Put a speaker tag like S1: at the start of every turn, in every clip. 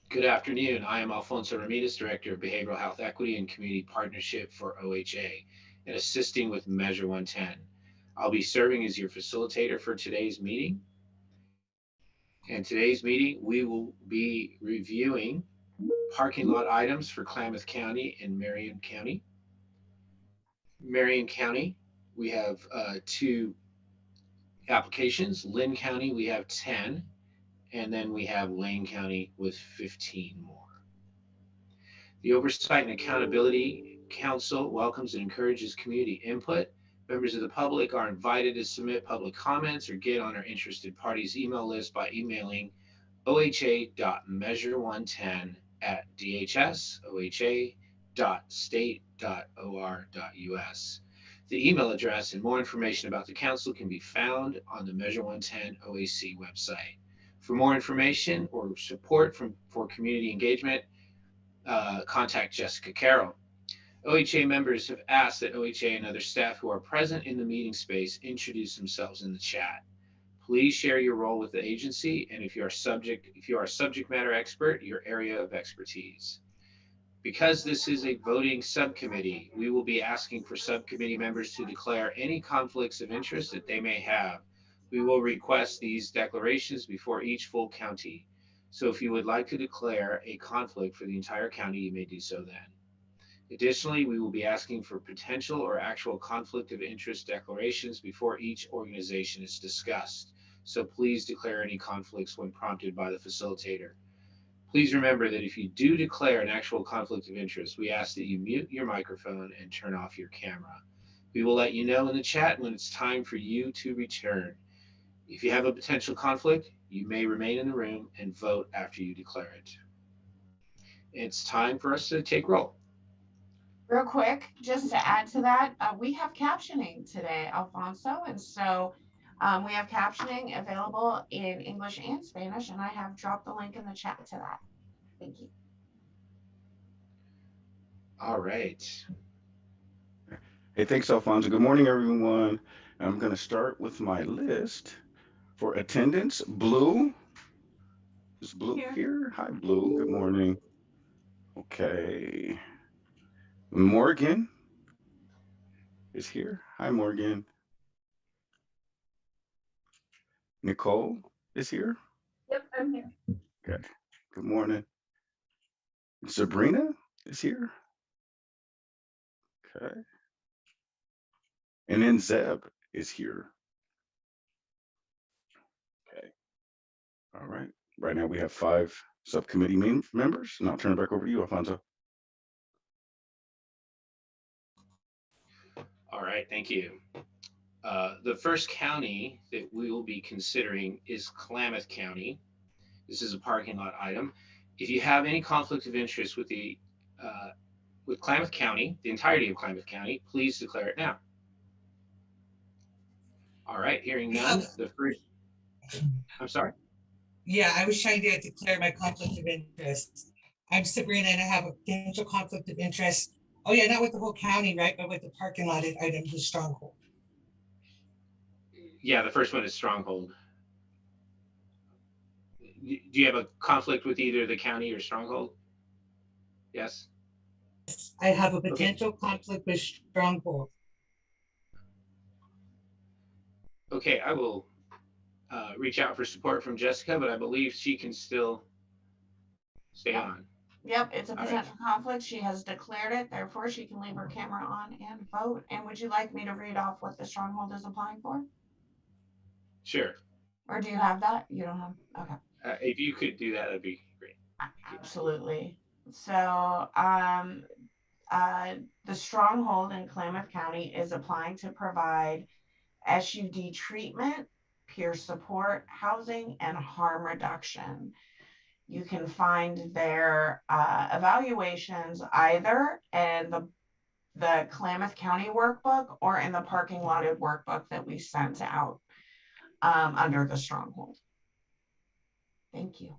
S1: Good afternoon. I am Alfonso Ramirez, Director of Behavioral Health Equity and Community Partnership for OHA, and assisting with Measure 110. I'll be serving as your facilitator for today's meeting. And today's meeting, we will be reviewing parking lot items for Klamath County and Marion County. Marion County, we have two applications. Lynn County, we have 10, and then we have Lane County with 15 more. The Oversight and Accountability Council welcomes and encourages community input. Members of the public are invited to submit public comments or get on our interested parties email list by emailing oha.measure110@dhsoha.state.or.us. The email address and more information about the council can be found on the Measure 110 OAC website. For more information or support for community engagement, contact Jessica Carroll. OHA members have asked that OHA and other staff who are present in the meeting space introduce themselves in the chat. Please share your role with the agency and if you are a subject matter expert, your area of expertise. Because this is a voting subcommittee, we will be asking for subcommittee members to declare any conflicts of interest that they may have. We will request these declarations before each full county. So if you would like to declare a conflict for the entire county, you may do so then. Additionally, we will be asking for potential or actual conflict of interest declarations before each organization is discussed. So please declare any conflicts when prompted by the facilitator. Please remember that if you do declare an actual conflict of interest, we ask that you mute your microphone and turn off your camera. We will let you know in the chat when it's time for you to return. If you have a potential conflict, you may remain in the room and vote after you declare it. It's time for us to take roll.
S2: Real quick, just to add to that, we have captioning today, Alfonso. And so we have captioning available in English and Spanish, and I have dropped the link in the chat to that. Thank you.
S1: All right.
S3: Hey, thanks, Alfonso. Good morning, everyone. I'm going to start with my list for attendance. Blue, is Blue
S4: Here.
S3: here? Hi, Blue. Good morning. Okay. Morgan is here. Hi, Morgan. Nicole is here.
S4: Yep, I'm here.
S3: Good. Good morning. Sabrina is here. Okay. And then Zeb is here. Okay. All right. Right now we have five subcommittee members, and I'll turn it back over to you, Alfonso.
S1: All right. Thank you. The first county that we will be considering is Klamath County. This is a parking lot item. If you have any conflict of interest uh, with Klamath County, the entirety of Klamath County, please declare it now. All right, hearing
S5: I have,
S1: none, the first, I'm sorry.
S5: yeah, I was trying to declare my conflict of interest. I'm Sabrina and I have a potential conflict of interest. Oh yeah, not with the whole county, right? But with the parking lot item, the stronghold.
S1: Yeah, the first one is Stronghold. Do you have a conflict with either the county or Stronghold? Yes.
S5: I have a
S1: Okay.
S5: potential conflict with stronghold.
S1: Okay, I will reach out for support from Jessica, but I believe she can still stay
S2: Yep.
S1: on.
S2: Yep, it's a
S1: All right.
S2: potential conflict. She has declared it, therefore she can leave her camera on and vote. And would you like me to read off what the stronghold is applying for?
S1: Sure.
S2: Or do you have that? You don't have? Okay.
S1: If you could do that, that'd be great.
S2: Absolutely. So, the stronghold in Klamath County is applying to provide SUD treatment, peer support, housing, and harm reduction. You can find their evaluations either in the Klamath County workbook or in the parking lotted workbook that we sent out under the stronghold. Thank you.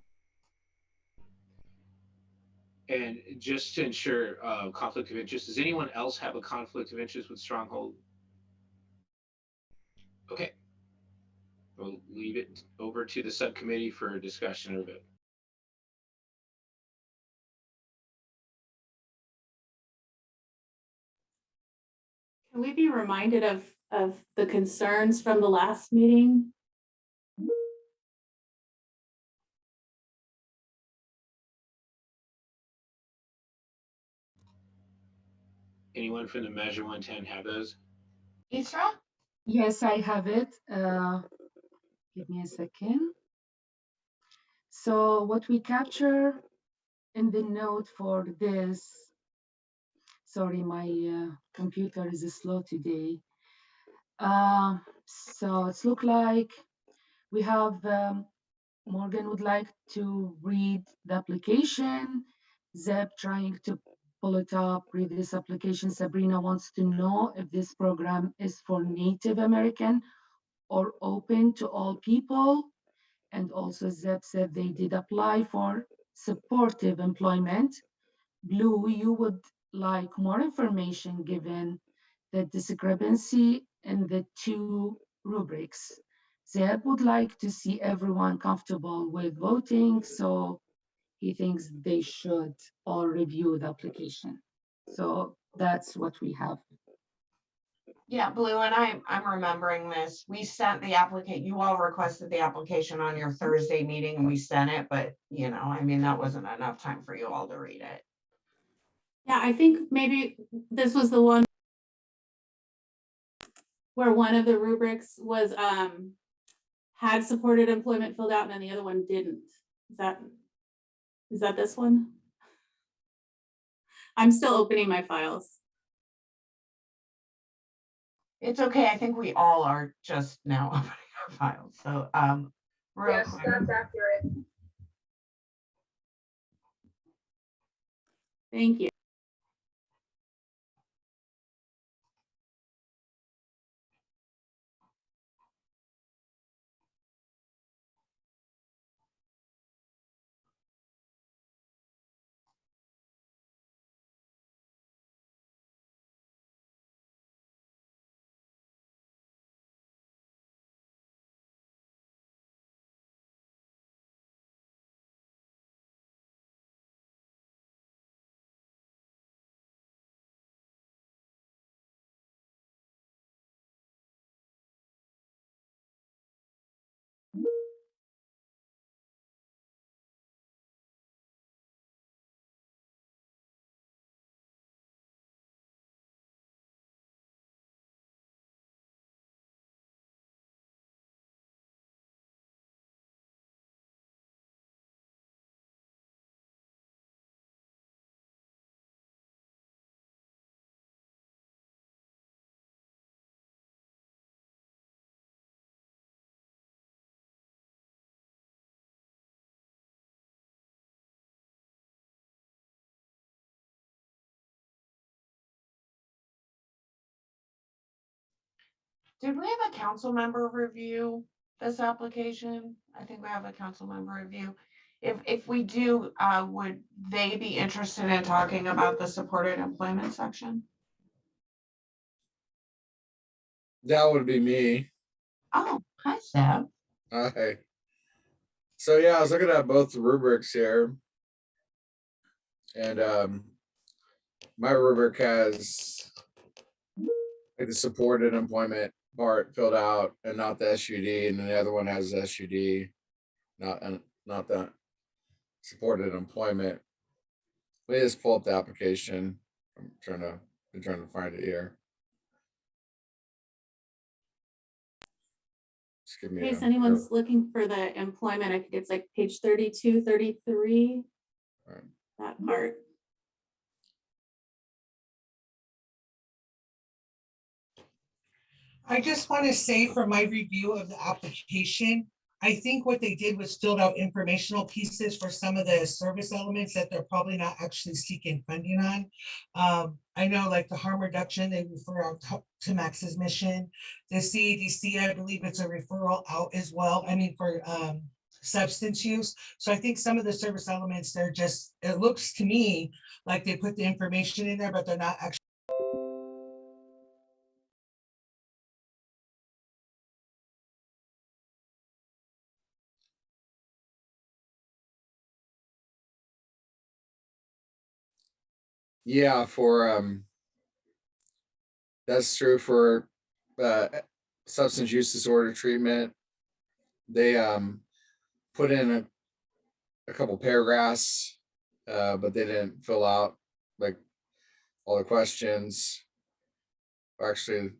S1: And just to ensure conflict of interest, does anyone else have a conflict of interest with Stronghold? Okay, we'll leave it over to the subcommittee for discussion or vote.
S4: Can we be reminded of the concerns from the last meeting?
S1: Anyone from the Measure 110 have those?
S2: Isra?
S6: Yes, I have it. Give me a second. So what we capture in the note for this, sorry, my computer is slow today. So it's look like we have Morgan would like to read the application. Zeb trying to pull it up, read this application. Sabrina wants to know if this program is for Native American or open to all people. And also Zeb said they did apply for supportive employment. Blue, you would like more information given the discrepancy in the two rubrics. Zeb would like to see everyone comfortable with voting, so he thinks they should all review the application. So that's what we have.
S2: Yeah, Blue, and I'm remembering this. We sent the applicant, you all requested the application on your Thursday meeting and we sent it, but you know, I mean, that wasn't enough time for you all to read it.
S4: Yeah, I think maybe this was the one where one of the rubrics was had supported employment filled out and then the other one didn't. Is that this one? I'm still opening my files.
S2: It's okay. I think we all are just now opening our files. So real
S7: Yes,
S2: quick.
S7: that's accurate.
S4: Thank you.
S2: Did we have a council member review this application? I think we have a council member review. If we do, would they be interested in talking about the supported employment section?
S8: That would be me.
S2: Oh, hi, Seb.
S8: Hi. So yeah, I was looking at both the rubrics here, and my rubric has like the supported employment part filled out and not the SUD, and then the other one has the SUD, not the supported employment. Let me just pull up the application. I'm trying to find it here. Just give me
S4: In case
S8: a-
S4: anyone's looking for the employment, I think it's like page 32, 33,
S8: Right.
S4: that part.
S5: I just want to say from my review of the application, I think what they did was filled out informational pieces for some of the service elements that they're probably not actually seeking funding on. I know like the harm reduction, they refer out to Max's mission. The CADC, I believe it's a referral out as well. I mean, for substance use. So I think some of the service elements, they're just, it looks to me like they put the information in there, but they're not actually.
S8: Yeah, for That's true for substance use disorder treatment. They put in a couple paragraphs, but they didn't fill out like all the questions. Actually,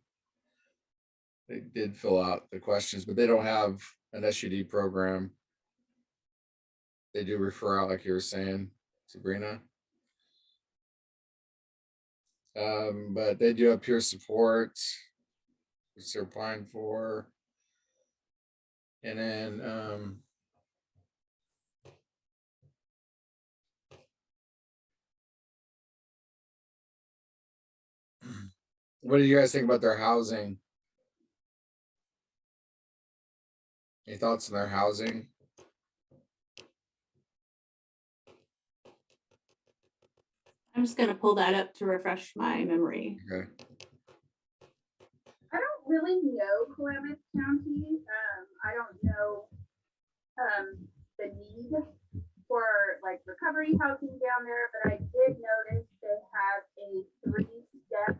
S8: they did fill out the questions, but they don't have an SUD program. They do refer out, like you were saying, Sabrina. But they do have peer support, which they're applying for. And then what do you guys think about their housing? Any thoughts on their housing?
S4: I'm just gonna pull that up to refresh my memory.
S8: Okay.
S7: I don't really know Klamath County. I don't know the need for like recovery housing down there, but I did notice they have a 3-step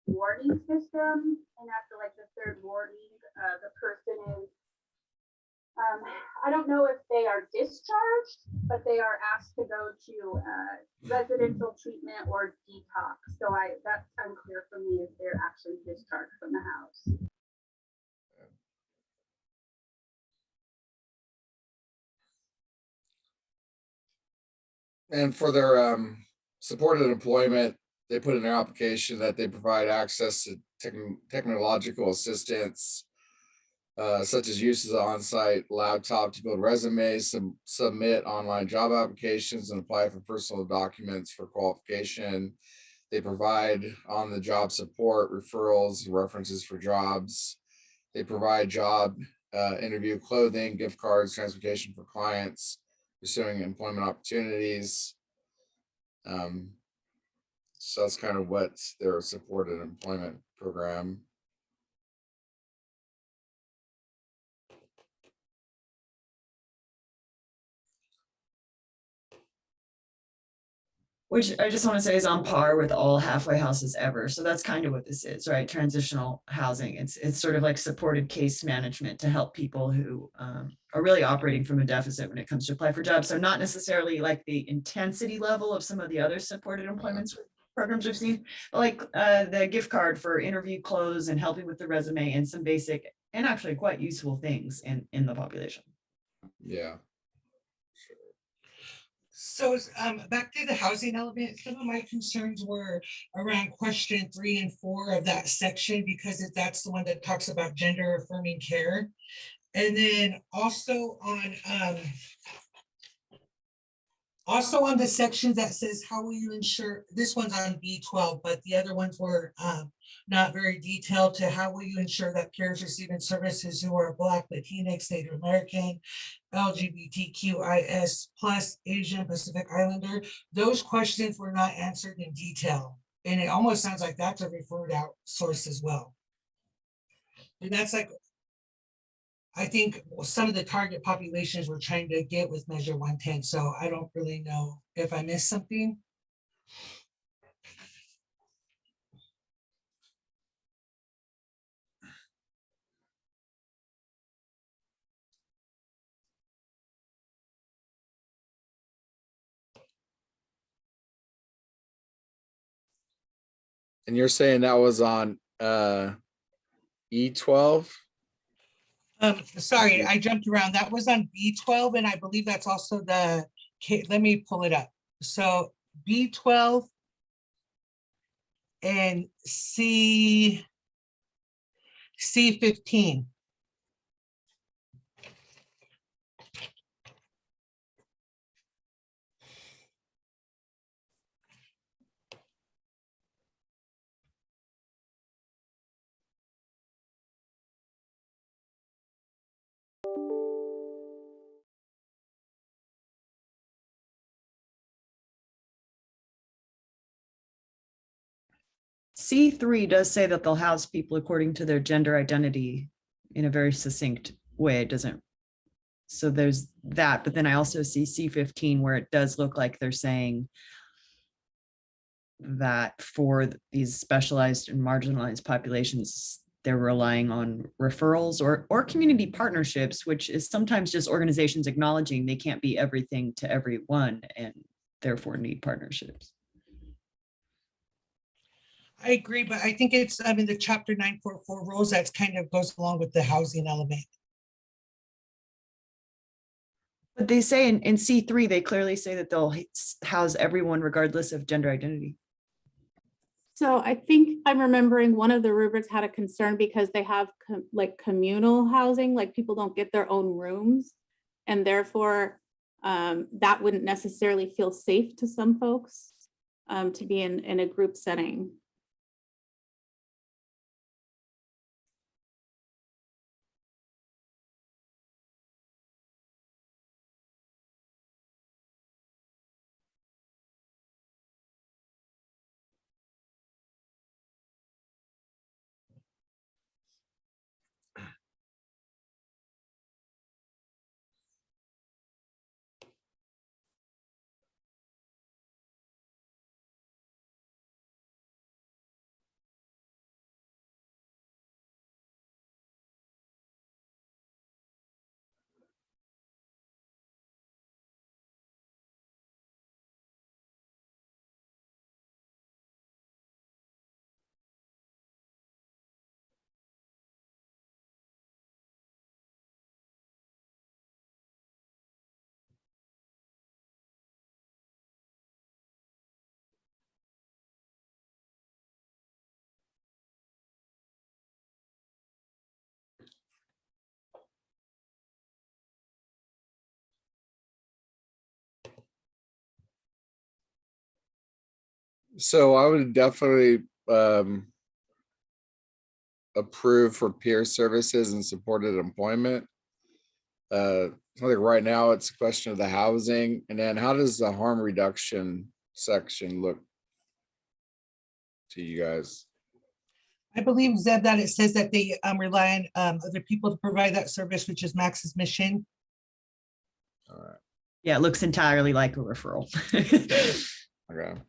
S7: warning system, and after like the 3rd warning, the person is I don't know if they are discharged, but they are asked to go to residential treatment or detox. So that's unclear for me if they're actually discharged from the house.
S8: And for their supported employment, they put in their application that they provide access to technological assistance, such as use of the on-site laptop to build resumes, submit online job applications, and apply for personal documents for qualification. They provide on-the-job support, referrals, references for jobs. They provide job interview clothing, gift cards, transportation for clients pursuing employment opportunities. So that's kind of what their supported employment program.
S9: Which I just want to say is on par with all halfway houses ever. So that's kind of what this is, right? Transitional housing. It's sort of like supported case management to help people who are really operating from a deficit when it comes to apply for jobs. So not necessarily like the intensity level of some of the other supported employment programs we've seen, but like the gift card for interview clothes and helping with the resume and some basic and actually quite useful things in the population.
S8: Yeah.
S5: So back to the housing element, some of my concerns were around question 3 and 4 of that section, because that's the one that talks about gender affirming care. And then also on the section that says, how will you ensure, this one's on B12, but the other ones were not very detailed to how will you ensure that peers receiving services who are Black, Latinx, Native American, LGBTQIS plus Asian Pacific Islander. Those questions were not answered in detail. And it almost sounds like that's a referred out source as well. And that's like, I think some of the target populations we're trying to get with Measure 110. So I don't really know if I missed something.
S8: And you're saying that was on E12?
S5: Sorry, I jumped around. That was on B12, and I believe that's also the, let me pull it up. So B12 and C15.
S9: C3 does say that they'll house people according to their gender identity in a very succinct way. It doesn't. So there's that. But then I also see C15 where it does look like they're saying that for these specialized and marginalized populations, they're relying on referrals or community partnerships, which is sometimes just organizations acknowledging they can't be everything to everyone and therefore need partnerships.
S5: I agree, but I think it's in the chapter 944 rules that's kind of goes along with the housing element.
S9: But they say in C3, they clearly say that they'll house everyone regardless of gender identity.
S4: So I think I'm remembering one of the rubrics had a concern because they have like communal housing, like people don't get their own rooms. And therefore that wouldn't necessarily feel safe to some folks to be in a group setting.
S8: So I would definitely approve for peer services and supported employment. I think right now it's a question of the housing, and then how does the harm reduction section look to you guys?
S5: I believe, Zeb, that it says that they rely on other people to provide that service, which is Max's mission.
S8: All right.
S9: Yeah, it looks entirely like a referral.
S8: Okay.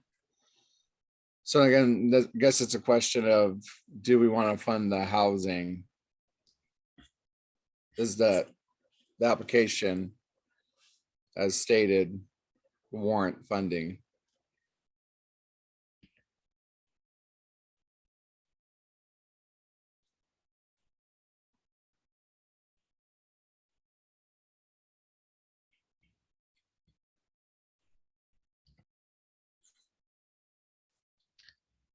S8: So again, I guess it's a question of, do we want to fund the housing? Is that the application, as stated, warrant funding?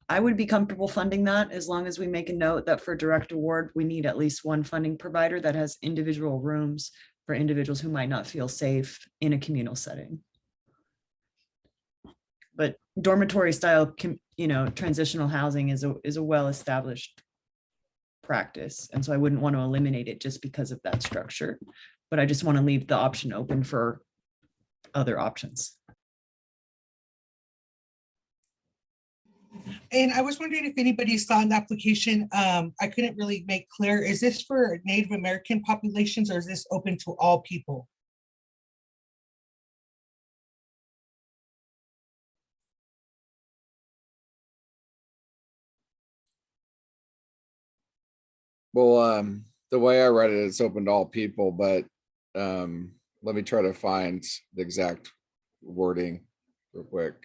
S9: I would be comfortable funding that as long as we make a note that for direct award, we need at least one funding provider that has individual rooms for individuals who might not feel safe in a communal setting. But dormitory style, transitional housing is a well-established practice. And so I wouldn't want to eliminate it just because of that structure, but I just want to leave the option open for other options.
S5: And I was wondering if anybody saw an application. I couldn't really make clear. Is this for Native American populations or is this open to all people?
S8: Well, the way I read it, it's open to all people, but let me try to find the exact wording real quick.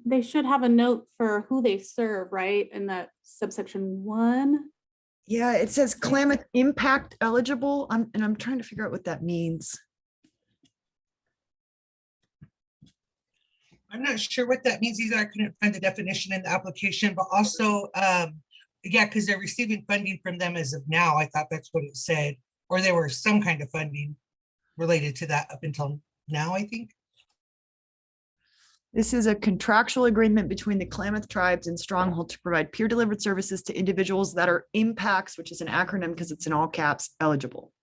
S4: They should have a note for who they serve, right? In that subsection 1.
S9: Yeah, it says Klamath impact eligible. I'm trying to figure out what that means.
S5: I'm not sure what that means either. I couldn't find the definition in the application, but also, yeah, because they're receiving funding from them as of now. I thought that's what it said, or there were some kind of funding related to that up until now, I think.
S9: This is a contractual agreement between the Klamath tribes and Stronghold to provide peer delivered services to individuals that are impacts, which is an acronym because it's in all caps, eligible.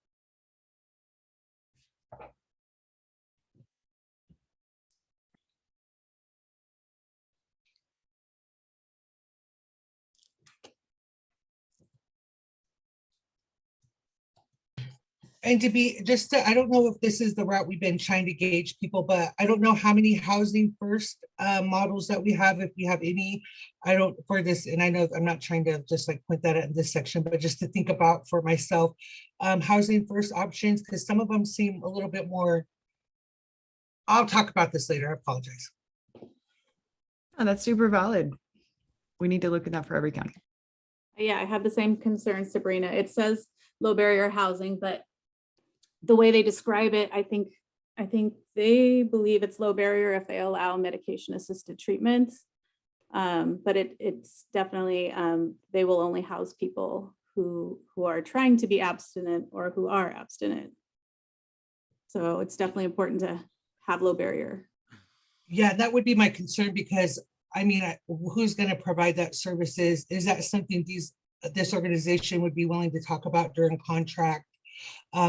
S5: And to be I don't know if this is the route we've been trying to gauge people, but I don't know how many housing first models that we have, if we have any. I don't for this, and I know I'm not trying to just like point that out in this section, but just to think about for myself, housing first options, because some of them seem a little bit more. I'll talk about this later. I apologize.
S9: Oh, that's super valid. We need to look at that for every county.
S4: Yeah, I have the same concern, Sabrina. It says low barrier housing, but the way they describe it, I think they believe it's low barrier if they allow medication assisted treatments. But it's definitely, they will only house people who are trying to be abstinent or who are abstinent. So it's definitely important to have low barrier.
S5: Yeah, that would be my concern, because I mean, who's going to provide that services? Is that something this organization would be willing to talk about during contract?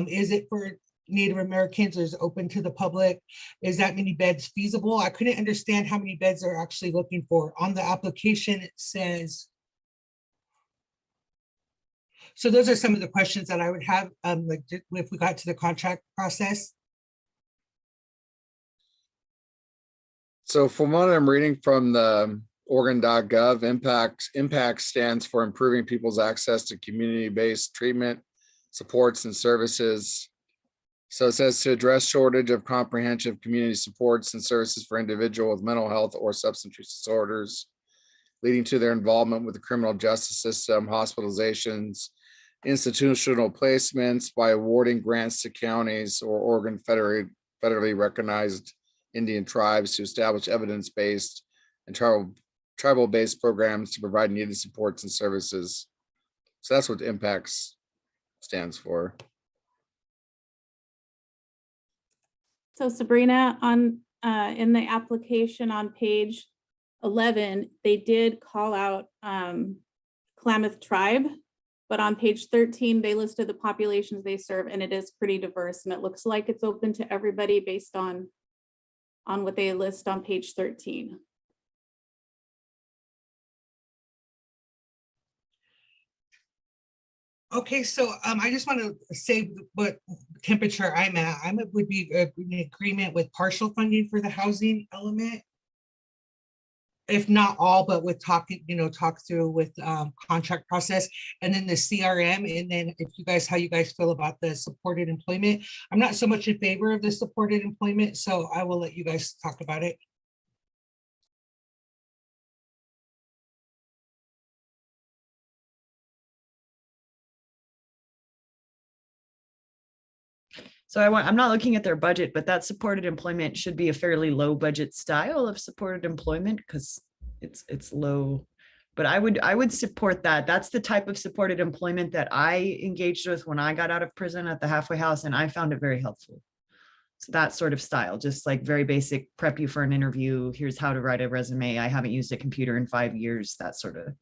S5: Is it for Native Americans, or is it open to the public? Is that many beds feasible? I couldn't understand how many beds they're actually looking for. On the application, it says. So those are some of the questions that I would have, like if we got to the contract process.
S8: So from what I'm reading from the Oregon.gov, impact stands for improving people's access to community-based treatment, supports and services. So it says to address shortage of comprehensive community supports and services for individuals with mental health or substance use disorders, leading to their involvement with the criminal justice system, hospitalizations, institutional placements by awarding grants to counties or Oregon federally recognized Indian tribes to establish evidence-based and tribal-based programs to provide needed supports and services. So that's what impacts stands for.
S4: So Sabrina, on in the application on page 11, they did call out Klamath tribe, but on page 13, they listed the populations they serve, and it is pretty diverse, and it looks like it's open to everybody based on what they list on page 13.
S5: Okay, so I just want to say what temperature I'm at. Would be in agreement with partial funding for the housing element, if not all, but with talk through with contract process, and then the CRM, and then how you guys feel about the supported employment. I'm not so much in favor of the supported employment, so I will let you guys talk about it.
S9: So I'm not looking at their budget, but that supported employment should be a fairly low budget style of supported employment because it's low. But I would support that. That's the type of supported employment that I engaged with when I got out of prison at the halfway house, and I found it very helpful. So that sort of style, just like very basic, prep you for an interview. Here's how to write a resume. I haven't used a computer in 5 years, that sort of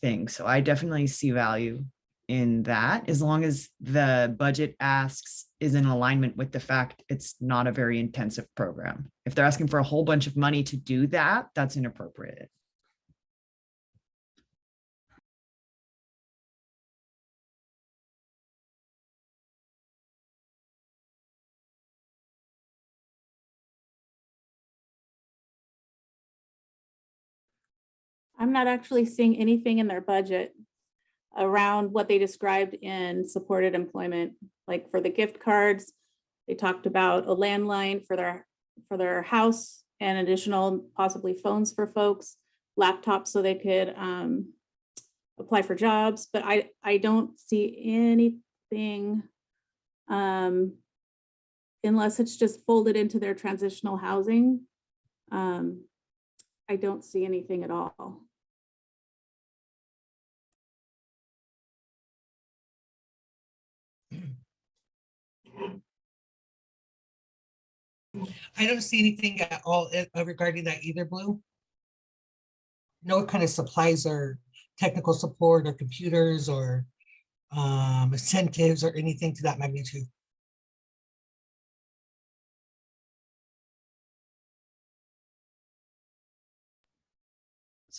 S9: thing. So I definitely see value in that, as long as the budget asks is in alignment with the fact it's not a very intensive program. If they're asking for a whole bunch of money to do that, that's inappropriate.
S4: I'm not actually seeing anything in their budget around what they described in supported employment. Like for the gift cards, they talked about a landline for their house and additional possibly phones for folks, laptops so they could apply for jobs. But I don't see anything unless it's just folded into their transitional housing. I don't see anything at all.
S5: I don't see anything at all regarding that either, Blue. No kind of supplies or technical support or computers or incentives or anything to that magnitude.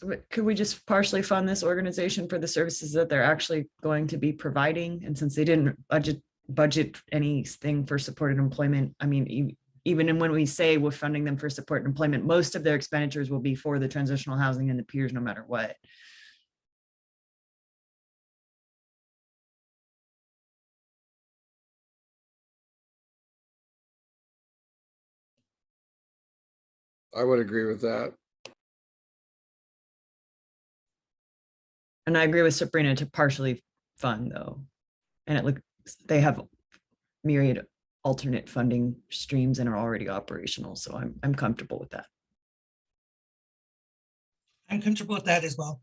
S9: So could we just partially fund this organization for the services that they're actually going to be providing? And since they didn't budget anything for supported employment, I mean, even when we say we're funding them for supported employment, most of their expenditures will be for the transitional housing and the peers, no matter what.
S8: I would agree with that.
S9: And I agree with Sabrina to partially fund though. And it looks, they have myriad alternate funding streams and are already operational. So I'm comfortable with that.
S5: I'm comfortable with that as well.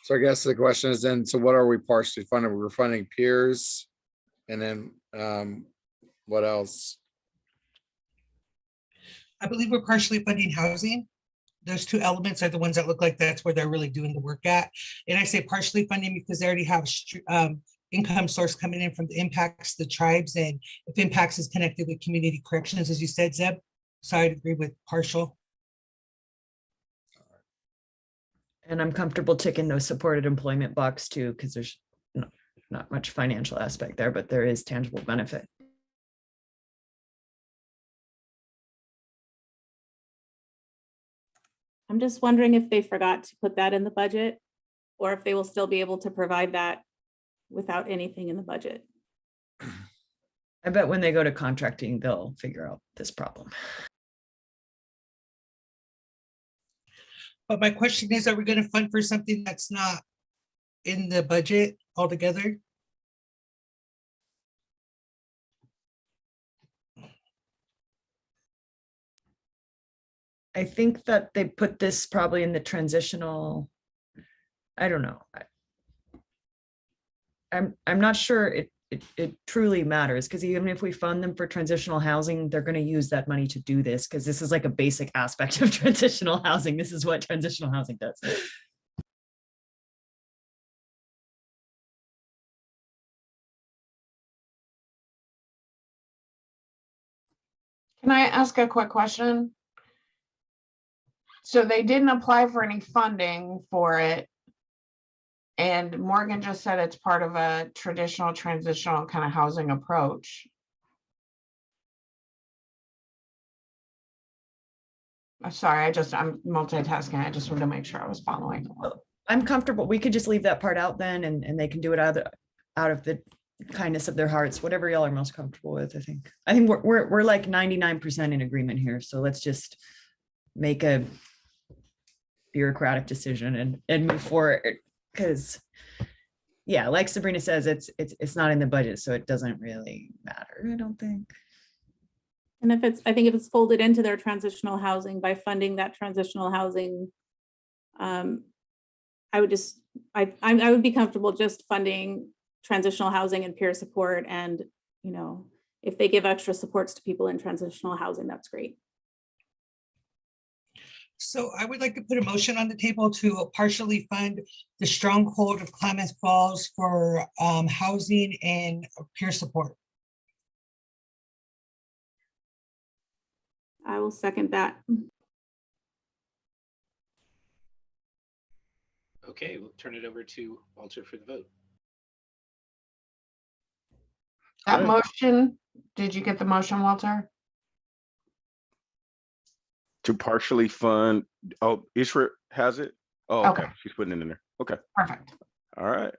S8: So I guess the question is then, so what are we partially funding? We're funding peers, and then what else?
S5: I believe we're partially funding housing. Those two elements are the ones that look like that's where they're really doing the work at. And I say partially funding because they already have income source coming in from the impacts, the tribes, and if impacts is connected with community corrections, as you said, Zeb. So I'd agree with partial.
S9: And I'm comfortable ticking those supported employment box too, because there's not much financial aspect there, but there is tangible benefit.
S4: I'm just wondering if they forgot to put that in the budget or if they will still be able to provide that without anything in the budget.
S9: I bet when they go to contracting, they'll figure out this problem.
S5: But my question is, are we going to fund for something that's not in the budget altogether?
S9: I think that they put this probably in the transitional. I don't know. I'm not sure it truly matters, because even if we fund them for transitional housing, they're going to use that money to do this, because this is like a basic aspect of transitional housing. This is what transitional housing does.
S2: Can I ask a quick question? So they didn't apply for any funding for it. And Morgan just said it's part of a traditional transitional kind of housing approach. I'm sorry, I'm multitasking. I just wanted to make sure I was following.
S9: I'm comfortable. We could just leave that part out then, and they can do it out of the kindness of their hearts, whatever y'all are most comfortable with. I think we're like 99% in agreement here. So let's just make a bureaucratic decision and move forward, because yeah, like Sabrina says, it's not in the budget, so it doesn't really matter, I don't think.
S4: And I think if it's folded into their transitional housing by funding that transitional housing, I would be comfortable just funding transitional housing and peer support. And, you know, if they give extra supports to people in transitional housing, that's great.
S5: So I would like to put a motion on the table to partially fund the Stronghold of Klamath Falls for housing and peer support.
S4: I will second that.
S1: Okay, we'll turn it over to Walter for the vote.
S2: That motion, did you get the motion, Walter?
S3: To partially fund, oh, Ishra has it? Oh, okay,
S2: Okay.
S3: she's putting it in there. Okay,
S2: Perfect.
S3: all right.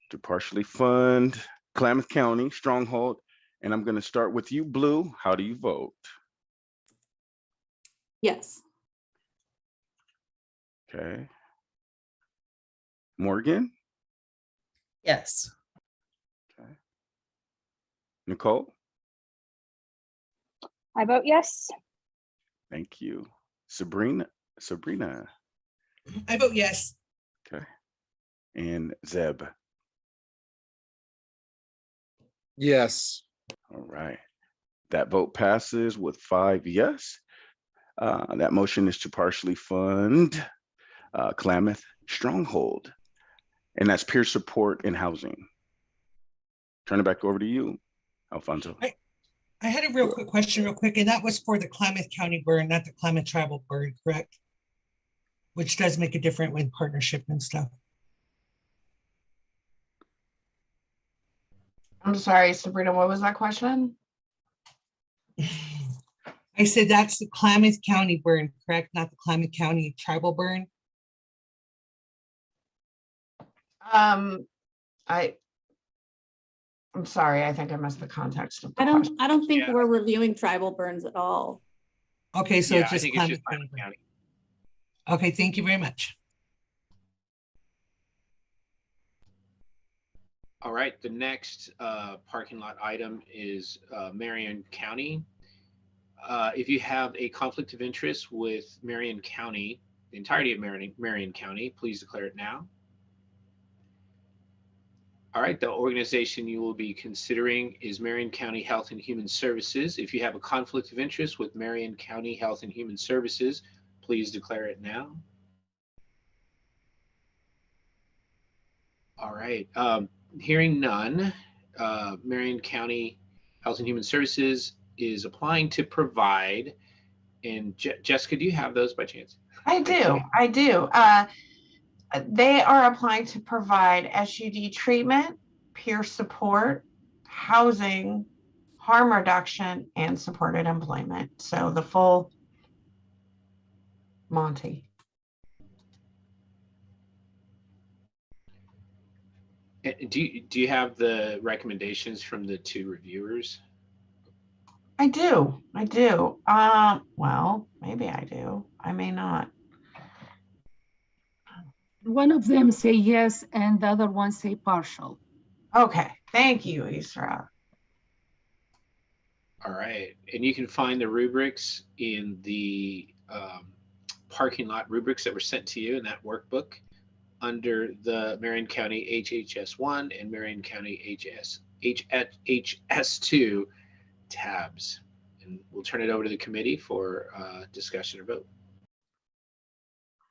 S3: To partially fund Klamath County Stronghold, and I'm gonna start with you, Blue. How do you vote?
S4: Yes.
S3: Okay. Morgan?
S9: Yes.
S3: Okay. Nicole?
S10: I vote yes.
S3: Thank you. Sabrina?
S5: I vote yes.
S3: Okay. And Zeb?
S8: Yes.
S3: All right. That vote passes with 5 yes. That motion is to partially fund Klamath Stronghold. and that's peer support in housing. Turn it back over to you, Alfonso.
S5: I had a real quick question, and that was for the Klamath County burn, not the Klamath Tribal burn, correct? Which does make a difference with partnership and stuff.
S2: I'm sorry, Sabrina, what was that question?
S5: I said that's the Klamath County burn, correct? Not the Klamath County tribal burn.
S2: I'm sorry, I think I missed the context of the question.
S4: I don't think
S1: Yeah.
S4: we're reviewing tribal burns at all.
S5: Okay, so
S1: Yeah,
S5: it's
S1: I
S5: just
S1: think it's just
S5: Klamath
S1: Klamath
S5: County.
S1: County.
S5: Okay, thank you very much.
S1: All right, the next parking lot item is Marion County. If you have a conflict of interest with Marion County, the entirety of Marion County, please declare it now. All right, the organization you will be considering is Marion County Health and Human Services. If you have a conflict of interest with Marion County Health and Human Services, please declare it now. All right, hearing none, Marion County Health and Human Services is applying to provide, and Jessica, do you have those by chance?
S2: I do. They are applying to provide SUD treatment, peer support, housing, harm reduction, and supported employment. So the full Monty.
S1: Do you have the recommendations from the two reviewers?
S2: I do. Well, maybe I do. I may not.
S6: One of them say yes, and the other one say partial.
S2: Okay, thank you, Isra.
S1: All right, and you can find the rubrics in the parking lot rubrics that were sent to you in that workbook under the Marion County HHS1 and Marion County HS2 tabs. And we'll turn it over to the committee for discussion or vote.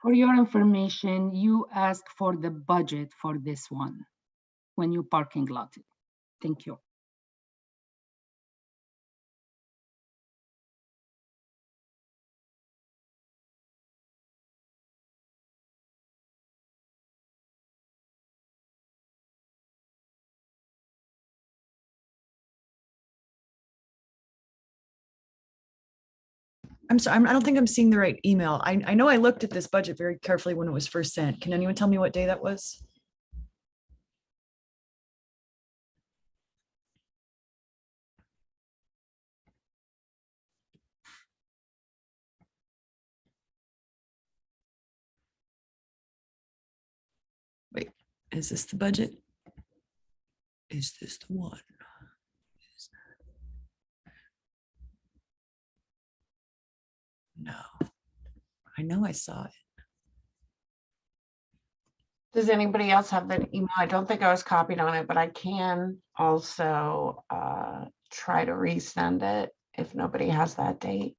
S6: For your information, you ask for the budget for this one when you parking lot it. Thank you.
S9: I'm sorry, I don't think I'm seeing the right email. I know I looked at this budget very carefully when it was first sent. Can anyone tell me what day that was? Wait, is this the budget? Is this the one? No, I know I saw it.
S2: Does anybody else have that email? I don't think I was copied on it, but I can also try to resend it if nobody has that date.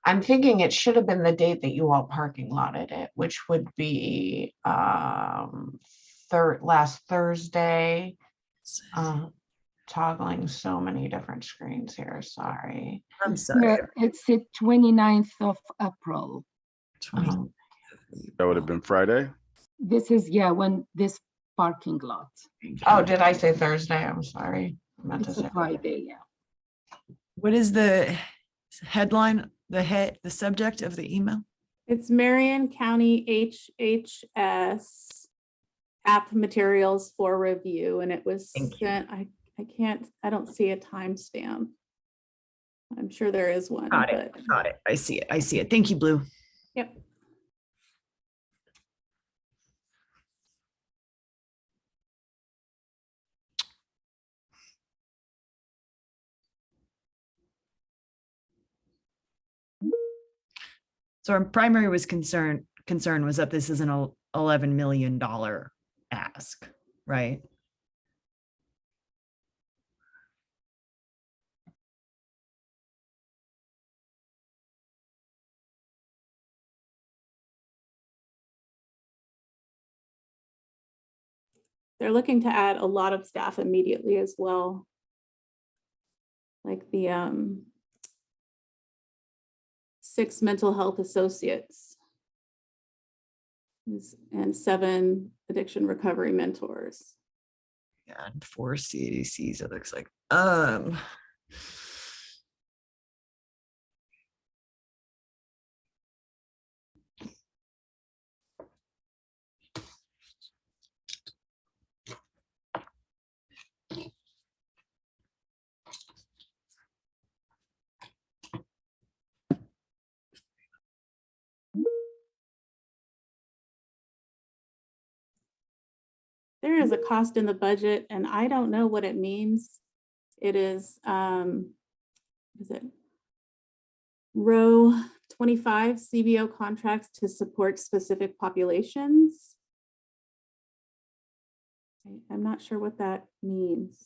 S2: I'm thinking it should have been the date that you all parking lotted it, which would be last Thursday. Toggling so many different screens here, sorry.
S9: I'm sorry.
S6: It's the 29th of April.
S9: 20.
S3: That would have been Friday.
S6: This is, yeah, when this parking lot.
S2: Oh, did I say Thursday? I'm sorry. I meant to
S6: It's
S2: say
S6: a Friday, yeah.
S9: What is the headline, the subject of the email?
S4: It's Marion County HHS app materials for review, and it was sent. I don't see a timestamp. I'm sure there is one.
S9: Got it. Got it. I see it. Thank you, Blue.
S4: Yep.
S9: So our primary concern was that this is an $11 million ask, right?
S4: They're looking to add a lot of staff immediately as well. Like the 6 mental health associates and 7 addiction recovery mentors.
S9: Yeah, and 4 CADCs, it looks like.
S4: There is a cost in the budget and I don't know what it means. It is it row 25 CBO contracts to support specific populations. I'm not sure what that means.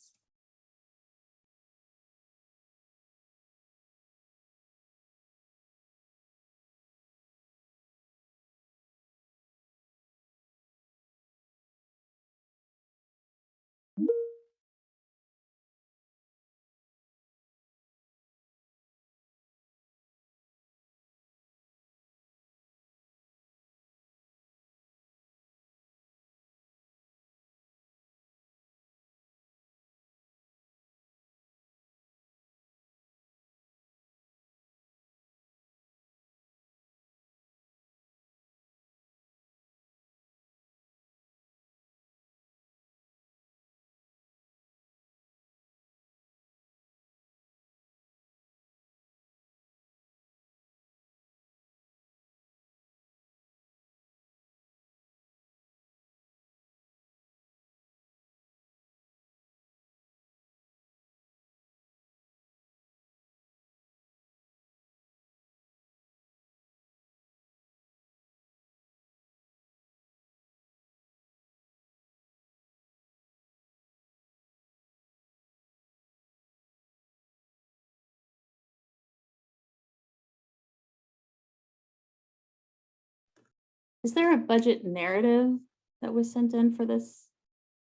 S4: Is there a budget narrative that was sent in for this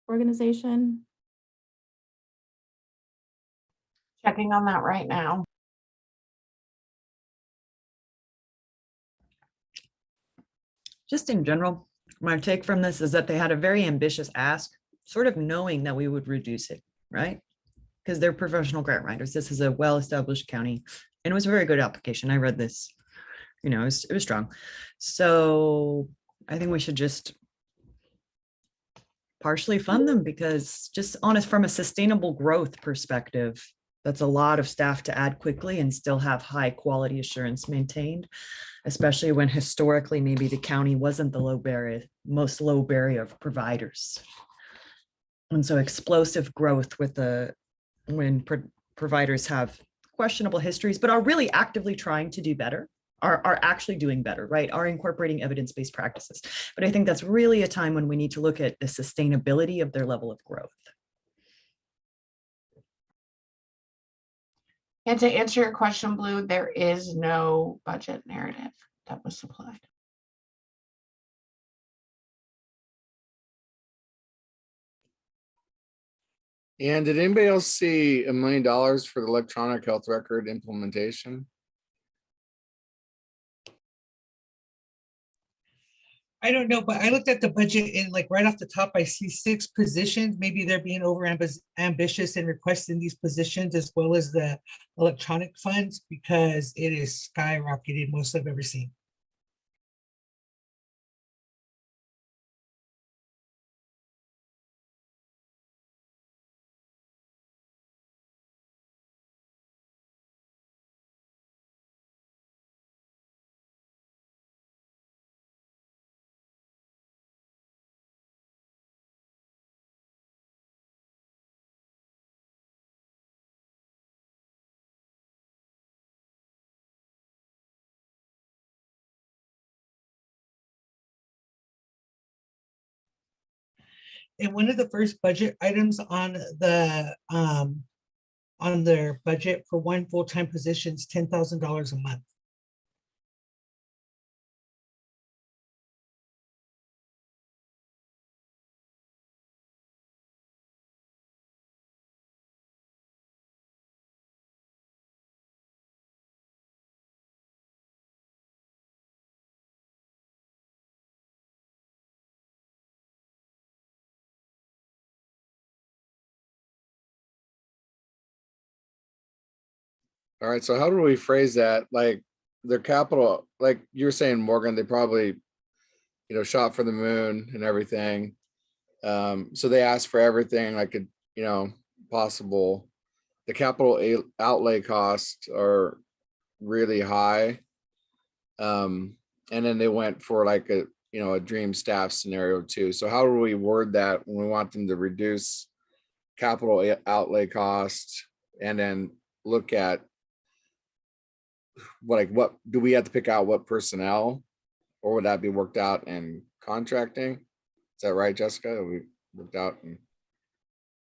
S4: organization?
S2: Checking on that right now.
S9: Just in general, my take from this is that they had a very ambitious ask, sort of knowing that we would reduce it, right? Because they're professional grant writers. This is a well-established county, and it was a very good application. I read this, you know, it was strong. So I think we should just partially fund them, because just honest, from a sustainable growth perspective, that's a lot of staff to add quickly and still have high quality assurance maintained, especially when historically maybe the county wasn't the most low barrier of providers. And so explosive growth with when providers have questionable histories, but are really actively trying to do better, are actually doing better, right? Are incorporating evidence-based practices. But I think that's really a time when we need to look at the sustainability of their level of growth.
S2: And to answer your question, Blue, there is no budget narrative that was supplied.
S8: And did anybody else see $1 million for the electronic health record implementation?
S5: I don't know, but I looked at the budget and like right off the top, I see 6 positions. Maybe they're being over ambitious in requesting these positions as well as the electronic funds, because it is skyrocketed, most I've ever seen. And one of the first budget items on their budget for one full-time position is $10,000 a month.
S8: All right, so how do we phrase that? Like their capital, like you were saying, Morgan, they probably, shot for the moon and everything. So they asked for everything like possible. The capital outlay costs are really high. And then they went for like a dream staff scenario too. So how do we word that when we want them to reduce capital outlay costs and then look at what do we have to pick out what personnel, or would that be worked out in contracting? Is that right, Jessica? We worked out and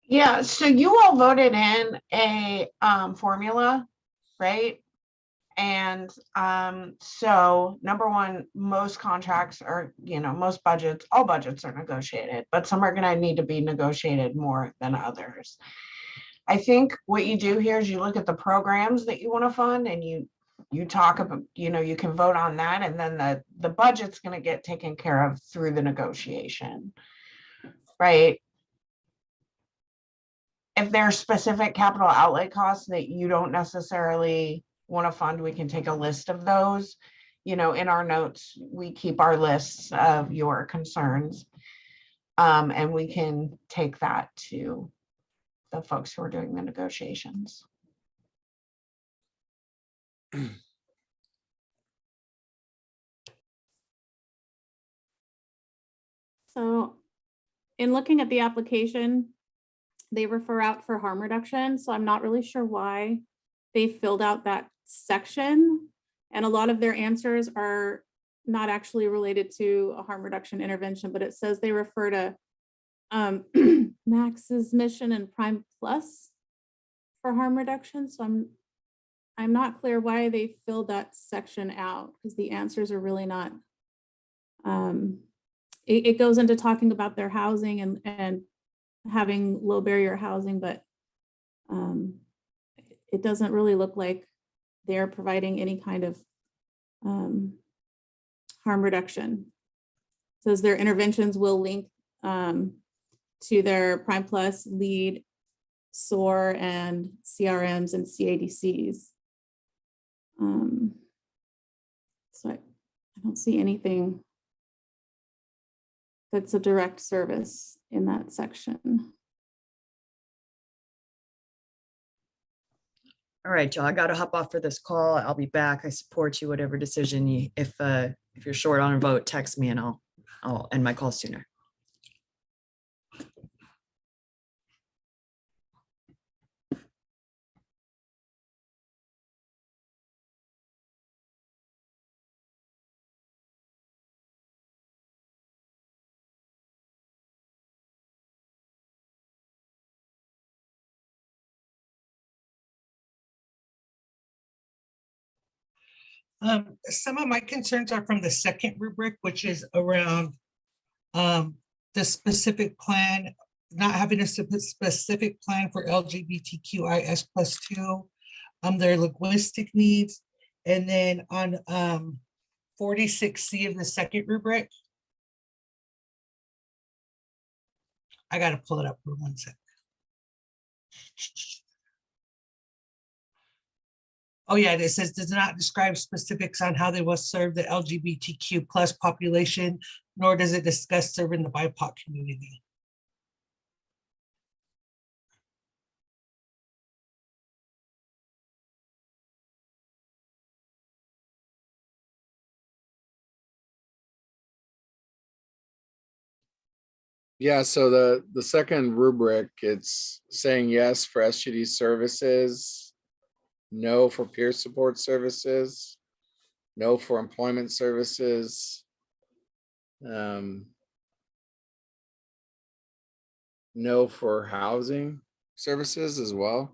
S2: Yeah, so you all voted in a formula, right? And so number one, most contracts are, most budgets, all budgets are negotiated, but some are going to need to be negotiated more than others. I think what you do here is you look at the programs that you want to fund, and you talk about, you can vote on that, and then the budget's going to get taken care of through the negotiation, right? If there's specific capital outlay costs that you don't necessarily want to fund, we can take a list of those. In our notes, we keep our lists of your concerns. And we can take that to the folks who are doing the negotiations.
S4: So in looking at the application, they refer out for harm reduction. So I'm not really sure why they filled out that section. And a lot of their answers are not actually related to a harm reduction intervention, but it says they refer to Max's mission and Prime Plus for harm reduction. So I'm not clear why they filled that section out, because the answers are really not. It goes into talking about their housing and having low barrier housing, but it doesn't really look like they're providing any kind of harm reduction. It says their interventions will link to their Prime Plus, LEAD, SOAR, and CRMs and CADCs. So I don't see anything that's a direct service in that section.
S9: All right, Joe, I got to hop off for this call. I'll be back. I support you, whatever decision you, if you're short on a vote, text me and I'll end my call sooner.
S5: Some of my concerns are from the second rubric, which is around the specific plan, not having a specific plan for LGBTQIS+2, their linguistic needs. And then on 46C of the second rubric, I got to pull it up for 1 second. Oh yeah, it says does not describe specifics on how they will serve the LGBTQ plus population, nor does it discuss serving the BIPOC community.
S8: yeah, so the second rubric, it's saying yes for SGD services, no for peer support services, no for employment services, no for housing services as well.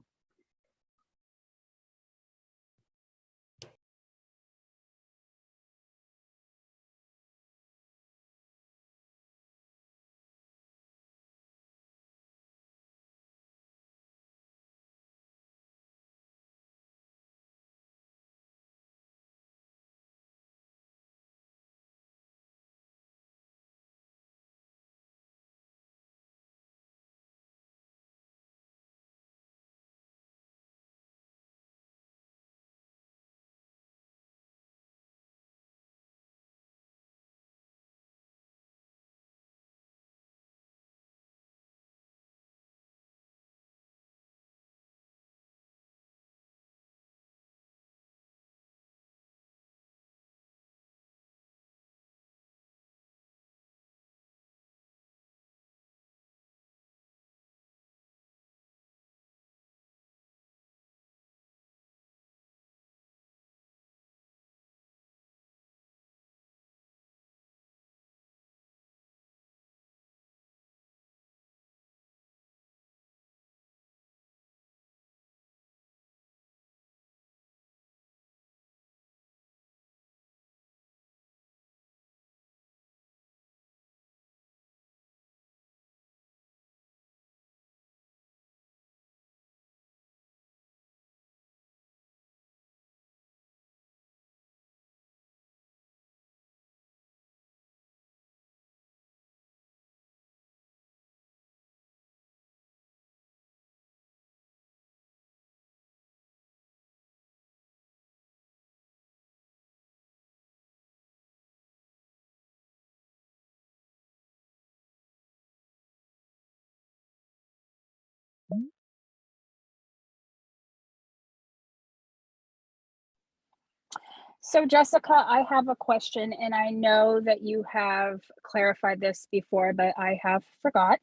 S10: So Jessica, I have a question, and I know that you have clarified this before, but I have forgot.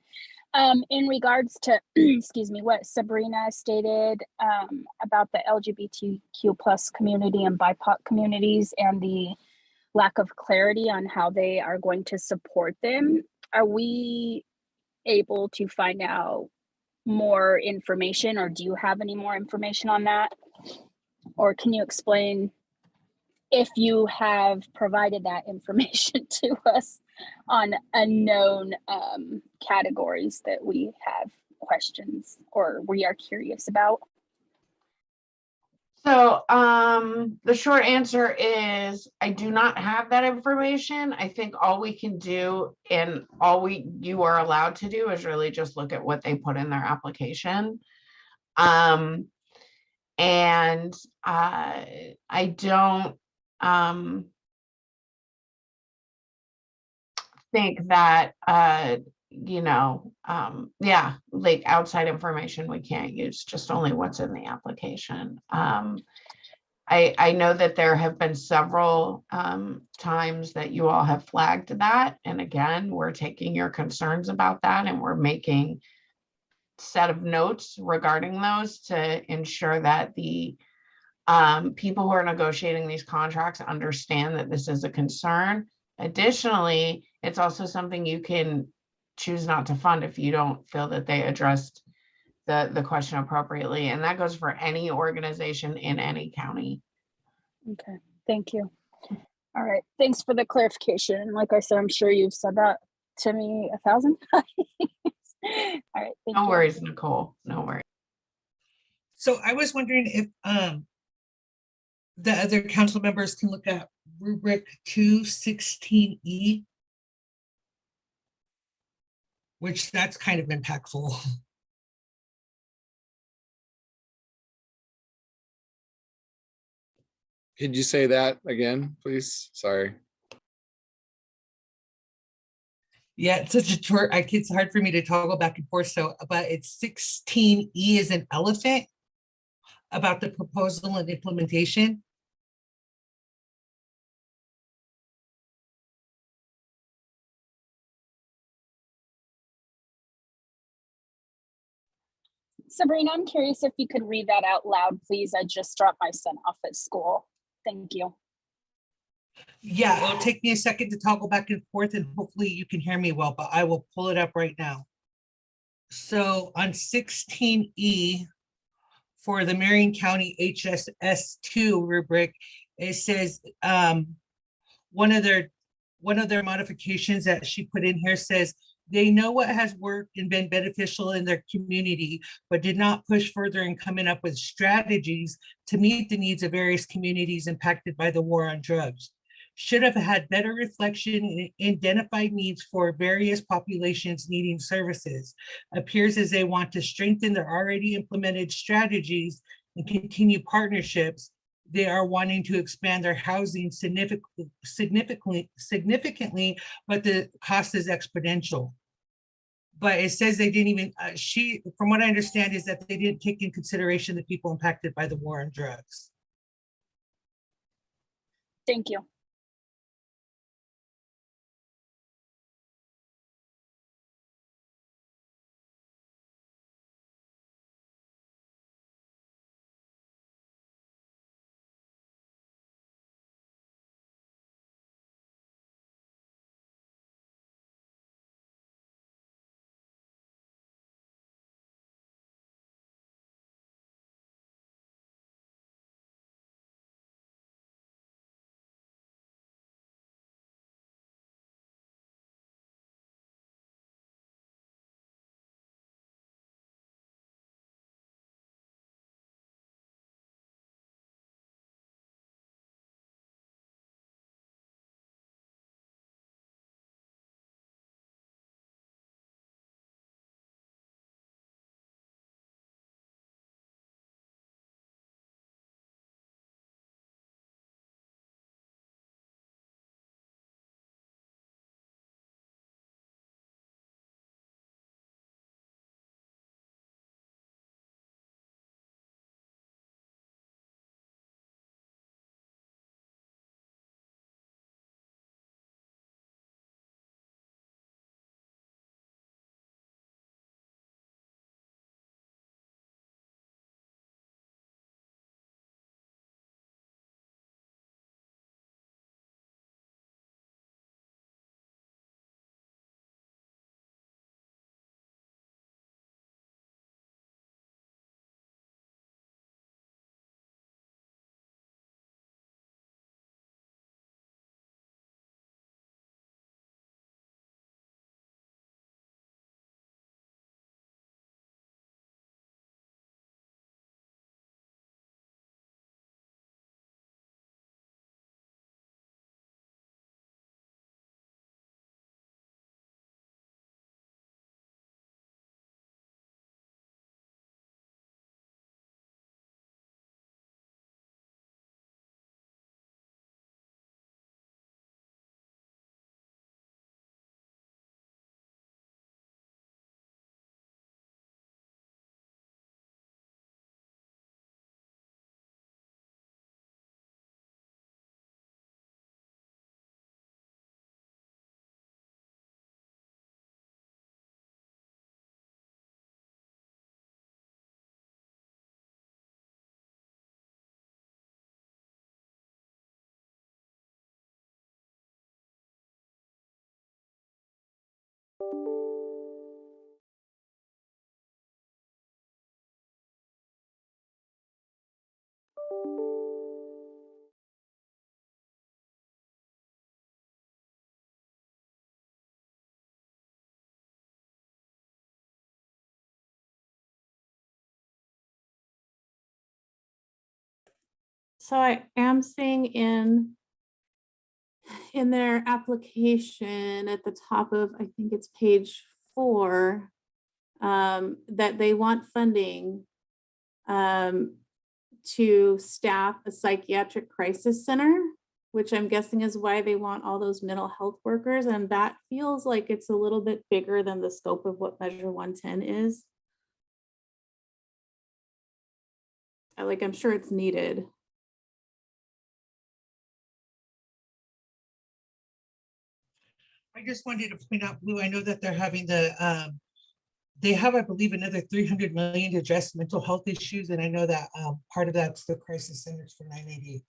S10: In regards to, excuse me, what Sabrina stated about the LGBTQ plus community and BIPOC communities and the lack of clarity on how they are going to support them, are we able to find out more information, or do you have any more information on that? Or can you explain if you have provided that information to us on unknown categories that we have questions or we are curious about?
S2: So the short answer is I do not have that information. I think all we can do and you are allowed to do is really just look at what they put in their application. And I don't think that yeah, like outside information we can't use, just only what's in the application. I know that there have been several times that you all have flagged that, and again, we're taking your concerns about that and we're making set of notes regarding those to ensure that the people who are negotiating these contracts understand that this is a concern. Additionally, it's also something you can choose not to fund if you don't feel that they addressed the question appropriately. And that goes for any organization in any county.
S10: Okay, thank you. All right, thanks for the clarification. Like I said, I'm sure you've said that to me 1,000 times. All right, thank you.
S2: No worries, Nicole, no worries.
S5: So I was wondering if the other council members can look at rubric 216E, which that's kind of impactful.
S8: Could you say that again, please? Sorry.
S5: Yeah, it's such a short, it's hard for me to toggle back and forth. So, but it's 16E is an elephant about the proposal and implementation.
S10: Sabrina, I'm curious if you could read that out loud, please. I just dropped my son off at school. Thank you.
S5: Yeah, it'll take me a second to toggle back and forth and hopefully you can hear me well, but I will pull it up right now. So on 16E for the Marion County HSS2 rubric, it says one of their modifications that she put in here says they know what has worked and been beneficial in their community, but did not push further in coming up with strategies to meet the needs of various communities impacted by the war on drugs. Should have had better reflection and identified needs for various populations needing services. Appears as they want to strengthen their already implemented strategies and continue partnerships. They are wanting to expand their housing significantly, but the cost is exponential. But it says they didn't even, from what I understand is that they didn't take in consideration the people impacted by the war on drugs.
S10: Thank you.
S4: So I am seeing in their application at the top of, I think it's page 4, that they want funding to staff a psychiatric crisis center, which I'm guessing is why they want all those mental health workers. And that feels like it's a little bit bigger than the scope of what Measure 110 is. I'm sure it's needed.
S5: I just wanted to point out, Blue, I know that they're having they have, I believe, another 300 million to address mental health issues. And I know that part of that's the crisis centers for 988.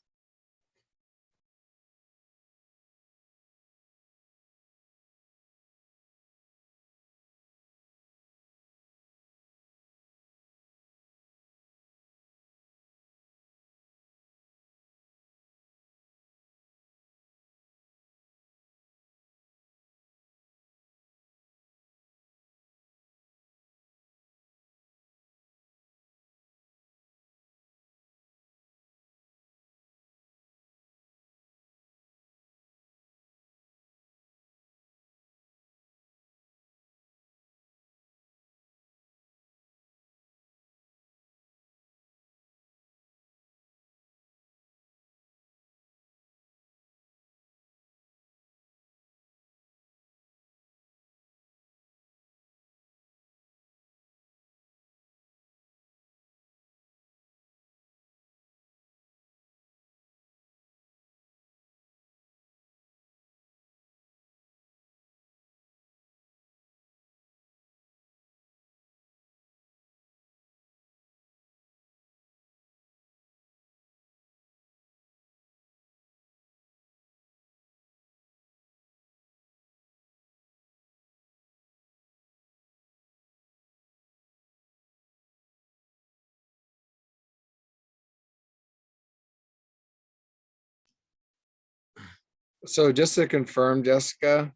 S8: So just to confirm, Jessica,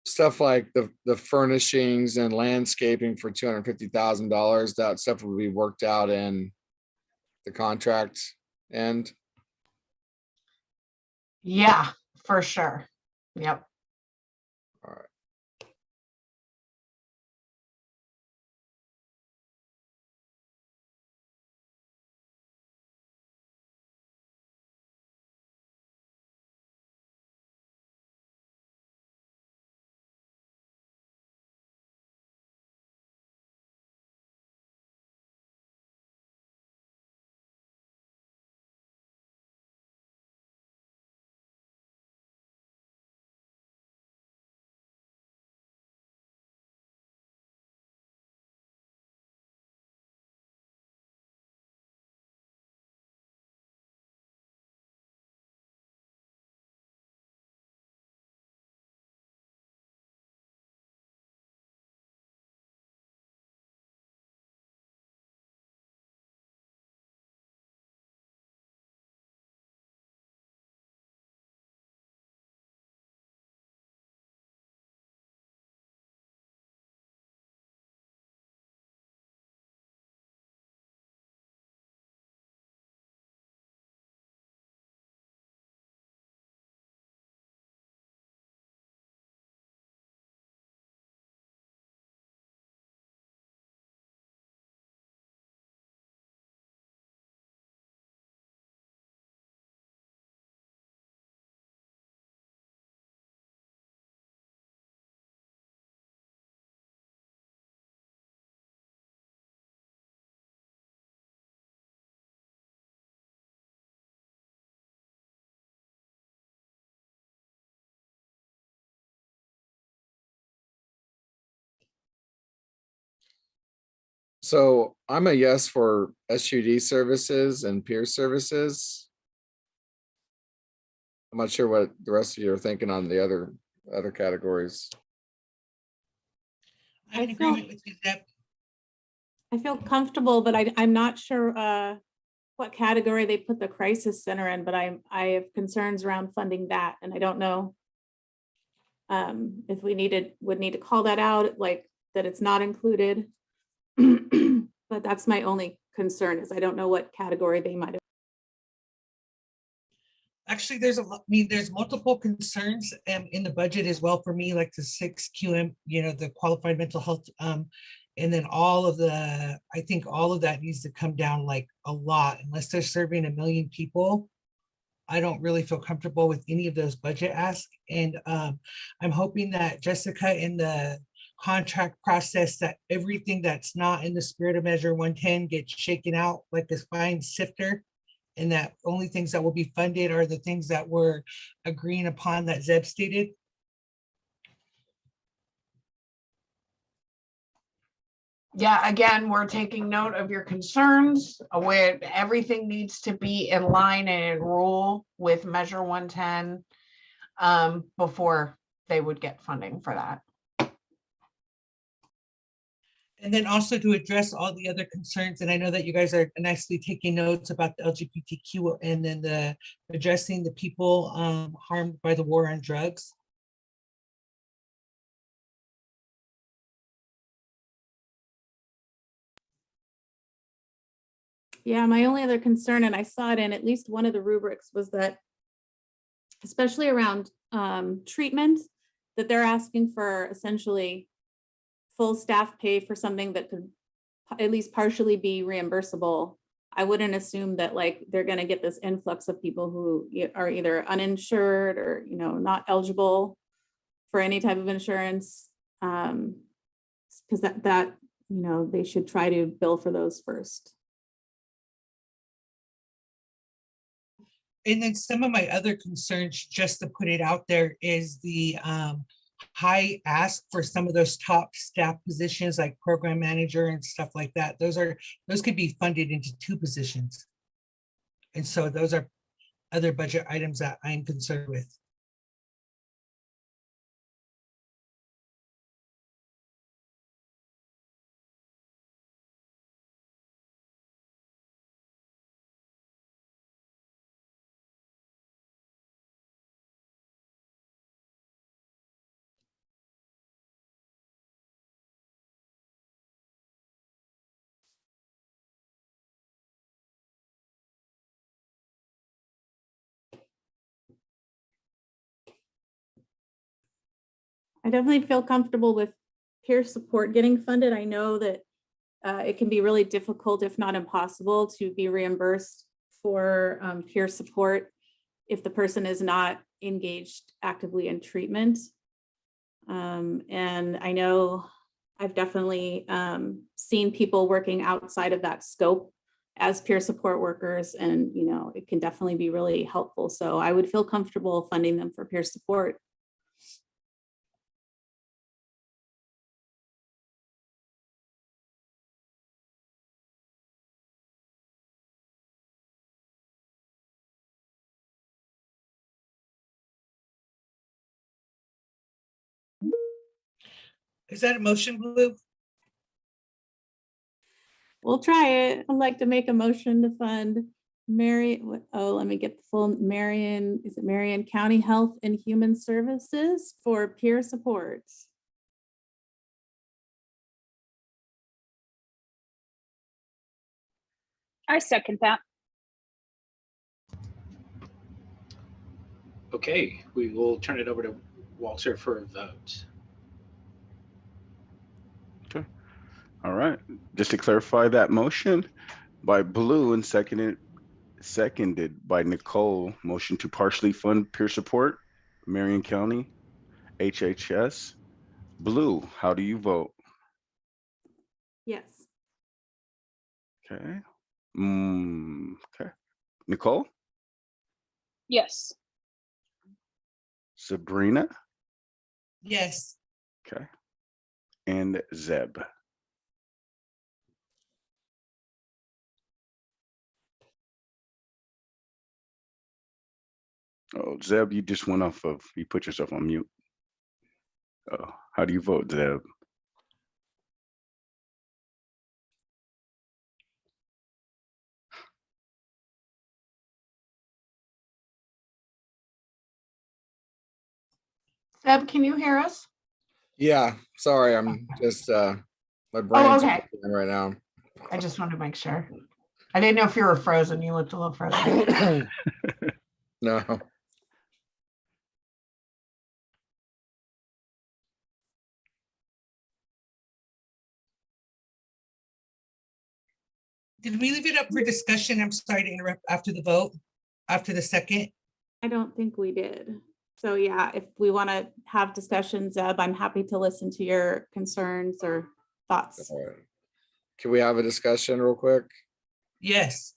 S8: stuff like the furnishings and landscaping for $250,000, that stuff will be worked out in the contract. And
S2: Yeah, for sure. Yep.
S8: all right. So I'm a yes for SUD services and peer services. I'm not sure what the rest of you are thinking on the other categories.
S5: I'm in
S4: I feel-
S5: agreement with you, Zeb.
S4: I feel comfortable, but I'm not sure what category they put the crisis center in, but I have concerns around funding that, and I don't know if we would need to call that out, like that it's not included. But that's my only concern, is I don't know what category they might have.
S5: Actually, there's a lot, I mean, there's multiple concerns in the budget as well for me, like the 6 QM, the qualified mental health. And then I think all of that needs to come down like a lot, unless they're serving 1 million people. I don't really feel comfortable with any of those budget asks. And I'm hoping that Jessica, in the contract process, that everything that's not in the spirit of Measure 110 gets shaken out like a fine sifter, and that only things that will be funded are the things that we're agreeing upon that Zeb stated.
S2: Yeah, again, we're taking note of your concerns, where everything needs to be in line and in rule with Measure 110 before they would get funding for that.
S5: And then also to address all the other concerns, and I know that you guys are nicely taking notes about the LGBTQ, and then addressing the people harmed by the war on drugs.
S4: Yeah, my only other concern, and I saw it in at least one of the rubrics, was that, especially around treatment, that they're asking for essentially full staff pay for something that could at least partially be reimbursable. I wouldn't assume that like they're going to get this influx of people who are either uninsured or not eligible for any type of insurance, because that they should try to bill for those first.
S5: And then some of my other concerns, just to put it out there, is the high ask for some of those top staff positions like program manager and stuff like that. Those could be funded into 2 positions. And so those are other budget items that I'm concerned with.
S4: I definitely feel comfortable with peer support getting funded. I know that it can be really difficult, if not impossible, to be reimbursed for peer support if the person is not engaged actively in treatment. And I know I've definitely seen people working outside of that scope as peer support workers, and it can definitely be really helpful. So I would feel comfortable funding them for peer support.
S5: Is that a motion, Blue?
S4: We'll try it. I'd like to make a motion to fund let me get the full Marion County Health and Human Services for peer support.
S10: I second that.
S1: Okay, we will turn it over to Walter for a vote.
S3: Okay. All right. Just to clarify that motion by Blue and seconded by Nicole, motion to partially fund peer support, Marion County, HHS. Blue, how do you vote?
S4: Yes.
S3: Okay. Okay. Nicole?
S10: Yes.
S3: Sabrina?
S5: Yes.
S3: Okay. And Zeb? Oh, Zeb, you just went off of, you put yourself on mute. Oh, how do you vote, Zeb?
S2: Deb, can you hear us?
S8: Yeah, sorry, I'm just my
S2: Oh,
S8: brain's
S2: okay.
S8: right now.
S2: I just wanted to make sure. I didn't know if you were frozen. You looked a little frozen.
S8: No.
S5: Did we leave it up for discussion? I'm sorry to interrupt after the vote, after the second.
S4: I don't think we did. So yeah, if we want to have discussions, Zeb, I'm happy to listen to your concerns or thoughts.
S8: All right. Can we have a discussion real quick?
S5: Yes.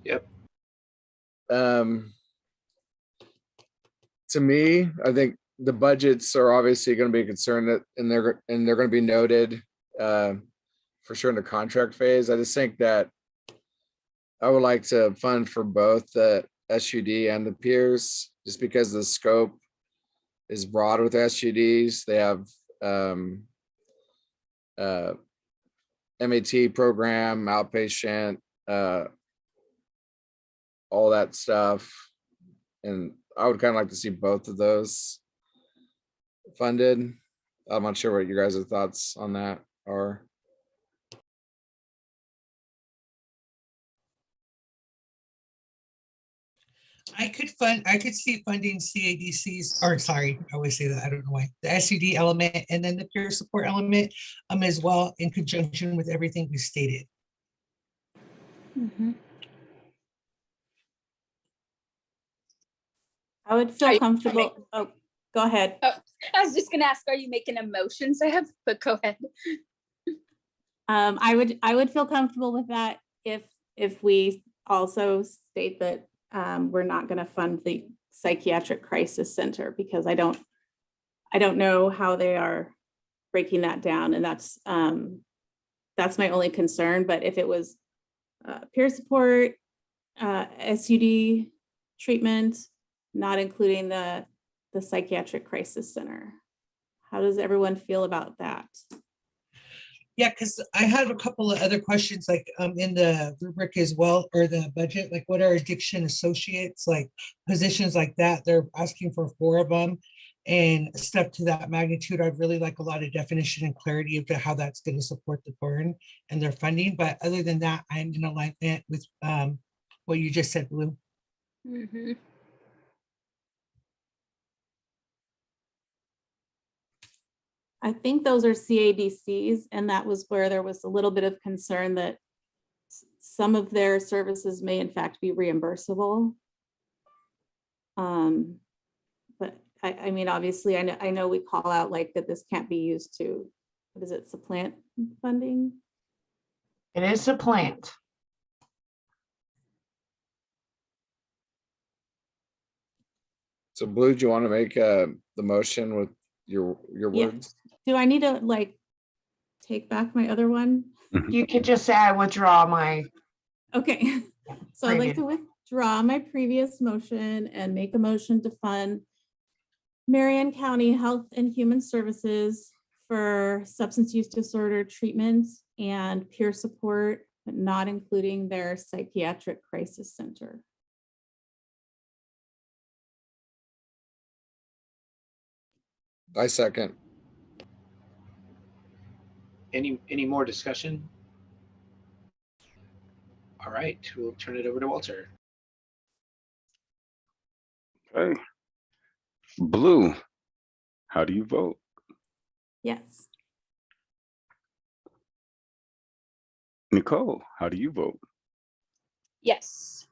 S1: Yep.
S8: To me, I think the budgets are obviously going to be a concern that, and they're going to be noted for sure in the contract phase. I just think that I would like to fund for both the SUD and the peers, just because the scope is broad with SUDs. They have MAT program, outpatient, all that stuff. And I would kind of like to see both of those funded. I'm not sure what you guys' thoughts on that are.
S5: I could see funding CADCs, or sorry, I always say that, I don't know why, the SUD element and then the peer support element as well, in conjunction with everything we stated.
S4: I would
S10: Are
S4: feel
S10: you
S4: comfortable. Oh, go ahead.
S10: Oh, I was just gonna ask, are you making a motion, Zeb? But go ahead.
S4: I would feel comfortable with that if we also state that we're not going to fund the psychiatric crisis center, because I don't know how they are breaking that down, and that's my only concern. But if it was peer support, SUD treatment, not including the psychiatric crisis center, how does everyone feel about that?
S5: Yeah, because I have a couple of other questions, like in the rubric as well, or the budget, like what are addiction associates, like positions like that? They're asking for 4 of them and stuff to that magnitude. I'd really like a lot of definition and clarity of how that's going to support the burn and their funding. But other than that, I'm in alignment with what you just said, Blue.
S4: I think those are CADCs, and that was where there was a little bit of concern that some of their services may in fact be reimbursable. But I mean, obviously, I know we call out like that this can't be used to, what is it, supplant funding?
S2: It is a plant.
S8: So Blue, do you want to make the motion with your words?
S4: Do I need to like take back my other one?
S2: You could just say I withdraw my.
S4: Okay, so I'd like to withdraw my previous motion and make a motion to fund Marion County Health and Human Services for substance use disorder treatment and peer support, but not including their psychiatric crisis center.
S8: I second.
S1: Any more discussion? All right, we'll turn it over to Walter.
S3: Okay. Blue, how do you vote?
S4: Yes.
S3: Nicole, how do you vote?
S10: Yes.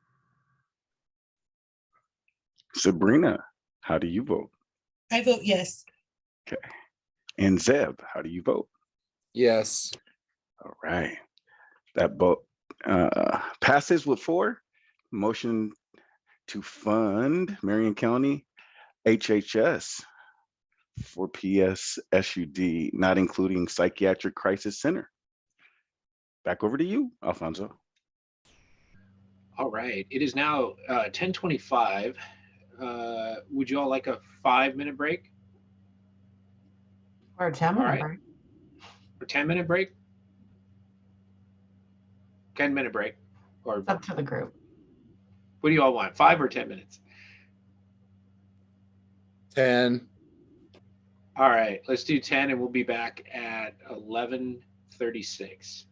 S3: Sabrina, how do you vote?
S5: I vote yes.
S3: Okay. And Zeb, how do you vote?
S8: Yes.
S3: All right. That vote passes with 4. Motion to fund Marion County HHS for PSSUD, not including Psychiatric Crisis Center. Back over to you, Alfonso.
S1: All right, it is now 10:25. Would you all like a 5-minute break
S2: Or a 10
S1: All
S2: minute
S1: right.
S2: break.
S1: or 10-minute break? 10-minute break, or
S2: It's up to the group.
S1: what do you all want? 5 or 10 minutes?
S8: 10.
S1: All right, let's do 10, and we'll be back at 11:36.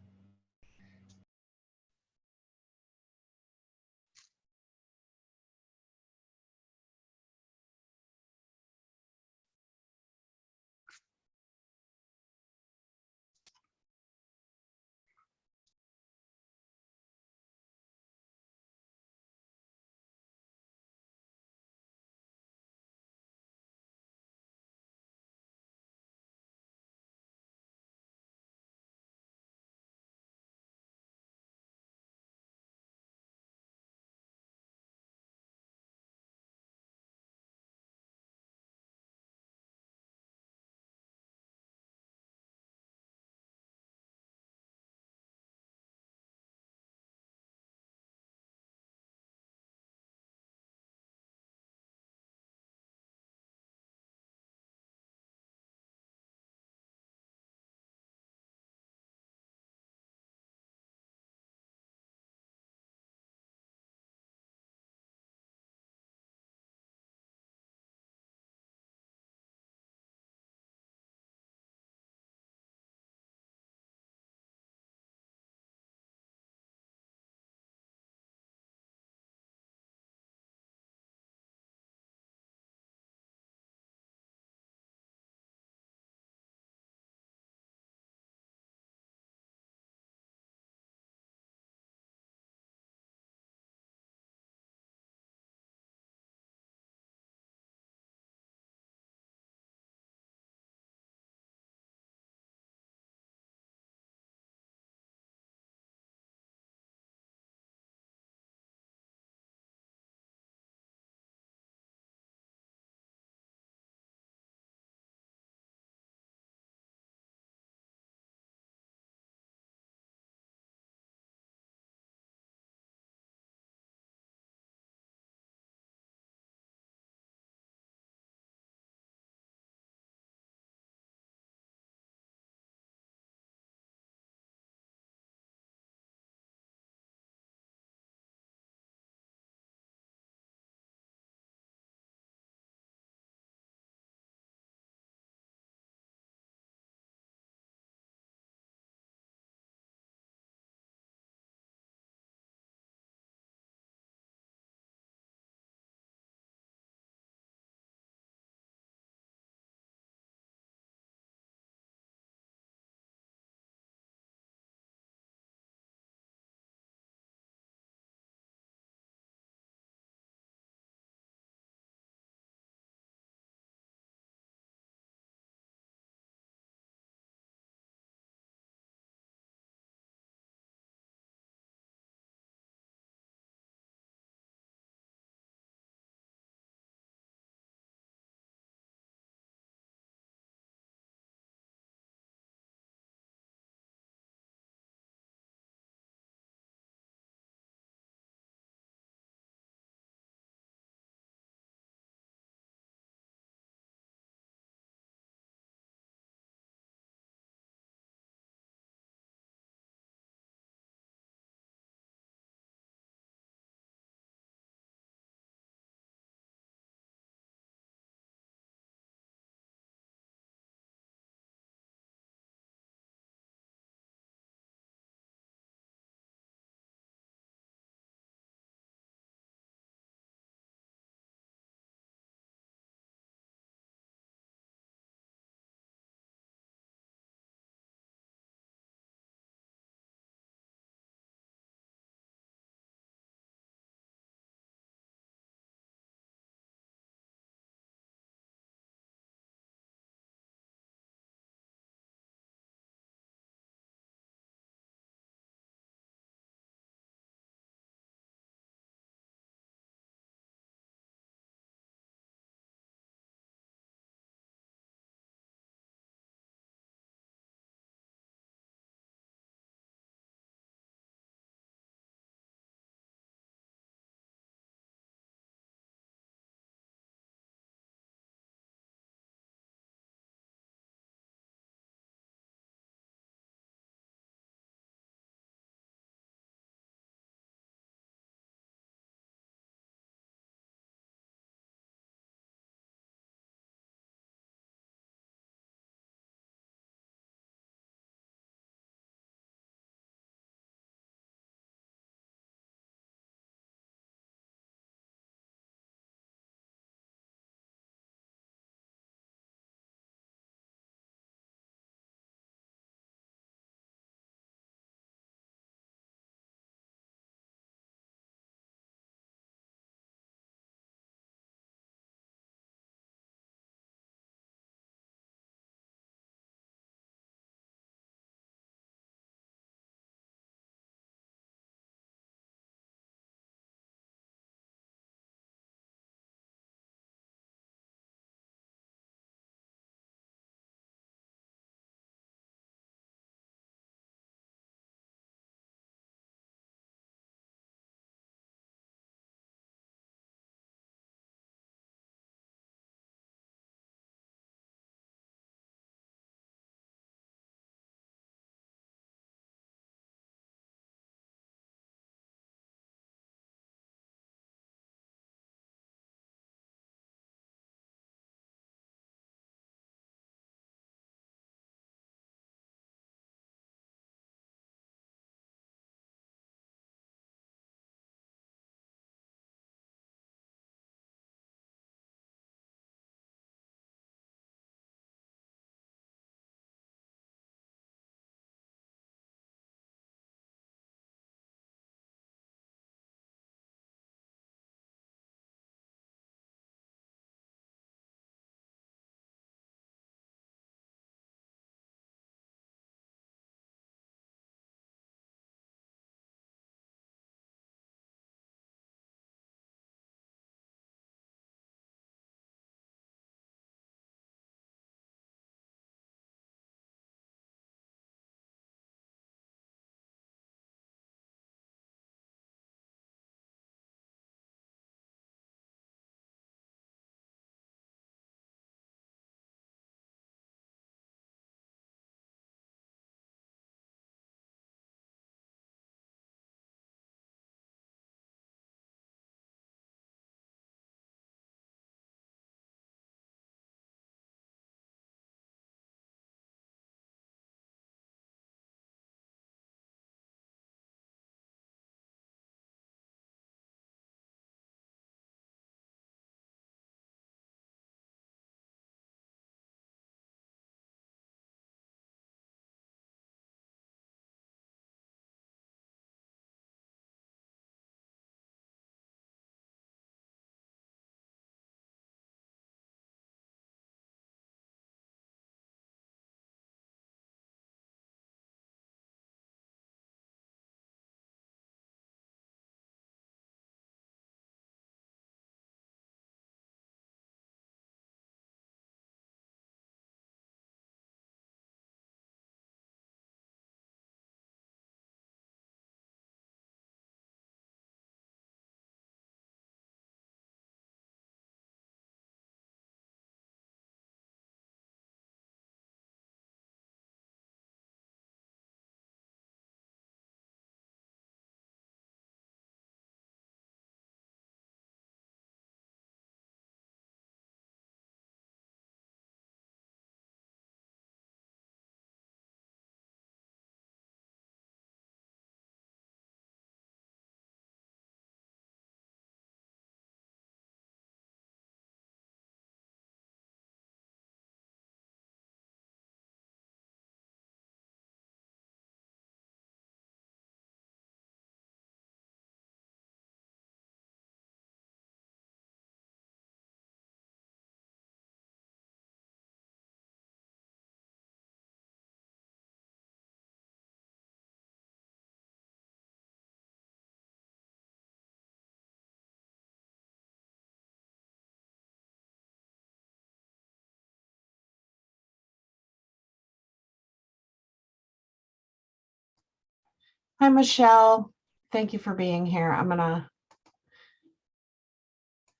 S2: Hi, Michelle. Thank you for being here. I'm gonna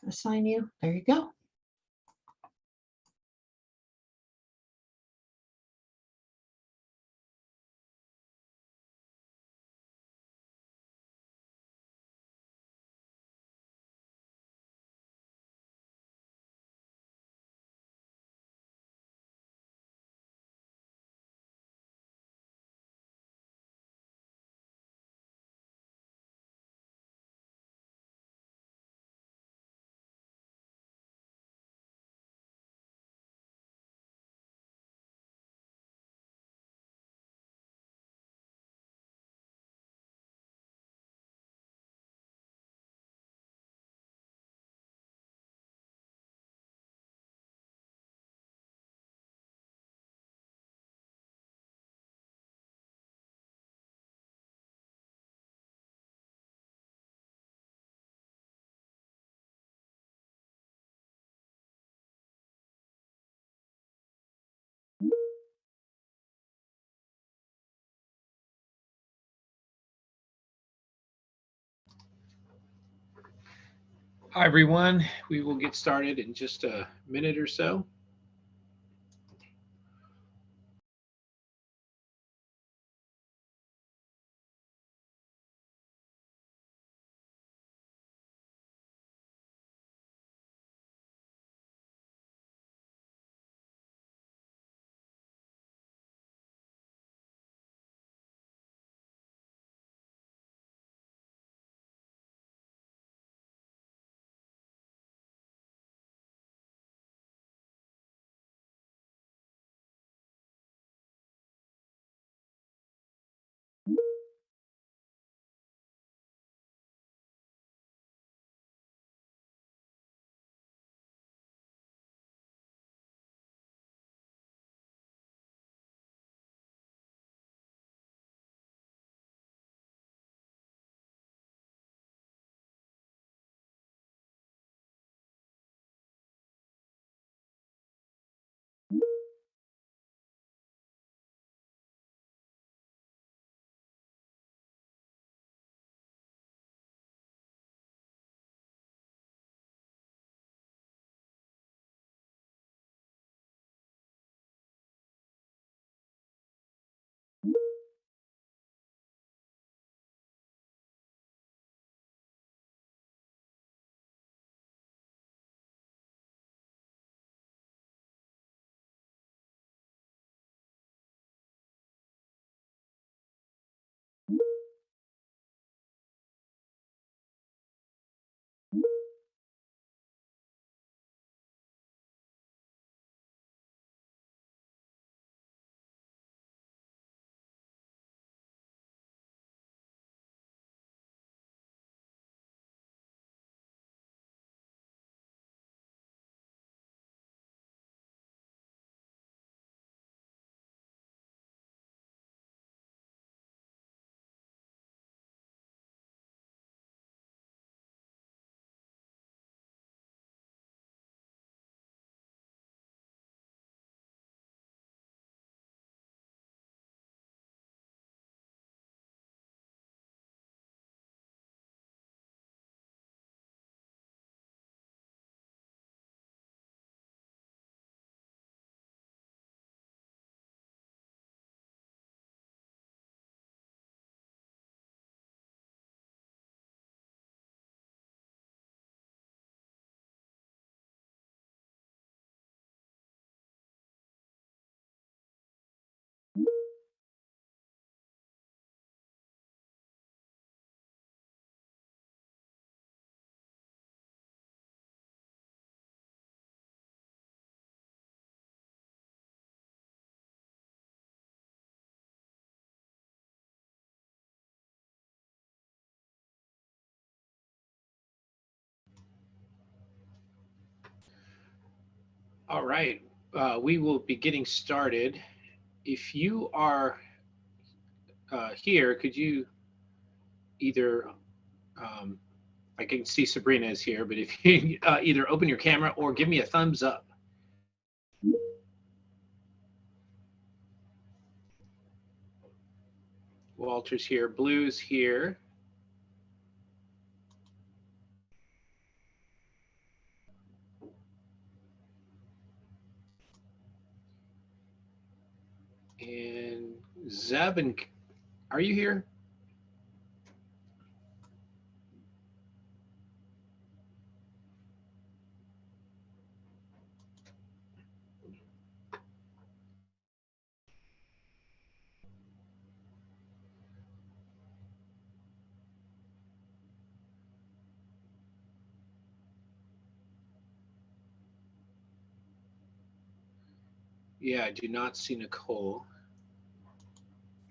S2: assign you. There you go.
S1: Hi, everyone. We will get started in just a minute or so. All right, we will be getting started. If you are here, could you either, um, I can see Sabrina is here, but if you either open your camera or give me a thumbs up. Walter's here. Blue's here. And Zeb, and are you here? Yeah, I do not see Nicole.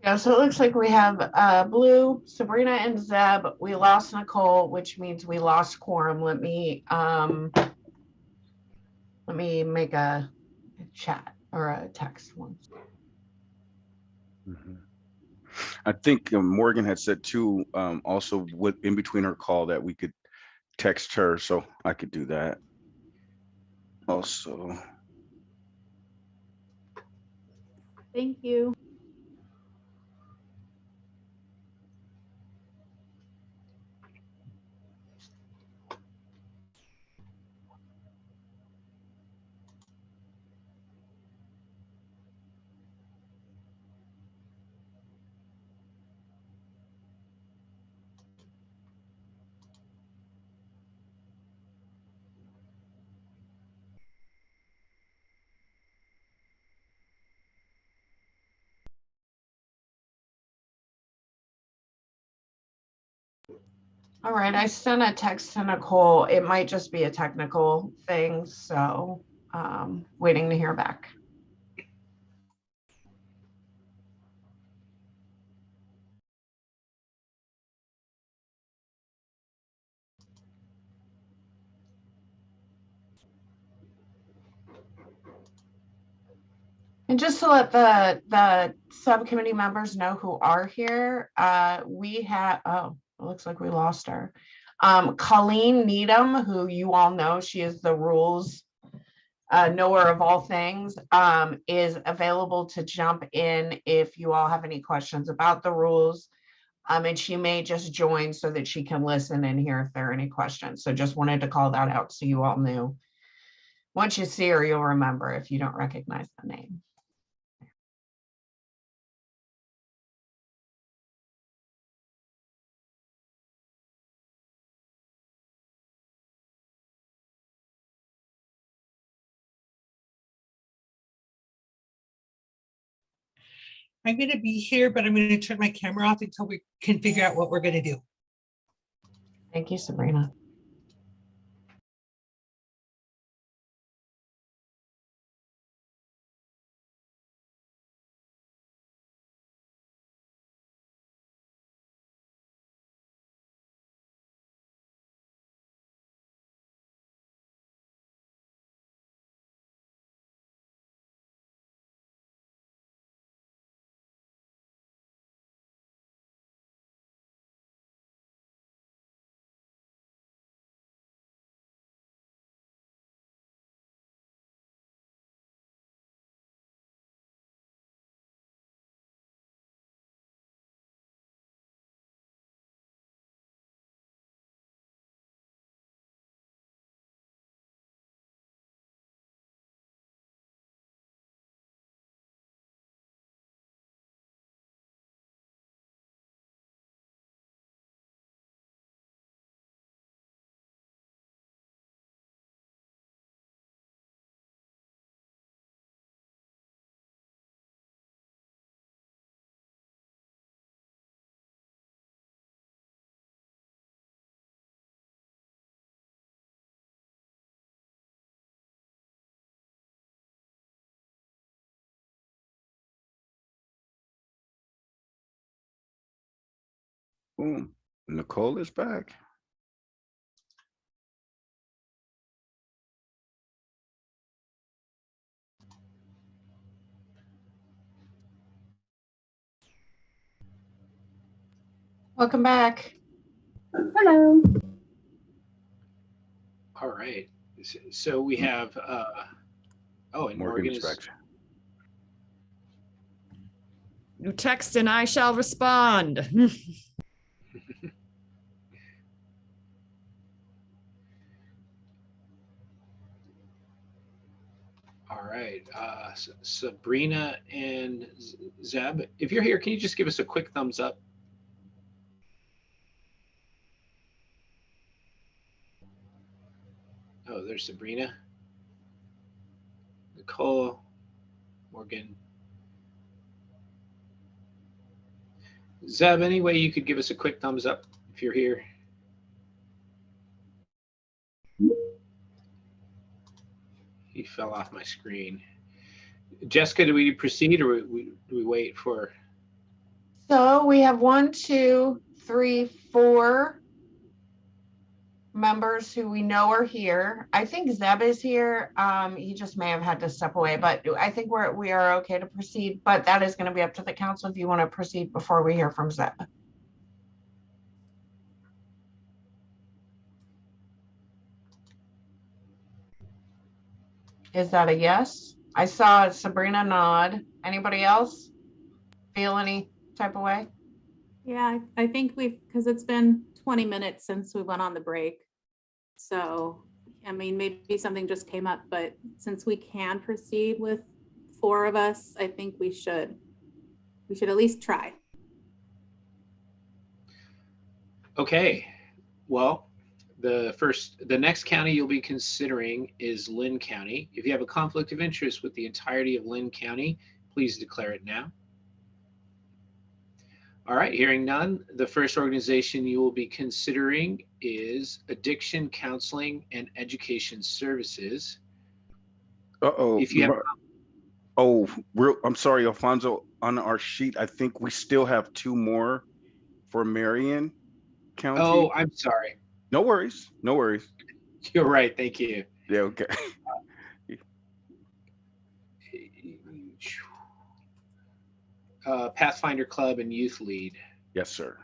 S2: Yeah, so it looks like we have Blue, Sabrina, and Zeb. We lost Nicole, which means we lost quorum. Let me make a chat or a text once.
S3: Mhm. I think Morgan had said too, also in between her call that we could text her, so I could do that also.
S4: Thank you.
S2: All right, I sent a text to Nicole. It might just be a technical thing, so waiting to hear back. And just to let the subcommittee members know who are here, we have, oh, it looks like we lost her. Colleen Needham, who you all know, she is the rules knower of all things, is available to jump in if you all have any questions about the rules. And she may just join so that she can listen and hear if there are any questions. So just wanted to call that out so you all knew. Once you see her, you'll remember if you don't recognize the name.
S5: I'm going to be here, but I'm going to turn my camera off until we can figure out what we're going to do.
S2: Thank you, Sabrina.
S3: Boom. Nicole is back.
S2: Welcome back.
S10: Hello.
S1: All right. So we have, oh, and Morgan
S3: Morgan's
S1: is,
S3: back.
S9: You text and I shall respond.
S1: All right, Sabrina and Zeb, if you're here, can you just give us a quick thumbs up? Oh, there's Sabrina, Nicole, Morgan. Zeb, any way you could give us a quick thumbs up if you're here? He fell off my screen. Jessica, do we proceed or do we wait for?
S2: So we have 1, 2, 3, 4 members who we know are here. I think Zeb is here. He just may have had to step away, but I think we are okay to proceed. But that is going to be up to the council if you want to proceed before we hear from Zeb. Is that a yes? I saw Sabrina nod. Anybody else feel any type of way?
S4: Yeah, I think because it's been 20 minutes since we went on the break. So, I mean, maybe something just came up, but since we can proceed with 4 of us, I think we should at least try.
S1: Okay, well, the next county you'll be considering is Lynn County. If you have a conflict of interest with the entirety of Lynn County, please declare it now. All right, hearing none, the first organization you will be considering is Addiction Counseling and Education Services. If you have,
S3: I'm sorry, Alfonso, on our sheet, I think we still have 2 more for Marion County.
S1: Oh, I'm sorry.
S3: No worries. No worries.
S1: You're right. Thank you.
S3: Yeah, okay.
S1: Pathfinder Club and Youth Lead.
S3: Yes, sir.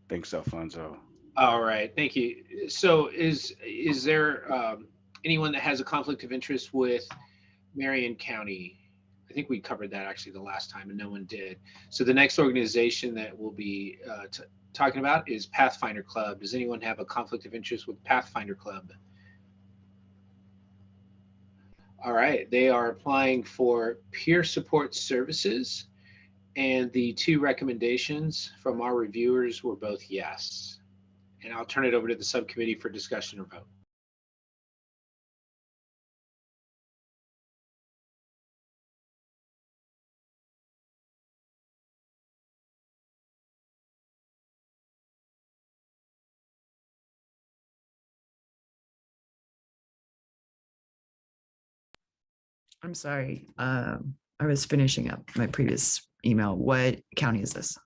S3: Thanks, Alfonso.
S1: All right, thank you. So is there anyone that has a conflict of interest with Marion County? I think we covered that actually the last time and no one did. So the next organization that we'll be talking about is Pathfinder Club. Does anyone have a conflict of interest with Pathfinder Club? All right, they are applying for peer support services, and the 2 recommendations from our reviewers were both yes. And I'll turn it over to the subcommittee for discussion or vote.
S9: I'm sorry. I was finishing up my previous email. What county is this?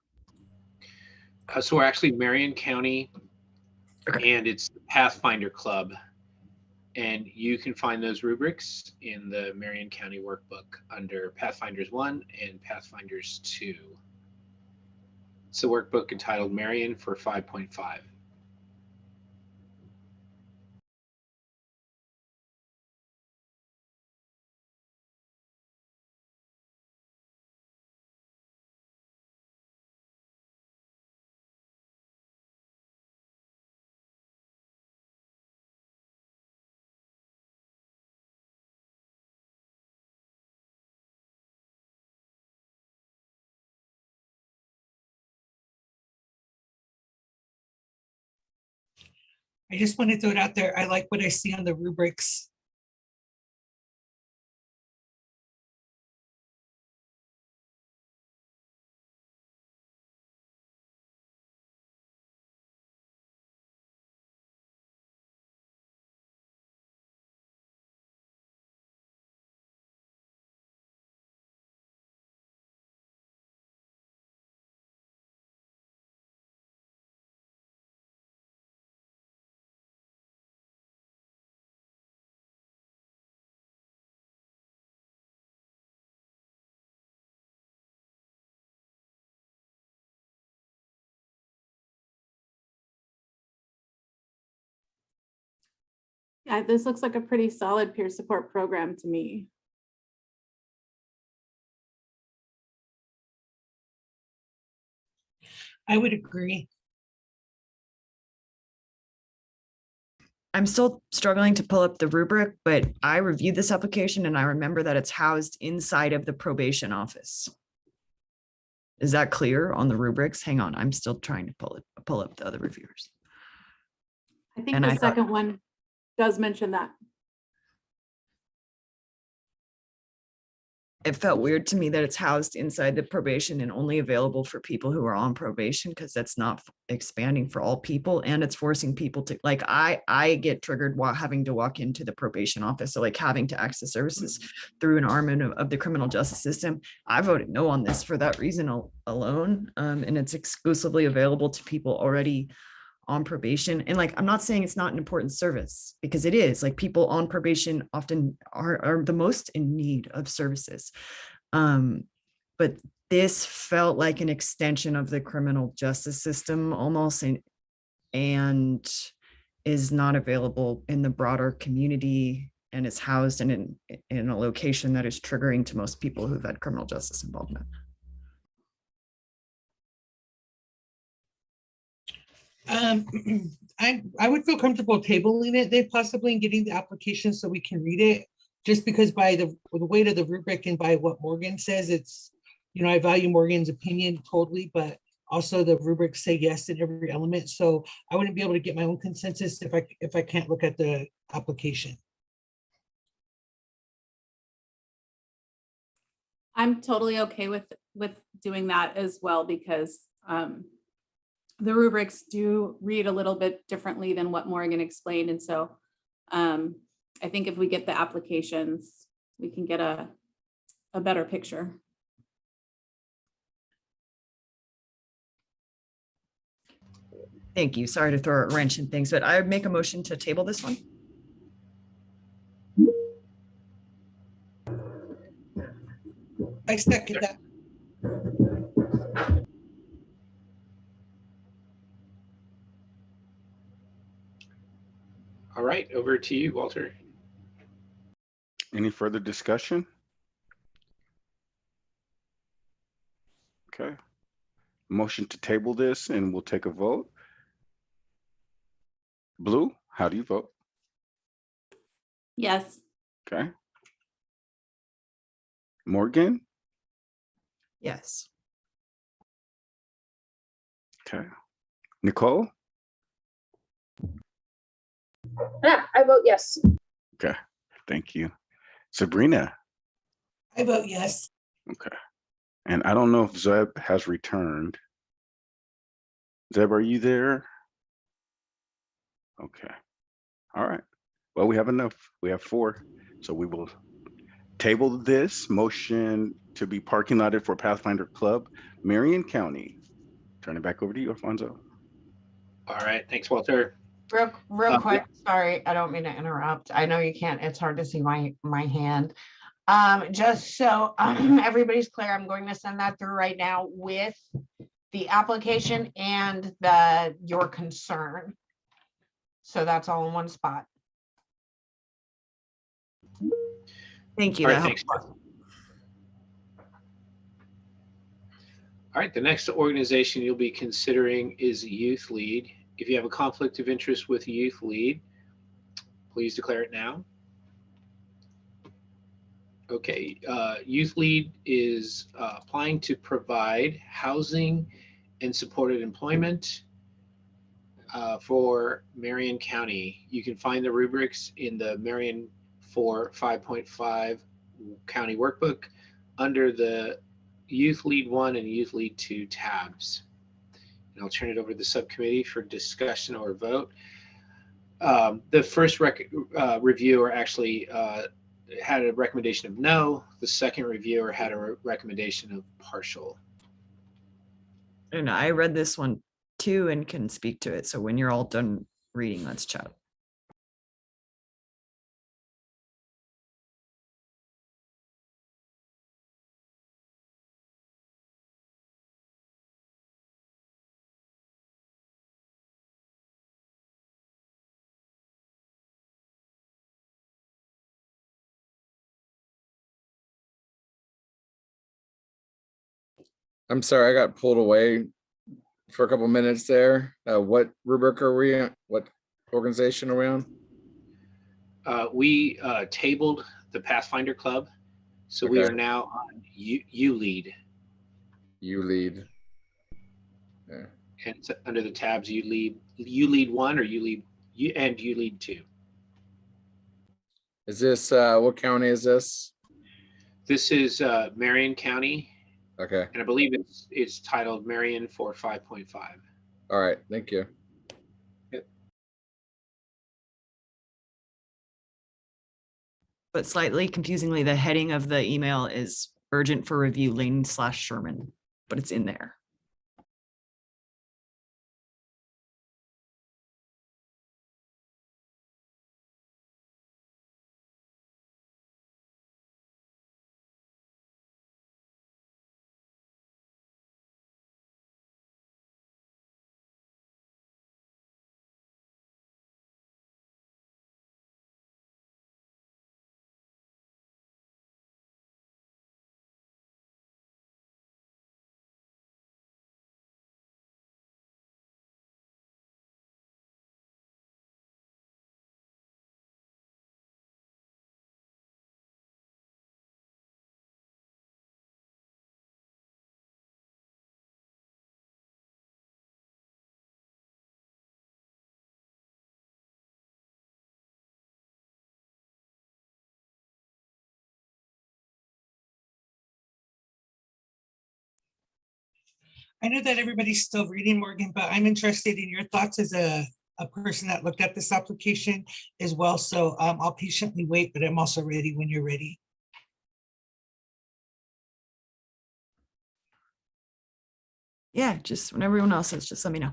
S1: So we're actually Marion County,
S9: Okay.
S1: and it's the Pathfinder Club. And you can find those rubrics in the Marion County workbook under Pathfinders 1 and Pathfinders 2. It's a workbook entitled Marion for 5.5.
S5: I just want to throw it out there. I like what I see on the rubrics.
S4: Yeah, this looks like a pretty solid peer support program to me.
S5: I would agree.
S9: I'm still struggling to pull up the rubric, but I reviewed this application and I remember that it's housed inside of the probation office. Is that clear on the rubrics? Hang on, I'm still trying to pull up the other reviewers.
S4: I think
S9: And
S4: the
S9: I thought-
S4: second one does mention that.
S9: It felt weird to me that it's housed inside the probation and only available for people who are on probation, because that's not expanding for all people, and it's forcing people to, like, I get triggered while having to walk into the probation office, so like having to access services through an arm of the criminal justice system. I voted no on this for that reason alone, and it's exclusively available to people already on probation. And like, I'm not saying it's not an important service, because it is. Like, people on probation often are the most in need of services. But this felt like an extension of the criminal justice system almost, and is not available in the broader community, and is housed in a location that is triggering to most people who've had criminal justice involvement.
S5: I would feel comfortable tabling it then possibly and getting the application so we can read it. Just because by the weight of the rubric and by what Morgan says, it's, you know, I value Morgan's opinion totally, but also the rubrics say yes in every element. So I wouldn't be able to get my own consensus if I can't look at the application.
S4: I'm totally okay with doing that as well, because the rubrics do read a little bit differently than what Morgan explained. And so I think if we get the applications, we can get a better picture.
S9: Thank you. Sorry to throw a wrench in things, but I would make a motion to table this one.
S5: I second that.
S1: All right, over to you, Walter.
S3: Any further discussion? Okay. Motion to table this and we'll take a vote. Blue, how do you vote?
S4: Yes.
S3: Okay. Morgan?
S9: Yes.
S3: Okay. Nicole?
S7: Yeah, I vote yes.
S3: Okay, thank you. Sabrina?
S5: I vote yes.
S3: Okay. And I don't know if Zeb has returned. Zeb, are you there? Okay. All right. Well, we have enough. We have 4. So we will table this motion to be parking lotted for Pathfinder Club, Marion County. Turn it back over to you, Alfonso.
S1: All right, thanks, Walter.
S2: Real quick, sorry, I don't mean to interrupt. I know you can't, it's hard to see my hand. Just so everybody's clear, I'm going to send that through right now with the application and your concern. So that's all in one spot.
S9: Thank you.
S1: All
S9: That
S1: right, thanks.
S9: helps.
S1: All right, the next organization you'll be considering is Youth Lead. If you have a conflict of interest with Youth Lead, please declare it now. Okay, Youth Lead is applying to provide housing and supported employment for Marion County. You can find the rubrics in the Marion 4 5.5 County Workbook under the Youth Lead 1 and Youth Lead 2 tabs. And I'll turn it over to the subcommittee for discussion or vote. The first reviewer actually had a recommendation of no. The second reviewer had a recommendation of partial.
S9: And I read this one too and can speak to it. So when you're all done reading, let's chat.
S8: I'm sorry, I got pulled away for a couple minutes there. What rubric are we on? What organization are we on?
S1: We tabled the Pathfinder Club, so we
S8: Okay.
S1: are now on you lead,
S8: You lead. Yeah.
S1: and it's under the tabs you lead 1 or you lead 2.
S8: Is this what county is this?
S1: This is Marion County,
S8: Okay.
S1: and I believe it's titled Marion for 5.5.
S8: All right. Thank you.
S9: But slightly confusingly, the heading of the email is urgent for review Lane/Sherman, but it's in there.
S5: I know that everybody's still reading, Morgan, but I'm interested in your thoughts as a person that looked at this application as well. So I'll patiently wait, but I'm also ready when you're ready.
S9: Yeah, just when everyone else is, just let me know.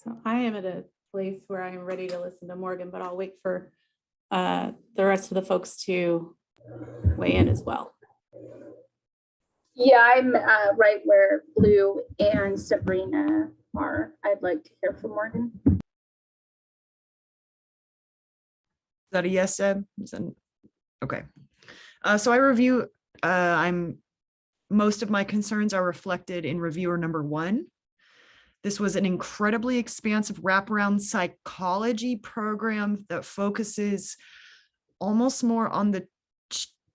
S4: So I am at a place where I am ready to listen to Morgan, but I'll wait for the rest of the folks to weigh in as well.
S7: Yeah, I'm right where Blue and Sabrina are. I'd like to hear from Morgan.
S9: Is that a yes, Seb? Okay. So I review, most of my concerns are reflected in reviewer number 1. This was an incredibly expansive wraparound psychology program that focuses almost more on the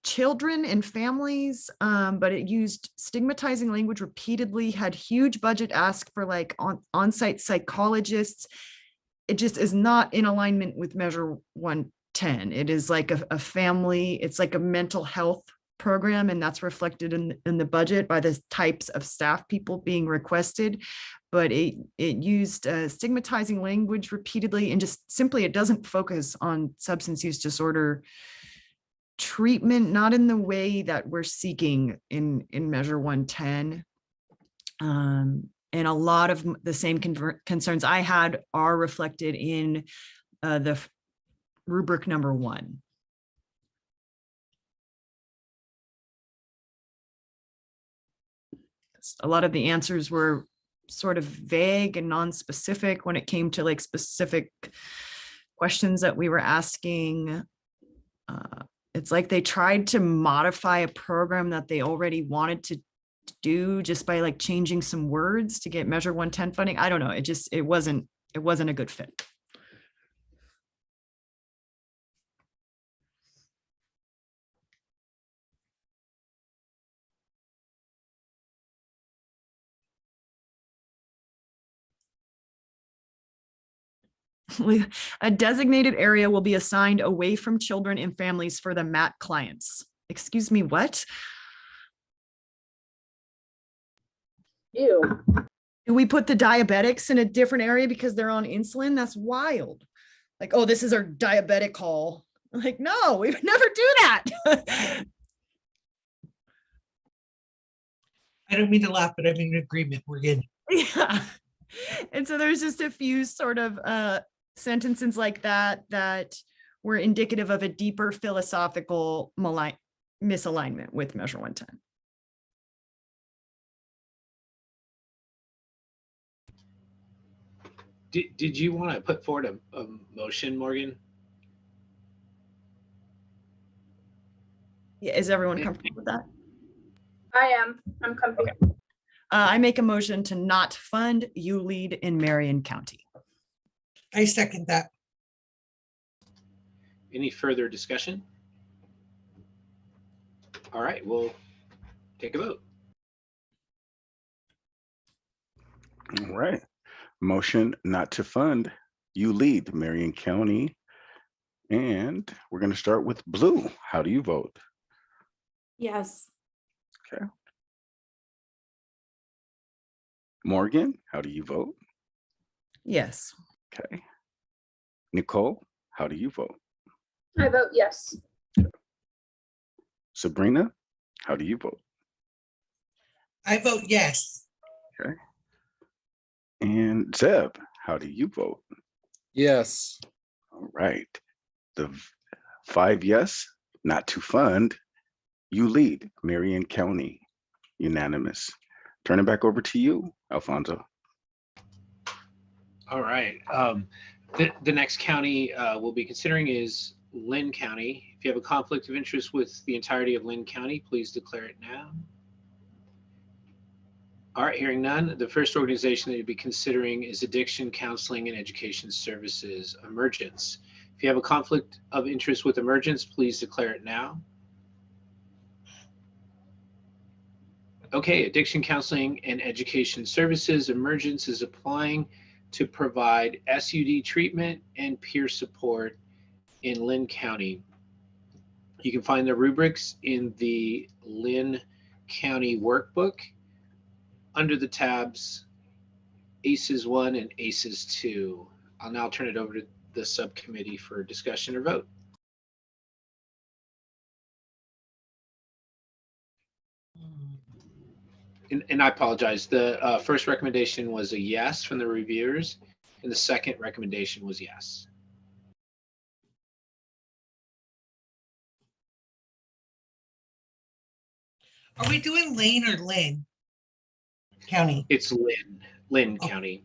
S9: children and families, but it used stigmatizing language repeatedly, had huge budget ask for like on-site psychologists. It just is not in alignment with Measure 110. It is like a family, it's like a mental health program, and that's reflected in the budget by the types of staff people being requested. But it used stigmatizing language repeatedly, and just simply it doesn't focus on substance use disorder treatment, not in the way that we're seeking in Measure 110. And a lot of the same concerns I had are reflected in the rubric number 1. A lot of the answers were sort of vague and non-specific when it came to like specific questions that we were asking. It's like they tried to modify a program that they already wanted to do just by like changing some words to get Measure 110 funding. I don't know. It wasn't a good fit. A designated area will be assigned away from children and families for the MAT clients. Excuse me, what?
S7: Ew.
S9: Do we put the diabetics in a different area because they're on insulin? That's wild. Like, oh, this is our diabetic hall. Like, no, we would never do that.
S5: I don't mean to laugh, but I'm in agreement. We're good.
S9: Yeah. And so there's just a few sort of sentences like that that were indicative of a deeper philosophical misalignment with Measure 110.
S1: Did you want to put forward a motion, Morgan?
S9: Yeah, is everyone comfortable with that?
S7: I am. I'm comfy.
S9: Okay. I make a motion to not fund ULEAD in Marion County.
S5: I second that.
S1: Any further discussion? All right, we'll take a vote.
S3: All right. Motion not to fund ULEAD Marion County. And we're going to start with Blue. How do you vote?
S4: Yes.
S3: Okay. Morgan, how do you vote?
S9: Yes.
S3: Okay. Nicole, how do you vote?
S7: I vote yes.
S3: Sabrina, how do you vote?
S5: I vote yes.
S3: Okay. And Zeb, how do you vote?
S8: Yes.
S3: All right. The 5 yes, not to fund, ULEAD Marion County, unanimous. Turn it back over to you, Alfonso.
S1: All right. The next county we'll be considering is Lynn County. If you have a conflict of interest with the entirety of Lynn County, please declare it now. All right, hearing none. The first organization that you'll be considering is Addiction Counseling and Education Services, Emergence. If you have a conflict of interest with Emergence, please declare it now. Okay, Addiction Counseling and Education Services, Emergence is applying to provide SUD treatment and peer support in Lynn County. You can find the rubrics in the Lynn County workbook under the tabs ACES 1 and ACES 2. I'll now turn it over to the subcommittee for discussion or vote. And I apologize. The first recommendation was a yes from the reviewers, and the second recommendation was yes.
S5: Are we doing Lane or Lynn County?
S1: It's Lynn
S5: Oh.
S1: County.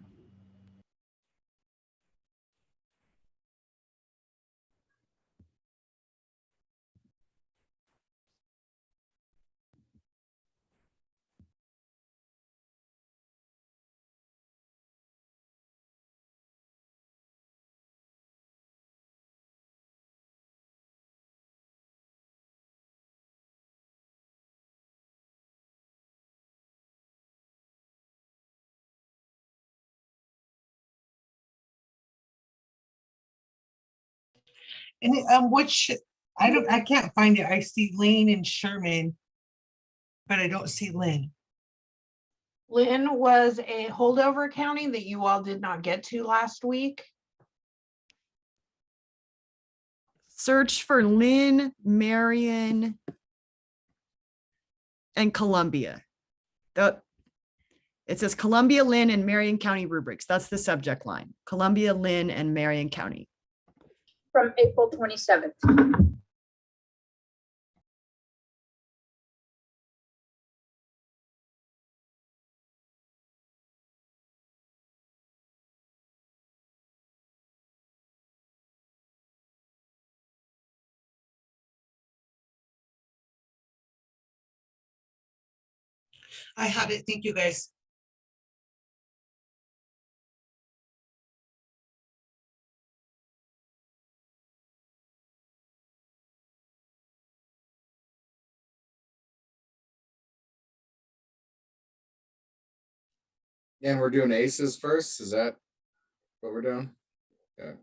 S5: And I can't find it. I see Lane and Sherman, but I don't see Lynn.
S2: Lynn was a holdover county that you all did not get to last week.
S9: Search for Lynn, Marion, and Columbia. It says Columbia, Lynn, and Marion County rubrics. That's the subject line. Columbia, Lynn, and Marion County.
S7: From April 27th.
S5: I have it. Thank you, guys.
S8: And we're doing aces first. Is that what we're doing? Okay.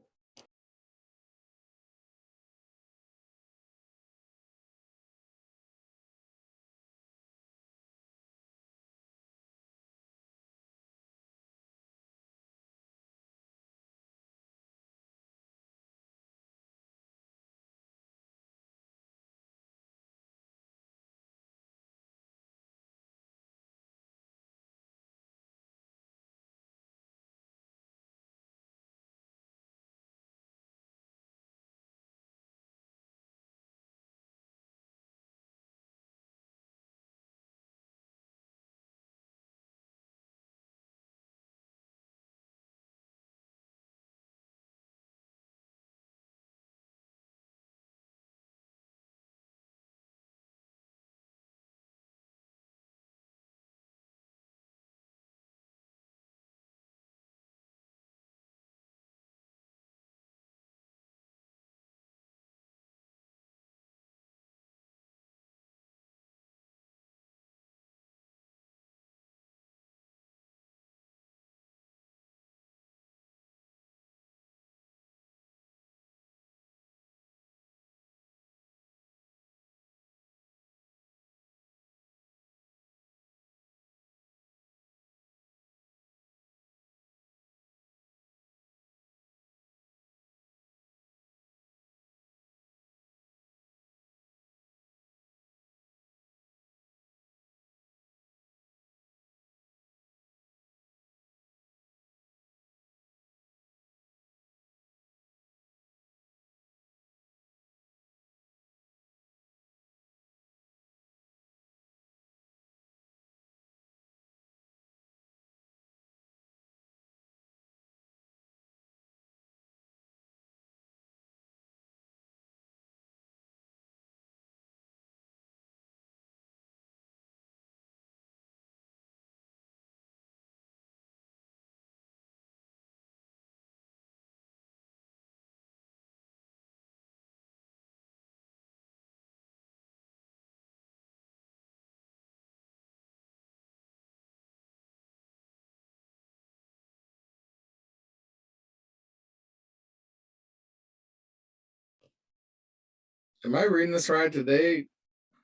S8: Am I reading this right? Did they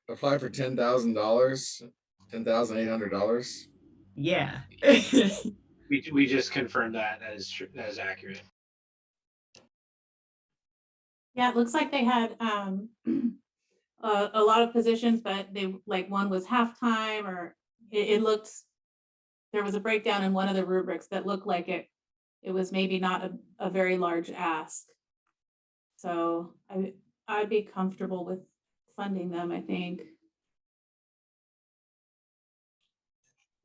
S8: apply for $10,000, $10,800?
S9: Yeah.
S1: We just confirmed that that is accurate.
S4: Yeah, it looks like they had a lot of positions, but they like one was half-time or it looked, there was a breakdown in one of the rubrics that looked like it was maybe not a very large ask. So I'd be comfortable with funding them, I think.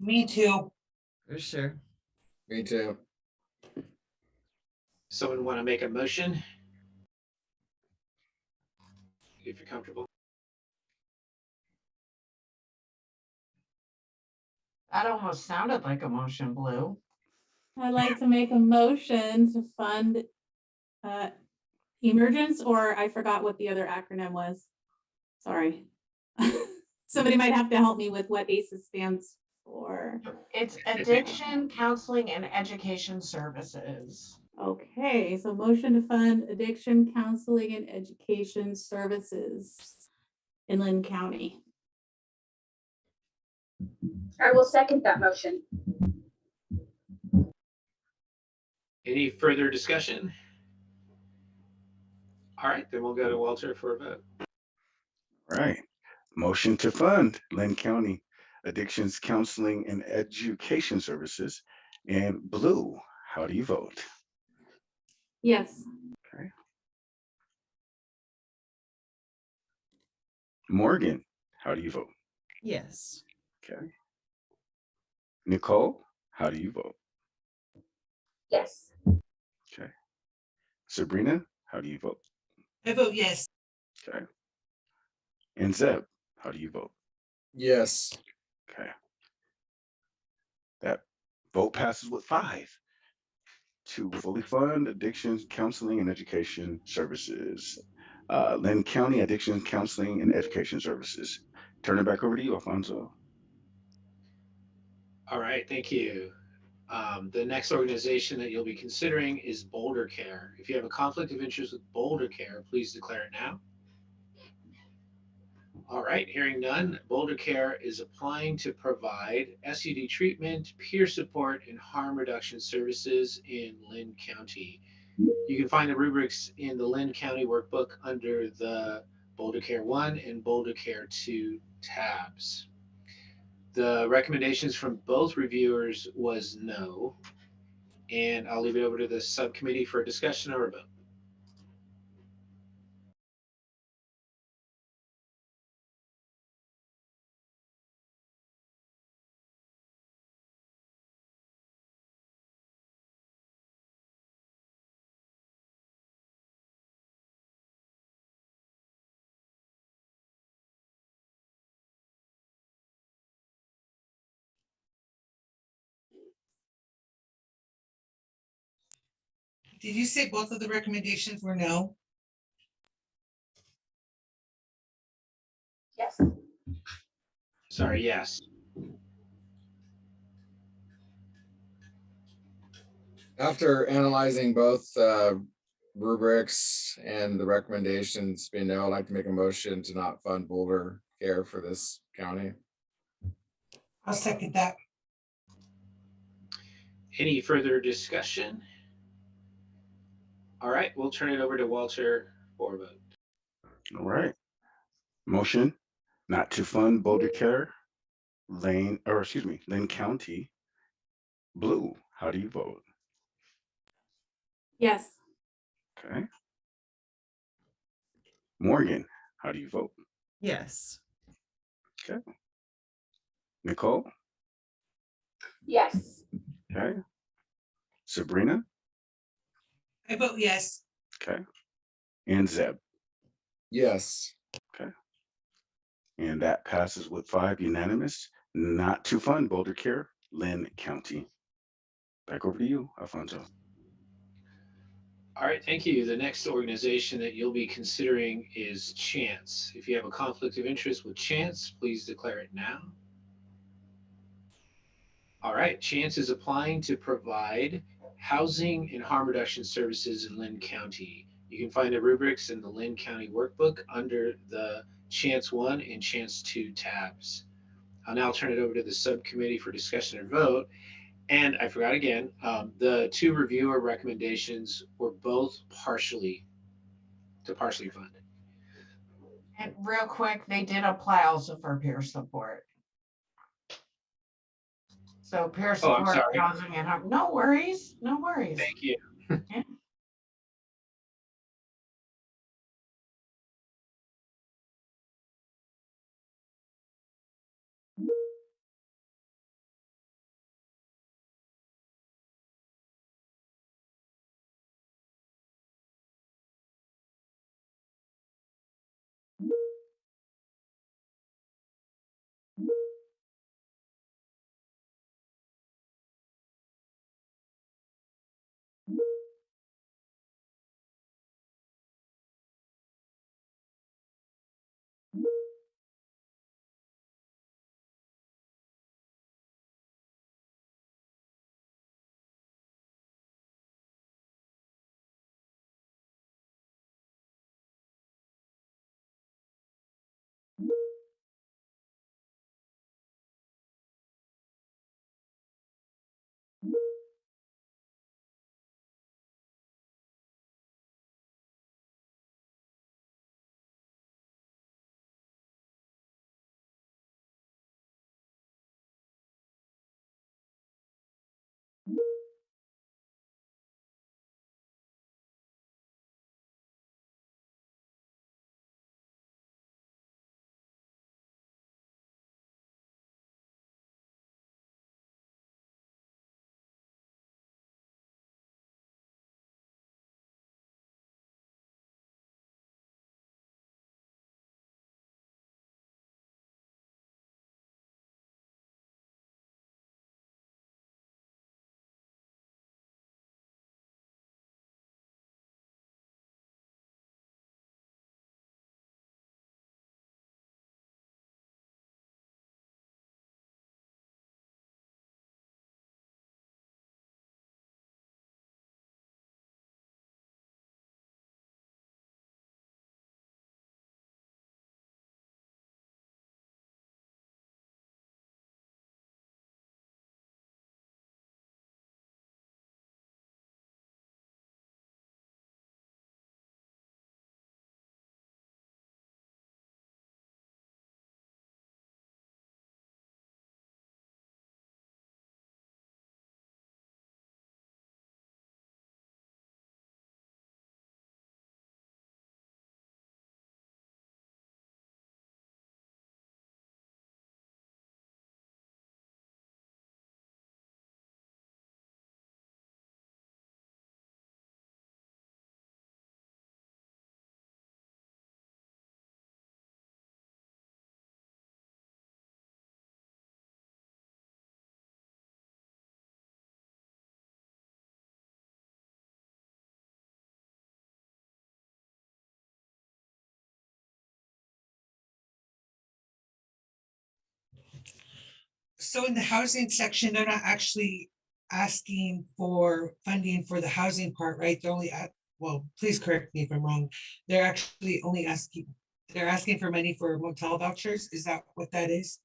S5: Me too.
S9: For sure.
S8: Me too.
S1: Someone want to make a motion? If you're comfortable.
S2: That almost sounded like a motion, Blue.
S4: I'd like to make a motion to fund emergence, or I forgot what the other acronym was. Sorry. Somebody might have to help me with what ACES stands for.
S2: It's Addiction, Counseling, and Education Services.
S4: Okay, so motion to fund addiction, counseling, and education services in Lynn County.
S7: I will second that motion.
S1: Any further discussion? All right, then we'll go to Walter for a vote.
S3: Right. Motion to fund Lynn County Addictions Counseling and Education Services. And Blue, how do you vote?
S4: Yes.
S3: Okay. Morgan, how do you vote?
S9: Yes.
S3: Okay. Nicole, how do you vote?
S7: Yes.
S3: Okay. Sabrina, how do you vote?
S5: I vote yes.
S3: Okay. And Zeb, how do you vote?
S8: Yes.
S3: Okay. That vote passes with 5 to fully fund addictions, counseling, and education services. Lynn County Addiction Counseling and Education Services. Turn it back over to you, Alfonso.
S1: All right, thank you. The next organization that you'll be considering is Boulder Care. If you have a conflict of interest with Boulder Care, please declare it now. All right, hearing none, Boulder Care is applying to provide SUD treatment, peer support, and harm reduction services in Lynn County. You can find the rubrics in the Lynn County workbook under the Boulder Care 1 and Boulder Care 2 tabs. The recommendations from both reviewers was no, and I'll leave it over to the subcommittee for a discussion or a vote.
S5: Did you say both of the recommendations were no?
S7: Yes.
S1: Sorry, yes.
S8: After analyzing both rubrics and the recommendations being no, I'd like to make a motion to not fund Boulder Care for this county.
S5: I'll second that.
S1: Any further discussion? All right, we'll turn it over to Walter for a vote.
S3: All right. Motion not to fund Boulder Care, Lynn County. Blue, how do you vote?
S4: Yes.
S3: Okay. Morgan, how do you vote?
S9: Yes.
S3: Okay. Nicole?
S7: Yes.
S3: Okay. Sabrina?
S5: I vote yes.
S3: Okay. And Zeb?
S8: Yes.
S3: Okay. And that passes with 5 unanimous, not to fund Boulder Care, Lynn County. Back over to you, Alfonso.
S1: All right, thank you. The next organization that you'll be considering is Chance. If you have a conflict of interest with Chance, please declare it now. All right, Chance is applying to provide housing and harm reduction services in Lynn County. You can find the rubrics in the Lynn County workbook under the Chance 1 and Chance 2 tabs. I'll now turn it over to the subcommittee for discussion and vote. And I forgot again, the 2 reviewer recommendations were both partially fund.
S2: And real quick, they did apply also for peer support. So peer
S1: Oh, I'm
S2: support,
S1: sorry.
S2: housing and harm, no worries, no worries.
S1: Thank you.
S2: Yeah.
S5: So in the housing section, they're not actually asking for funding for the housing part, right? They're only at, well, please correct me if I'm wrong. They're actually only asking, they're asking for money for motel vouchers. Is that what that is?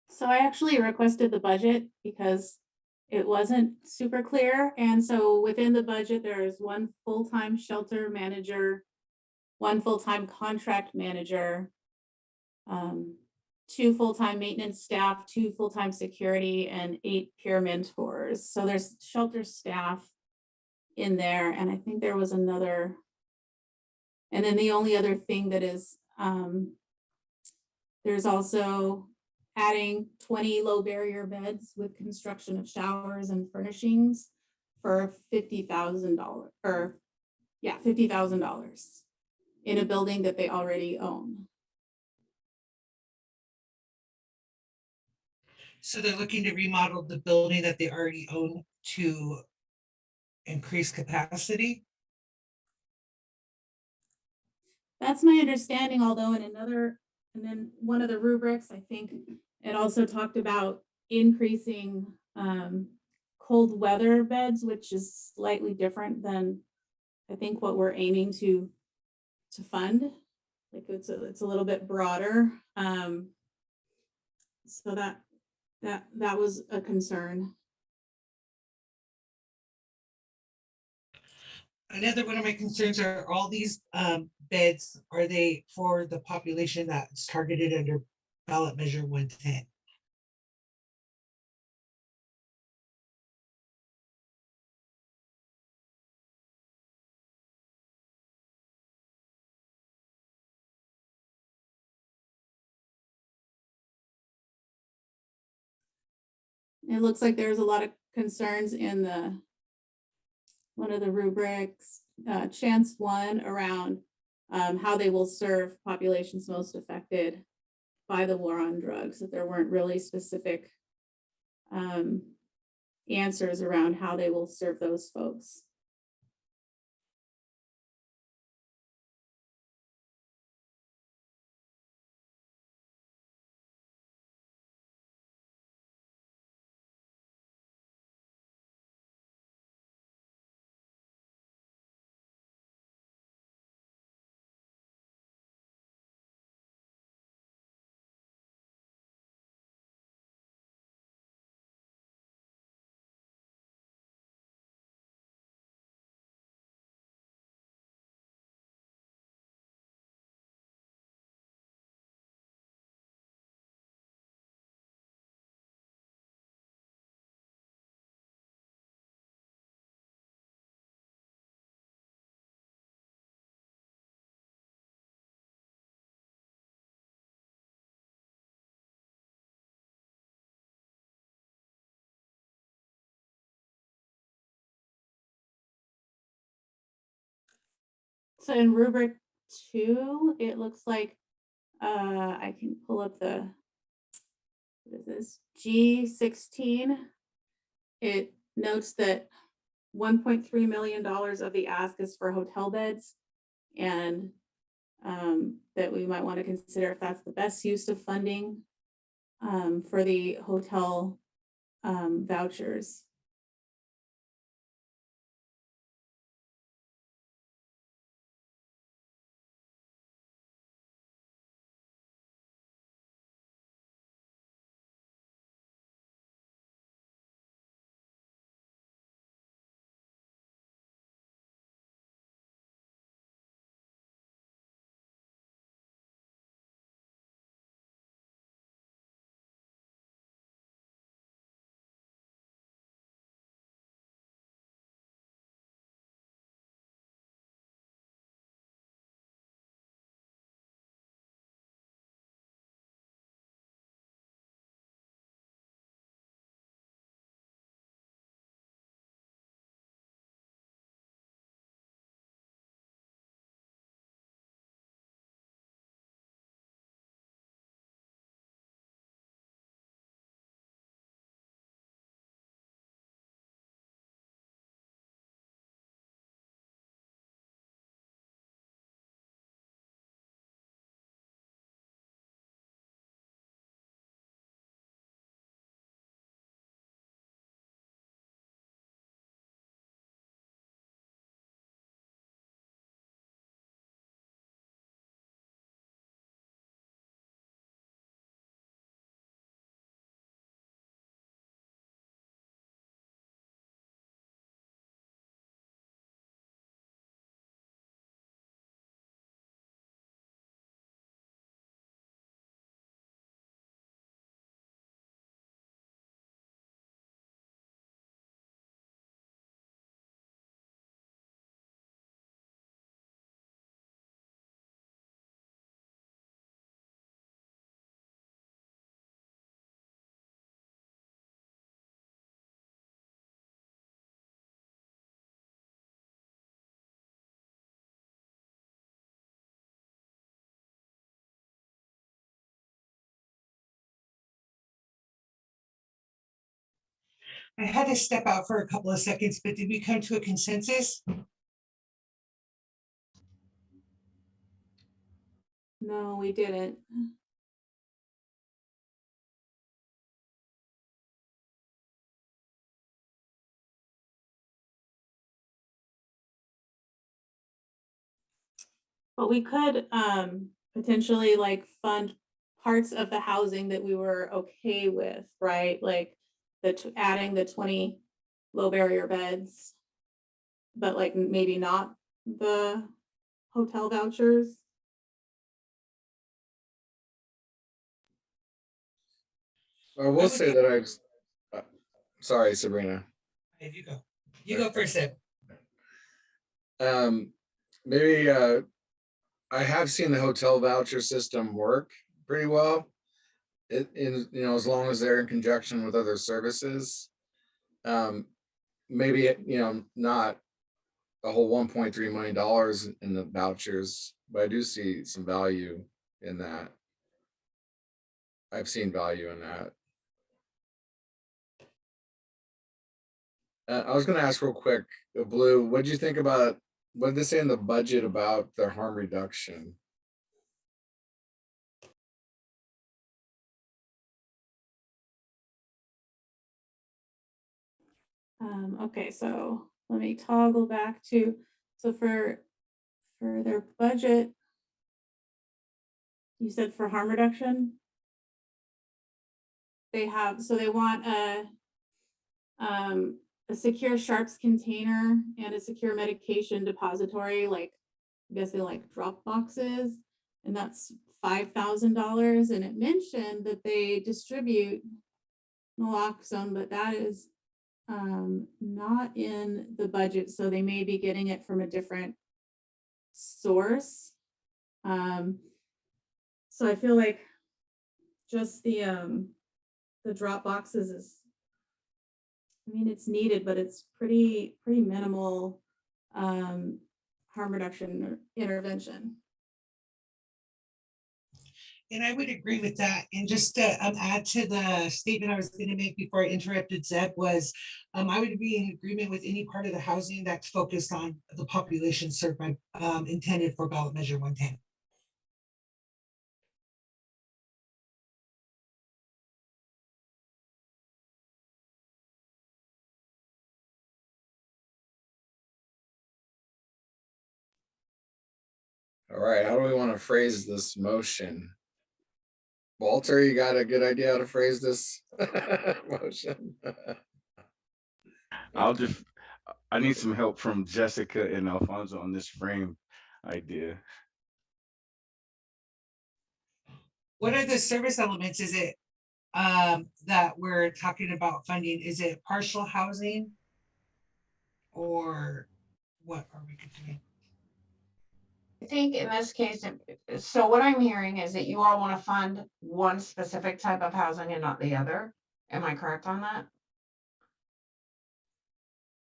S4: So I actually requested the budget because it wasn't super clear. And so within the budget, there is one full-time shelter manager, one full-time contract manager, two full-time maintenance staff, two full-time security, and 8 peer mentors. So there's shelter staff in there. And I think there was another, and then the only other thing that is, there's also adding 20 low barrier beds with construction of showers and furnishings for $50,000 or yeah, $50,000 in a building that they already own.
S5: So they're looking to remodel the building that they already own to increase capacity?
S4: That's my understanding, although in another, and then one of the rubrics, I think it also talked about increasing cold weather beds, which is slightly different than I think what we're aiming to fund. Like it's a little bit broader. So that was a concern.
S5: Another one of my concerns are all these beds, are they for the population that's targeted under ballot measure 110?
S4: It looks like there's a lot of concerns in the one of the rubrics, chance one, around how they will serve populations most affected by the war on drugs, that there weren't really specific answers around how they will serve those folks. So in rubric 2, it looks like I can pull up the, what is this, G16. It notes that $1.3 million of the ask is for hotel beds, and that we might want to consider if that's the best use of funding for the hotel vouchers.
S5: I had to step out for a couple of seconds, but did we come to a consensus?
S4: No, we didn't. But we could potentially like fund parts of the housing that we were okay with, right? Like adding the 20 low barrier beds, but like maybe not the hotel vouchers.
S8: I will say that sorry, Sabrina.
S5: If you go. You go first, Ed.
S8: Maybe I have seen the hotel voucher system work pretty well. As long as they're in conjunction with other services. Maybe not a whole $1.3 million in the vouchers, but I do see some value in that. I've seen value in that. I was going to ask real quick, Blue, what did you think about, what did they say in the budget about their harm reduction?
S4: Okay, so let me toggle back to, so for their budget, you said for harm reduction? They have, so they want a secure sharps container and a secure medication depository, like I guess they like drop boxes, and that's $5,000. And it mentioned that they distribute naloxone, but that is not in the budget, so they may be getting it from a different source. So I feel like just the drop boxes is, I mean, it's needed, but it's pretty minimal harm reduction intervention.
S5: And I would agree with that. And just to add to the statement I was going to make before I interrupted Zeb was, I would be in agreement with any part of the housing that's focused on the population served by intended for ballot measure 110.
S8: All right, how do we want to phrase this motion? Walter, you got a good idea how to phrase this motion?
S3: I need some help from Jessica and Alfonso on this frame idea.
S5: What are the service elements? Is it that we're talking about funding? Is it partial housing? Or what are we doing?
S2: I think in this case, so what I'm hearing is that you all want to fund one specific type of housing and not the other. Am I correct on that?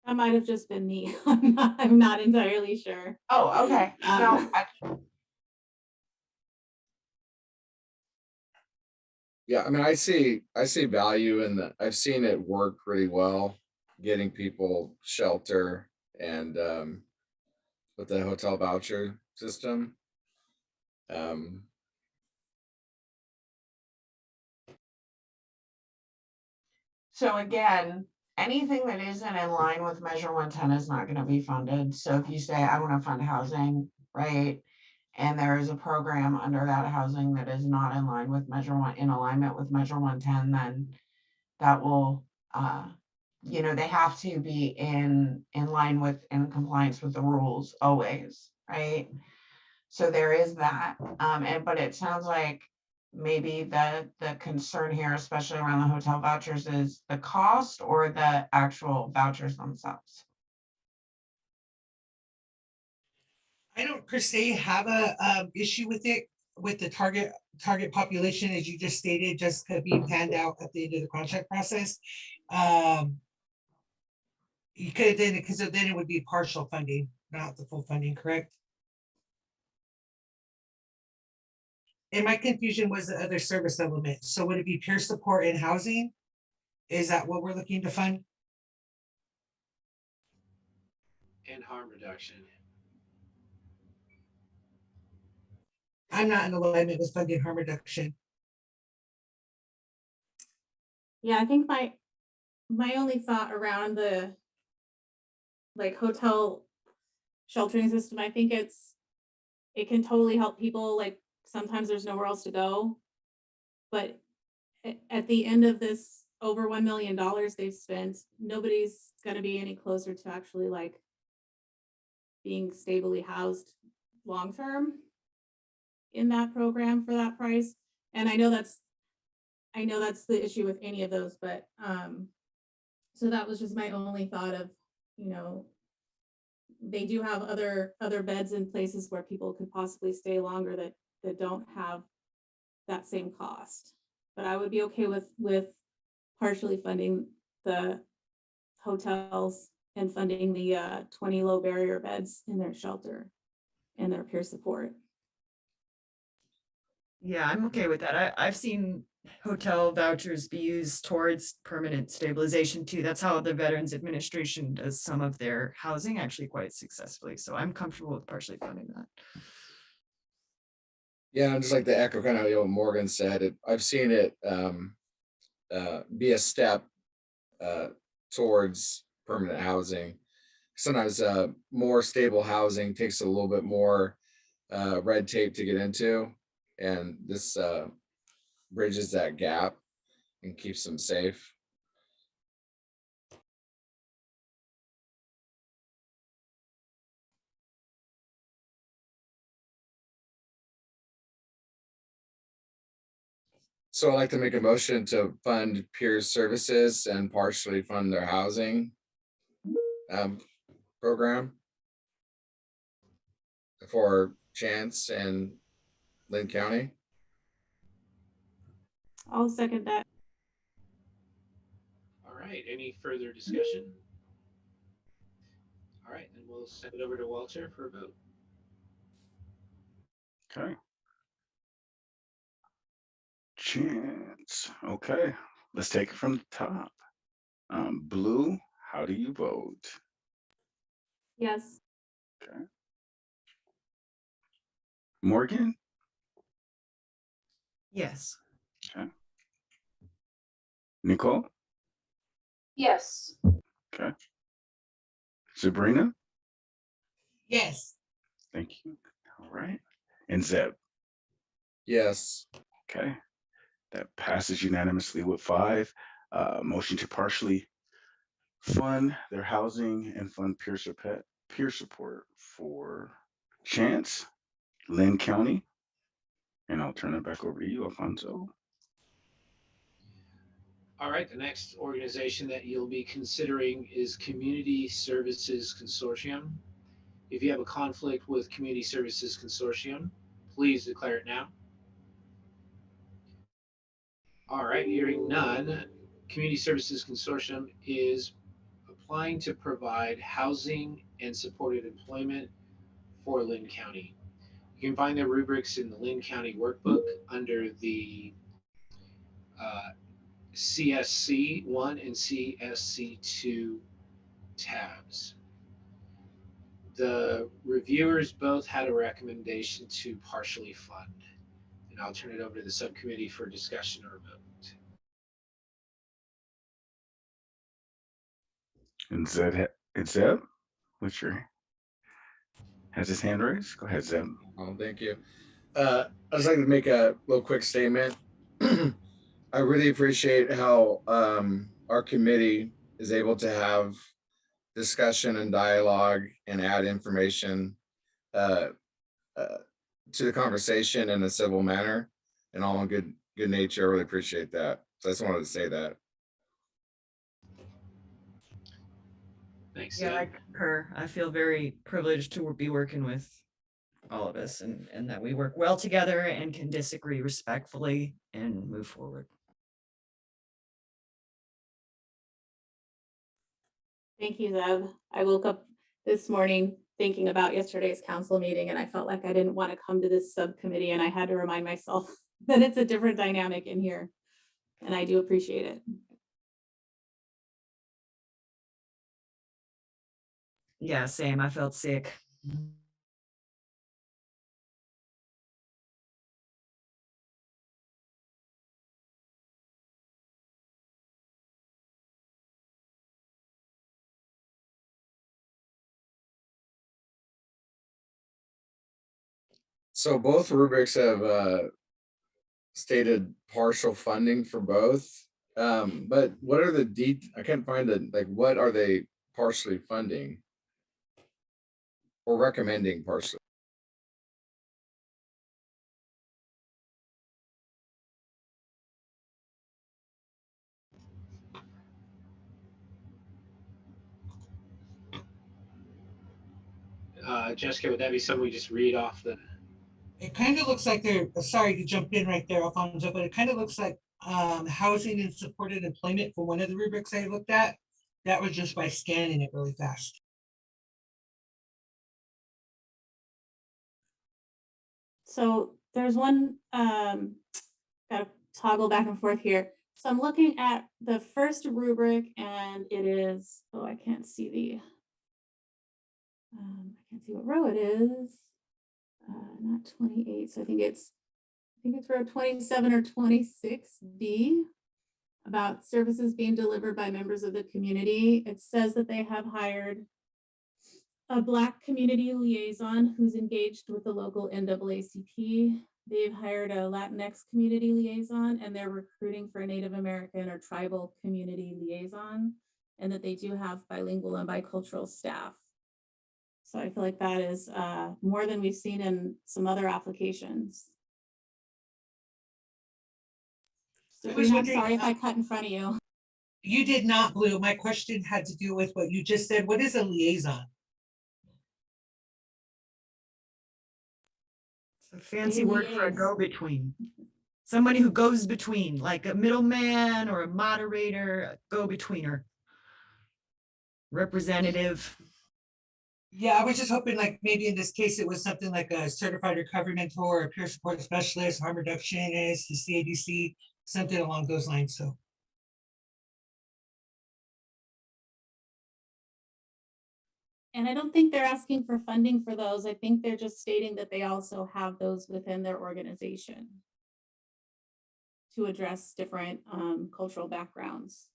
S4: That might have just been me. I'm not entirely sure.
S2: Oh, okay. No,
S8: Yeah, I mean, I see value in that. I've seen it work pretty well, getting people shelter and with the hotel voucher system.
S2: so again, anything that isn't in line with Measure 110 is not going to be funded. So if you say, I want to fund housing, right? And there is a program under that housing that is not in line with in alignment with Measure 110, then that will, they have to be in line with, in compliance with the rules always, right? So there is that. But it sounds like maybe the concern here, especially around the hotel vouchers, is the cost or the actual vouchers themselves.
S5: I don't per se have a issue with it, with the target population, as you just stated, just being panned out at the end of the contract process. You could then, because then it would be partial funding, not the full funding, correct? And my confusion was the other service element. So would it be peer support and housing? Is that what we're looking to fund?
S1: and harm reduction.
S5: I'm not in alignment with funding harm reduction.
S4: Yeah, I think my only thought around the like hotel sheltering system, I think it can totally help people. Like sometimes there's nowhere else to go, but at the end of this over $1 million they've spent, nobody's going to be any closer to actually like being stably housed long term in that program for that price. And I know that's the issue with any of those, but so that was just my only thought of, you know, they do have other beds in places where people could possibly stay longer that don't have that same cost. But I would be okay with partially funding the hotels and funding the 20 low barrier beds in their shelter and their peer support.
S9: Yeah, I'm okay with that. I've seen hotel vouchers be used towards permanent stabilization too. That's how the Veterans Administration does some of their housing actually quite successfully. So I'm comfortable with partially funding that.
S8: Yeah, and just like the echo kind of what Morgan said, I've seen it be a step towards permanent housing. Sometimes more stable housing takes a little bit more red tape to get into, and this bridges that gap and keeps them safe. So I'd like to make a motion to fund peers services and partially fund their housing program for Chance and Lynn County.
S4: I'll second that.
S1: All right, any further discussion? All right, then we'll send it over to Walter for a vote.
S3: Okay. Chance. Okay, let's take it from the top. Blue, how do you vote?
S4: Yes.
S3: Okay. Morgan?
S9: Yes.
S3: Okay. Nicole?
S6: Yes.
S3: Okay. Sabrina?
S5: Yes.
S3: Thank you. All right. And Zeb?
S8: Yes.
S3: Okay. That passes unanimously with 5. Motion to partially fund their housing and fund peer support for Chance, Lynn County. And I'll turn it back over to you, Alfonso.
S1: All right, the next organization that you'll be considering is Community Services Consortium. If you have a conflict with Community Services Consortium, please declare it now. All right, hearing none, Community Services Consortium is applying to provide housing and supported employment for Lynn County. You can find their rubrics in the Lynn County workbook under the CSC 1 and CSC 2 tabs. The reviewers both had a recommendation to partially fund, and I'll turn it over to the subcommittee for discussion or vote.
S3: And Zeb, what's your, has his hand raised? Go ahead, Zeb.
S8: Oh, thank you. I'd just like to make a little quick statement. I really appreciate how our committee is able to have discussion and dialogue and add information to the conversation in a civil manner and all in good nature. I really appreciate that. So I just wanted to say that.
S1: Thanks.
S9: Yeah, I concur. I feel very privileged to be working with all of us and that we work well together and can disagree respectfully and move forward.
S4: Thank you, Zeb. I woke up this morning thinking about yesterday's council meeting and I felt like I didn't want to come to this subcommittee and I had to remind myself that it's a different dynamic in here. And I do appreciate it.
S9: Yeah, same. I felt sick.
S8: So both rubrics have stated partial funding for both. But what are the I can't find it. Like, what are they partially funding or recommending partially?
S1: Jessica, would that be something we just read off the?
S5: It kind of looks like they're, sorry to jump in right there, Alfonso, but it kind of looks like housing and supported employment for one of the rubrics I looked at. That was just by scanning it really fast.
S4: So there's one, gotta toggle back and forth here. So I'm looking at the first rubric and it is, oh, I can't see what row it is. Not 28, so I think it's row 27 or 26D, about services being delivered by members of the community. It says that they have hired a Black community liaison who's engaged with the local NAACP. They've hired a Latinx community liaison, and they're recruiting for a Native American or tribal community liaison, and that they do have bilingual and bicultural staff. So I feel like that is more than we've seen in some other applications. So I'm sorry if I cut in front of you.
S5: You did not, Blue. My question had to do with what you just said. What is a liaison?
S9: It's a fancy word for a go-between. Somebody who goes between, like a middleman or a moderator, a go-betweener, representative.
S5: Yeah, I was just hoping like maybe in this case, it was something like a certified recovery mentor, a peer support specialist, harm reductionist, the CADC, something along those lines. So.
S4: And I don't think they're asking for funding for those. I think they're just stating that they also have those within their organization to address different cultural backgrounds.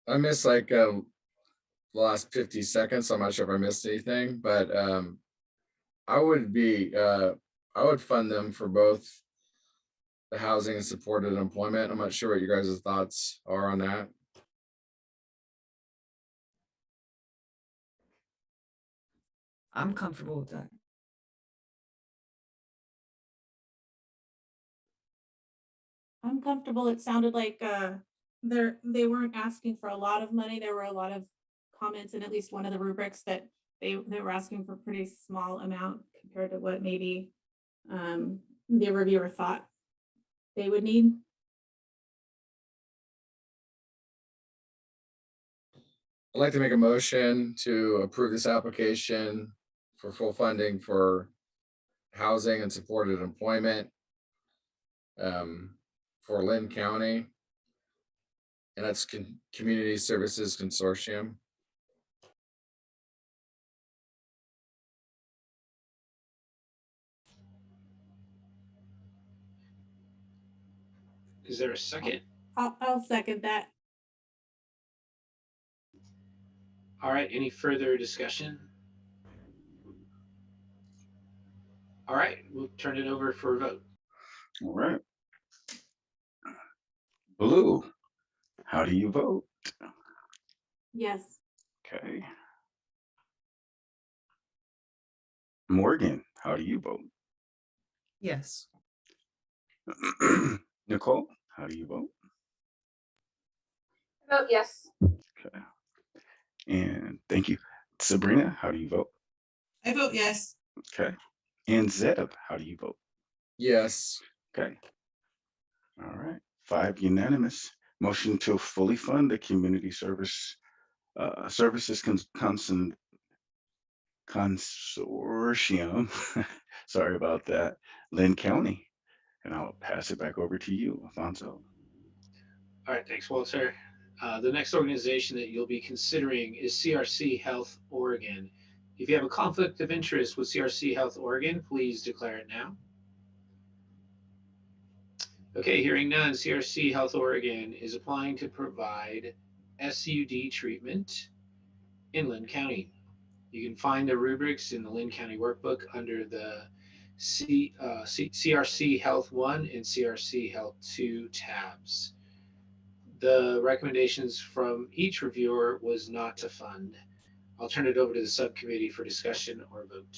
S8: I missed like the last 50 seconds. So I'm not sure if I missed anything, but I would fund them for both the housing and supported employment. I'm not sure what you guys' thoughts are on that.
S9: I'm comfortable with that.
S4: I'm comfortable. It sounded like they weren't asking for a lot of money. There were a lot of comments in at least one of the rubrics that they were asking for a pretty small amount compared to what maybe the reviewer thought they would need.
S8: I'd like to make a motion to approve this application for full funding for housing and supported employment for Lynn County. And that's Community Services Consortium.
S1: Is there a second?
S4: I'll second that.
S1: All right, any further discussion? All right, we'll turn it over for a vote.
S3: All right. Blue, how do you vote?
S4: Yes.
S3: Okay. Morgan, how do you vote?
S9: Yes.
S3: Nicole, how do you vote?
S7: Vote yes.
S3: Okay. And thank you. Sabrina, how do you vote?
S5: I vote yes.
S3: Okay. And Zeb, how do you vote?
S8: Yes.
S3: Okay. All right. 5 unanimous. Motion to fully fund the community services consortium. Sorry about that. Lynn County. And I'll pass it back over to you, Alfonso.
S1: All right, thanks, Walter. The next organization that you'll be considering is CRC Health Oregon. If you have a conflict of interest with CRC Health Oregon, please declare it now. Okay, hearing none, CRC Health Oregon is applying to provide SUD treatment in Lynn County. You can find the rubrics in the Lynn County Workbook under the CRC Health 1 and CRC Health 2 tabs. The recommendations from each reviewer was not to fund. I'll turn it over to the subcommittee for discussion or vote.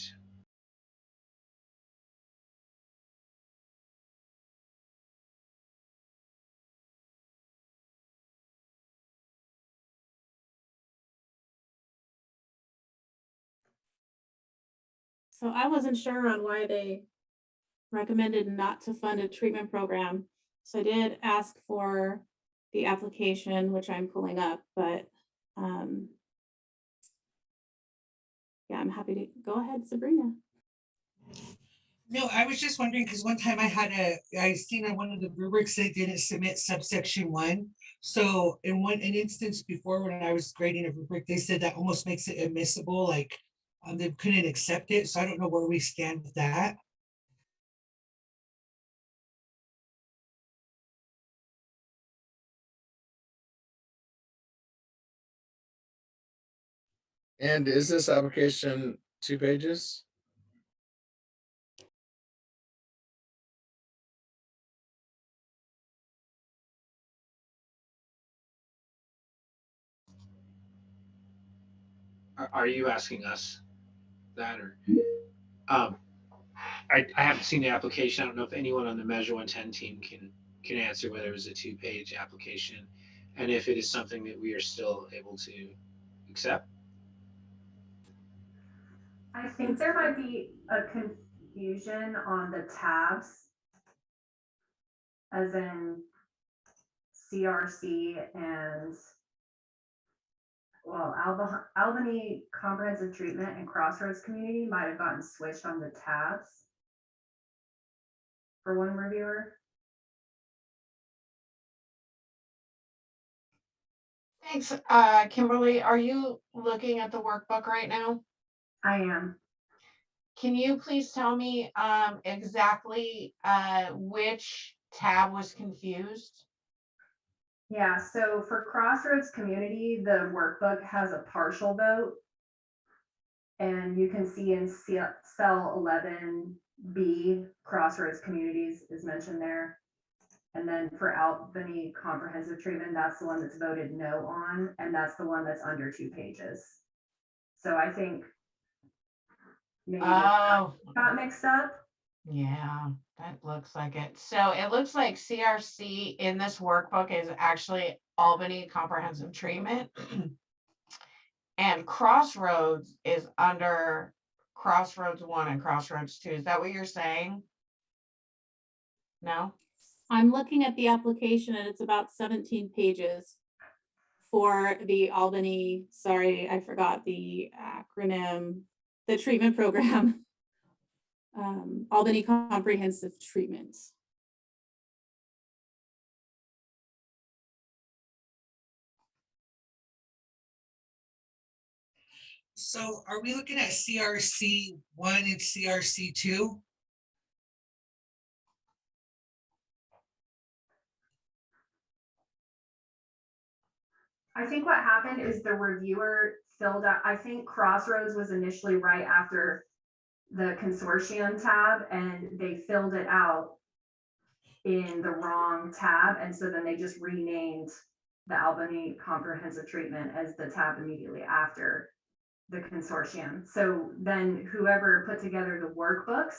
S4: So I wasn't sure on why they recommended not to fund a treatment program. So I did ask for the application, which I'm pulling up, but yeah, I'm happy to go ahead, Sabrina.
S5: No, I was just wondering, because one time I seen on one of the rubrics, they didn't submit subsection 1. So in an instance before, when I was grading a rubric, they said that almost makes it admissible, like they couldn't accept it. So I don't know where we stand with that.
S8: And is this application 2 pages?
S1: Are you asking us that, or I haven't seen the application. I don't know if anyone on the Measure 110 team can answer whether it was a 2-page application and if it is something that we are still able to accept.
S11: I think there might be a confusion on the tabs, as in CRC and, well, Albany Comprehensive Treatment and Crossroads Community might have gotten switched on the tabs for one reviewer.
S2: Thanks, Kimberly. Are you looking at the workbook right now?
S11: I am.
S2: Can you please tell me exactly which tab was confused?
S11: Yeah, so for Crossroads Community, the workbook has a partial vote. And you can see in cell 11B, Crossroads Communities is mentioned there. And then for Albany Comprehensive Treatment, that's the one that's voted no on, and that's the one that's under 2 pages. So I think maybe got mixed up.
S2: Yeah, that looks like it. So it looks like CRC in this workbook is actually Albany Comprehensive Treatment. And Crossroads is under Crossroads 1 and Crossroads 2. Is that what you're saying? No?
S4: I'm looking at the application and it's about 17 pages for the Albany, sorry, I forgot the acronym, the treatment program. Albany Comprehensive Treatment.
S5: So are we looking at CRC 1 and CRC 2?
S11: I think what happened is the reviewer filled out, I think Crossroads was initially right after the consortium tab, and they filled it out in the wrong tab. And so then they just renamed the Albany Comprehensive Treatment as the tab immediately after the consortium. So then whoever put together the workbooks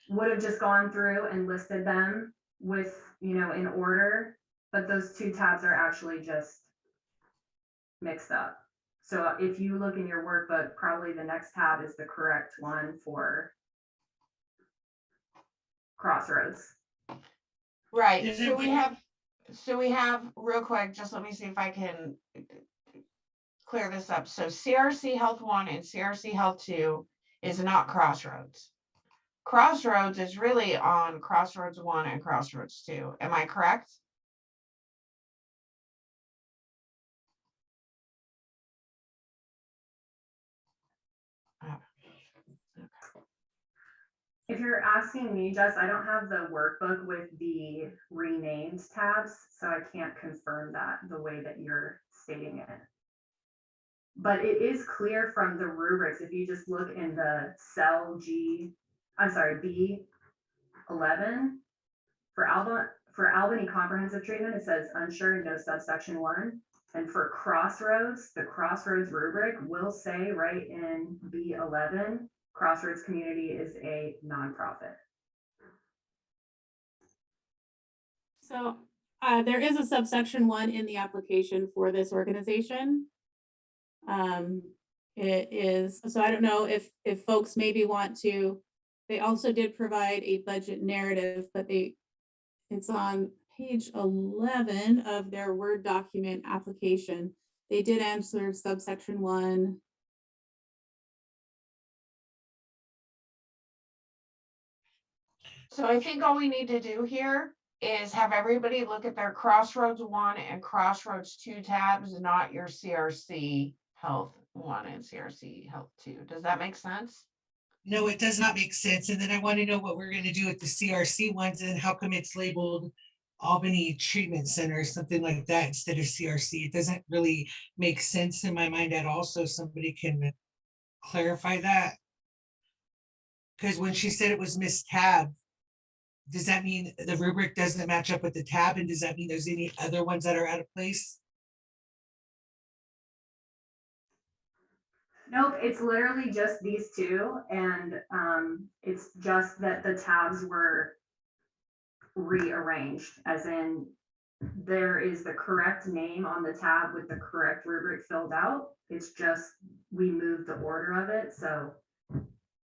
S11: would have just gone through and listed them with, in order, but those two tabs are actually just mixed up. So if you look in your workbook, probably the next tab is the correct one for Crossroads.
S2: Right,
S5: Is
S2: so
S5: it-
S2: we have real quick, just let me see if I can clear this up. So CRC Health 1 and CRC Health 2 is not Crossroads. Crossroads is really on Crossroads 1 and Crossroads 2. Am I correct?
S11: If you're asking me, Jess, I don't have the workbook with the renamed tabs, so I can't confirm that the way that you're stating it. But it is clear from the rubrics, if you just look in the cell B11 for Albany Comprehensive Treatment, it says unsure, no subsection 1. And for Crossroads, the Crossroads rubric will say right in B11, Crossroads Community is a nonprofit.
S4: So there is a subsection 1 in the application for this organization. It is, so I don't know if folks maybe want to, they also did provide a budget narrative, but it's on page 11 of their Word document application. They did answer subsection 1.
S2: So I think all we need to do here is have everybody look at their Crossroads 1 and Crossroads 2 tabs, not your CRC Health 1 and CRC Health 2. Does that make sense?
S5: No, it does not make sense. And then I want to know what we're going to do with the CRC ones and how come it's labeled Albany Treatment Center or something like that instead of CRC. It doesn't really make sense in my mind at all. So somebody can clarify that. Because when she said it was Miss Tab, does that mean the rubric doesn't match up with the tab? And does that mean there's any other ones that are out of place?
S11: Nope, it's literally just these two, and it's just that the tabs were rearranged, as in there is the correct name on the tab with the correct rubric filled out. It's just we moved the order of it. So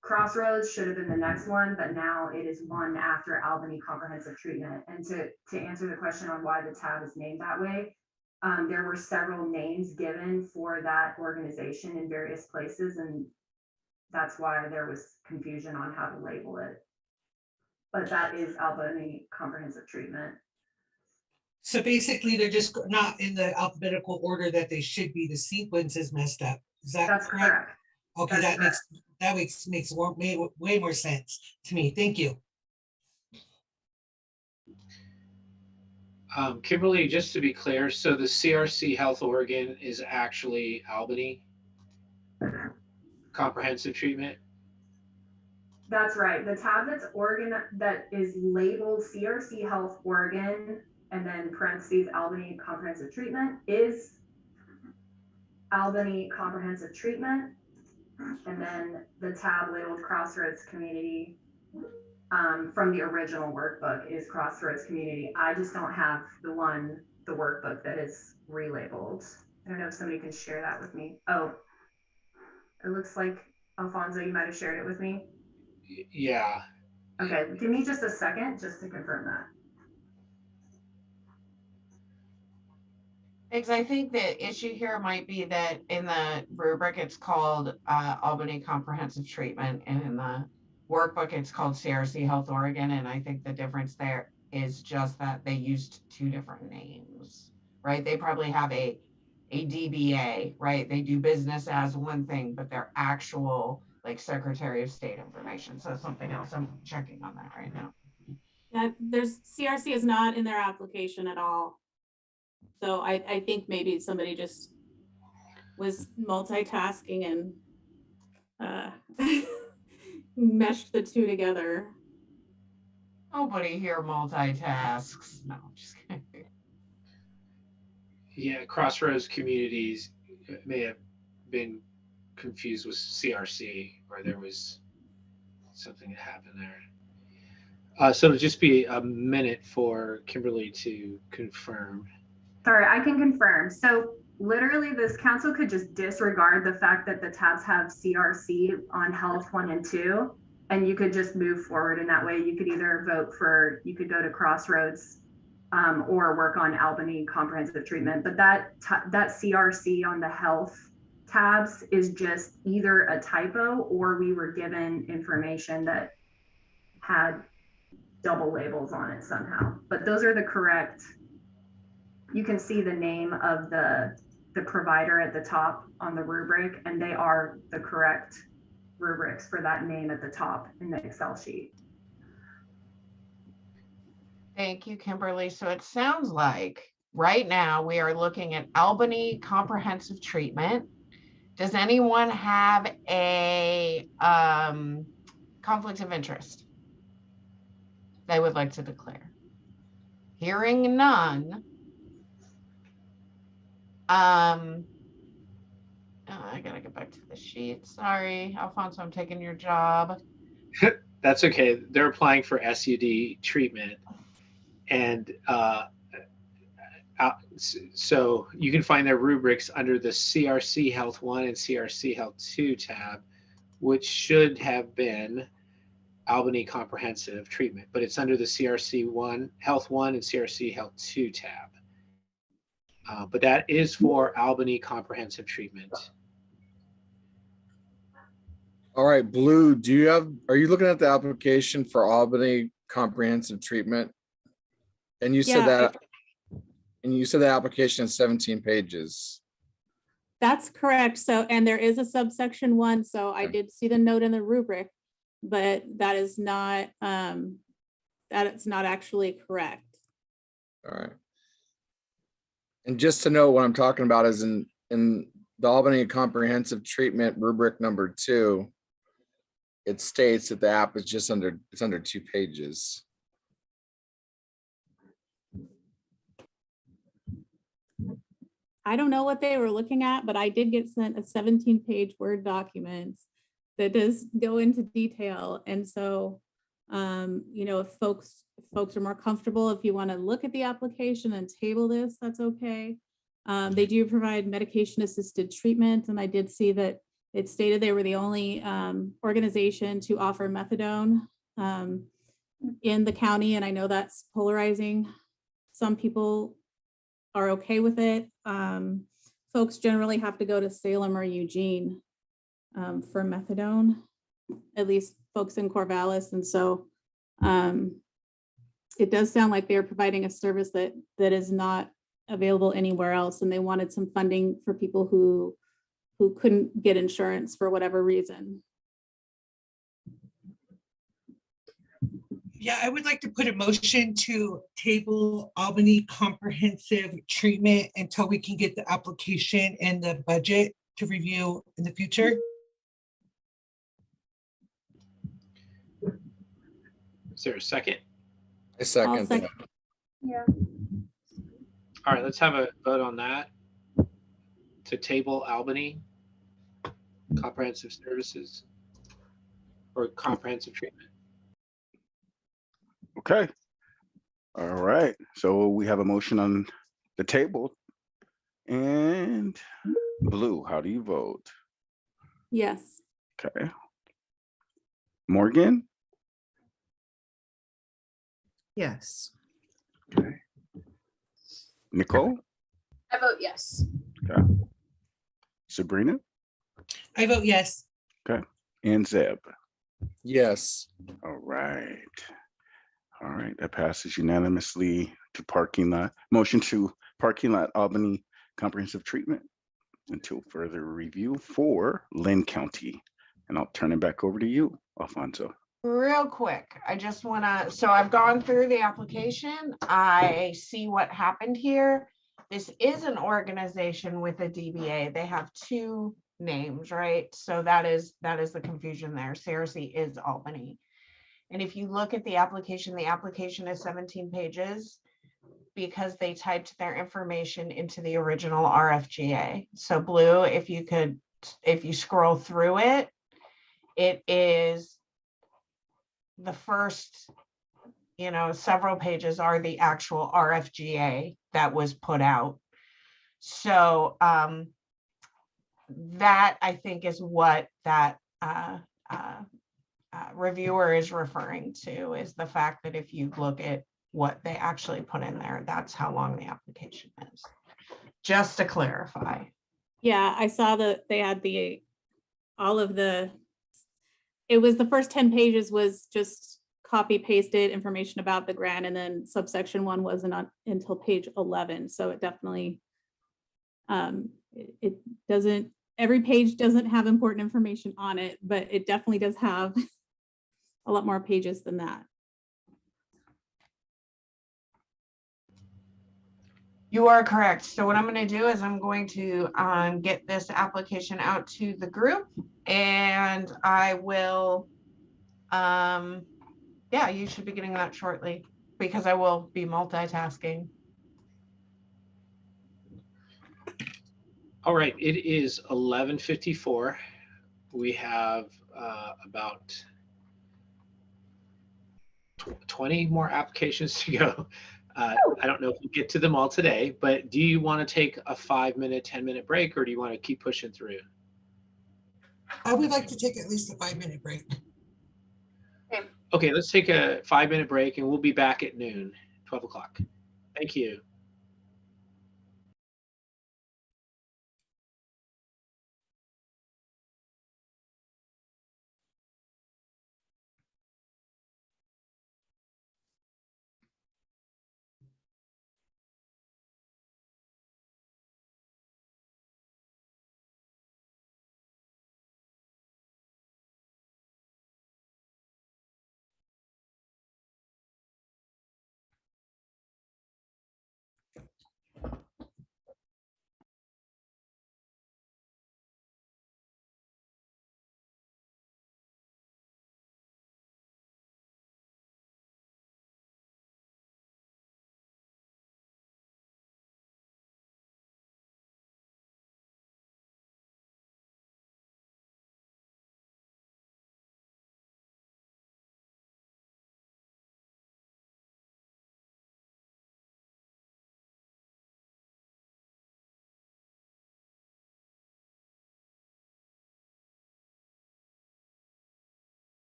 S11: Crossroads should have been the next one, but now it is one after Albany Comprehensive Treatment. And to answer the question on why the tab is named that way, there were several names given for that organization in various places, and that's why there was confusion on how to label it. But that is Albany Comprehensive Treatment.
S5: So basically, they're just not in the alphabetical order that they should be. The sequence is messed up. Is that
S11: That's correct?
S5: Okay,
S11: That's
S5: that makes way more sense to me. Thank you.
S1: Kimberly, just to be clear, so the CRC Health Oregon is actually Albany Comprehensive Treatment?
S11: That's right. The tab that's Oregon, that is labeled CRC Health Oregon, and then parentheses Albany Comprehensive Treatment, is Albany Comprehensive Treatment. And then the tab labeled Crossroads Community from the original workbook is Crossroads Community. I just don't have the workbook that is relabeled. I don't know if somebody can share that with me. Oh, it looks like Alfonso, you might have shared it with me.
S1: Yeah.
S11: Okay, give me just a second just to confirm that.
S2: Because I think the issue here might be that in the rubric, it's called Albany Comprehensive Treatment, and in the workbook, it's called CRC Health Oregon. And I think the difference there is just that they used two different names, right? They probably have a DBA, right? They do business as one thing, but they're actual like Secretary of State information. So something else. I'm checking on that right now.
S4: Yeah, there's CRC is not in their application at all. So I think maybe somebody just was multitasking and meshed the two together.
S2: Nobody here multitasks. No, just kidding.
S1: Yeah, Crossroads Communities may have been confused with CRC, or there was something that happened there. So it'll just be a minute for Kimberly to confirm.
S11: Sorry, I can confirm. So literally this council could just disregard the fact that the tabs have CRC on health 1 and 2, and you could just move forward in that way. You could either vote for, you could go to Crossroads or work on Albany comprehensive treatment. But that CRC on the health tabs is just either a typo or we were given information that had double labels on it somehow. But those are the correct. You can see the name of the provider at the top on the rubric, and they are the correct rubrics for that name at the top in the Excel sheet.
S2: Thank you, Kimberly. So it sounds like right now we are looking at Albany comprehensive treatment. Does anyone have a conflict of interest they would like to declare? Hearing none. Oh, I gotta get back to the sheet. Sorry, Alfonso, I'm taking your job.
S1: That's okay. They're applying for SUD treatment. And so you can find their rubrics under the CRC Health 1 and CRC Health 2 tab, which should have been Albany Comprehensive Treatment, but it's under the CRC 1 Health 1 and CRC Health 2 tab. But that is for Albany Comprehensive Treatment.
S8: All right, Blue, are you looking at the application for Albany Comprehensive Treatment? And you said the application is 17 pages.
S4: That's correct. So, and there is a subsection 1. So I did see the note in the rubric, but that is not, it's not actually correct.
S8: All right. And just to know what I'm talking about is in the Albany Comprehensive Treatment rubric number 2, it states that the app is just under 2 pages.
S4: I don't know what they were looking at, but I did get sent a 17-page Word document that does go into detail. And so, you know, if folks are more comfortable, if you want to look at the application and table this, that's okay. They do provide medication-assisted treatment, and I did see that it stated they were the only organization to offer methadone in the county, and I know that's polarizing. Some people are okay with it. Folks generally have to go to Salem or Eugene for methadone, at least folks in Corvallis. And so it does sound like they're providing a service that is not available anywhere else. And they wanted some funding for people who couldn't get insurance for whatever reason.
S5: Yeah, I would like to put a motion to table Albany Comprehensive Treatment until we can get the application and the budget to review in the future.
S1: Is there a second?
S8: A second.
S7: Yeah.
S1: All right, let's have a vote on that. To table Albany Comprehensive Services or Comprehensive Treatment.
S3: Okay. All right. So we have a motion on the table. And Blue, how do you vote?
S4: Yes.
S3: Okay. Morgan?
S9: Yes.
S3: Okay. Nicole?
S10: I vote yes.
S3: Okay. Sabrina?
S5: I vote yes.
S3: Okay. And Zeb?
S8: Yes.
S3: All right. All right, that passes unanimously to parking lot. Motion to parking lot Albany Comprehensive Treatment until further review for Lynn County. And I'll turn it back over to you, Alfonso.
S2: Real quick, I just want to, so I've gone through the application. I see what happened here. this is an organization with a DBA. They have two names, right? So that is the confusion there. CRC is Albany. And if you look at the application is 17 pages because they typed their information into the original RFGA. So Blue, if you scroll through it, it is the first, several pages are the actual RFGA that was put out. So that I think is what that reviewer is referring to, is the fact that if you look at what they actually put in there, that's how long the application is. Just to clarify.
S4: Yeah, I saw that they had it was the first 10 pages was just copy pasted information about the grant, and then subsection 1 wasn't on until page 11. So it definitely, it doesn't, every page doesn't have important information on it, but it definitely does have a lot more pages than that.
S2: You are correct. So what I'm going to do is I'm going to get this application out to the group, and I will, yeah, you should be getting that shortly because I will be multitasking.
S1: All right, it is 11:54. We have about 20 more applications to go. I don't know if we'll get to them all today, but do you want to take a 5-minute, 10-minute break, or do you want to keep pushing through?
S5: I would like to take at least a 5-minute break.
S1: Okay, let's take a 5-minute break and we'll be back at noon, 12 o'clock. Thank you.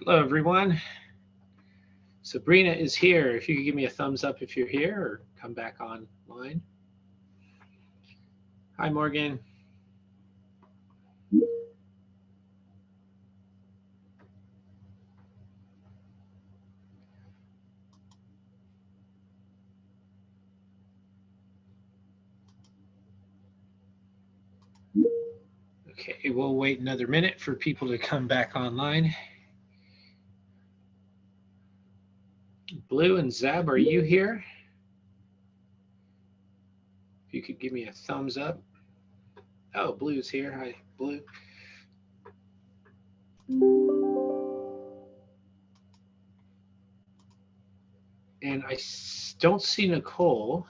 S1: Hello, everyone. Sabrina is here. If you could give me a thumbs up if you're here or come back online. Hi, Morgan. Okay, we'll wait another minute for people to come back online. Blue and Zeb, are you here? If you could give me a thumbs up. Oh, Blue's here. Hi, Blue. And I don't see Nicole.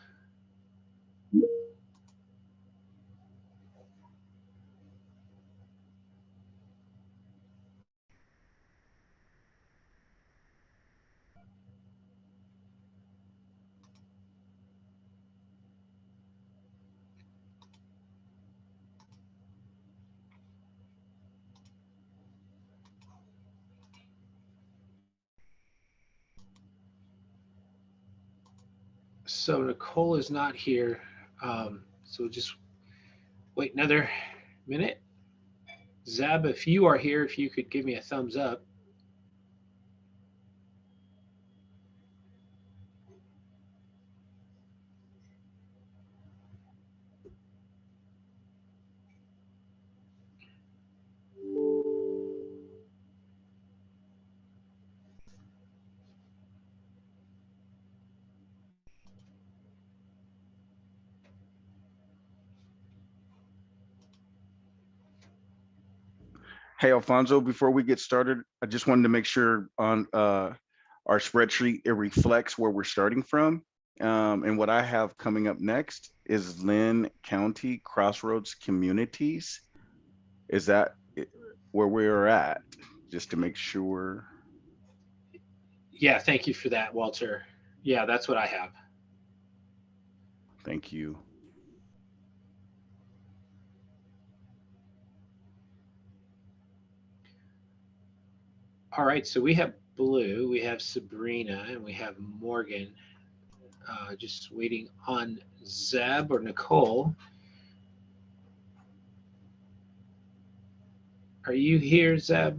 S1: So Nicole is not here. So just wait another minute. Zeb, if you are here, if you could give me a thumbs up.
S3: Hey, Alfonso, before we get started, I just wanted to make sure on our spreadsheet, it reflects where we're starting from. And what I have coming up next is Lynn County Crossroads Communities. Is that where we're at? Just to make sure.
S1: Yeah, thank you for that, Walter. Yeah, that's what I have.
S3: Thank you.
S1: All right, so we have Blue, we have Sabrina, and we have Morgan. Just waiting on Zeb or Nicole. Are you here, Zeb?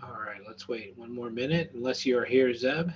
S1: All right, let's wait one more minute, unless you are here, Zeb.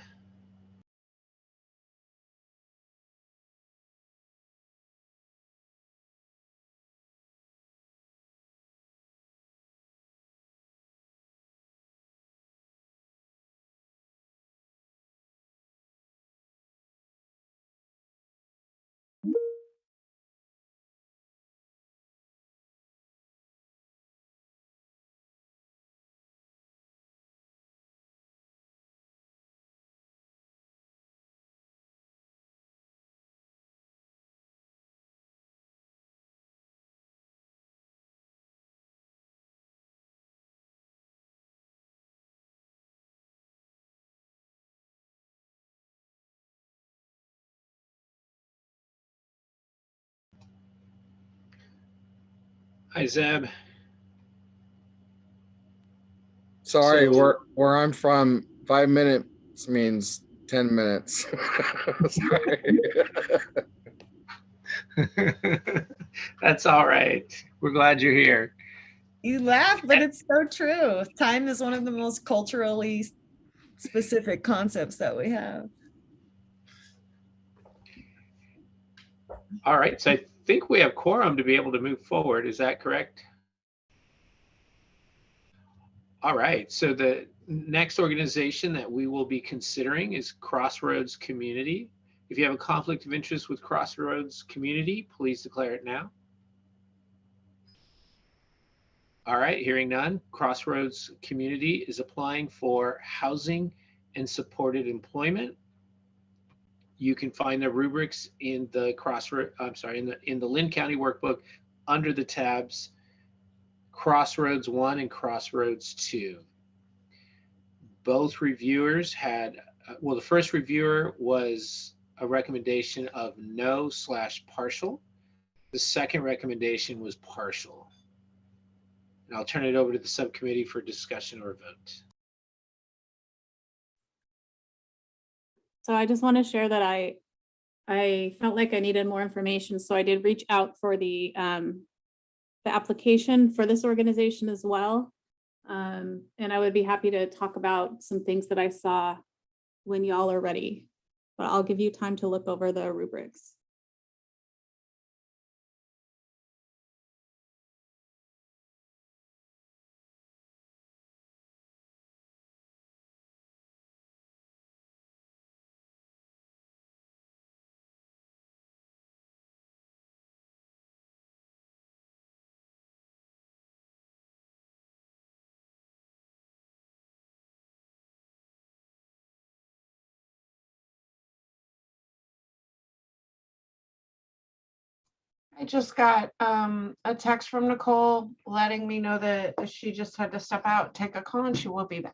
S1: Hi, Zeb.
S8: Sorry,
S1: So-
S8: where I'm from, 5 minutes means 10 minutes. Sorry.
S1: That's all right. We're glad you're here.
S9: You laugh, but it's so true. Time is one of the most culturally specific concepts that we have.
S1: All right, so I think we have quorum to be able to move forward. Is that correct? All right, so the next organization that we will be considering is Crossroads Community. If you have a conflict of interest with Crossroads Community, please declare it now. All right, hearing none, Crossroads Community is applying for housing and supported employment. You can find the rubrics in the in the Lynn County Workbook under the tabs Crossroads 1 and Crossroads 2. Both reviewers had, well, the first reviewer was a recommendation of no/partial. The second recommendation was partial. And I'll turn it over to the subcommittee for discussion or vote.
S4: So I just want to share that I felt like I needed more information, so I did reach out for the application for this organization as well. And I would be happy to talk about some things that I saw when y'all are ready, but I'll give you time to look over the rubrics.
S2: I just got a text from Nicole letting me know that she just had to step out, take a call, and she will be back.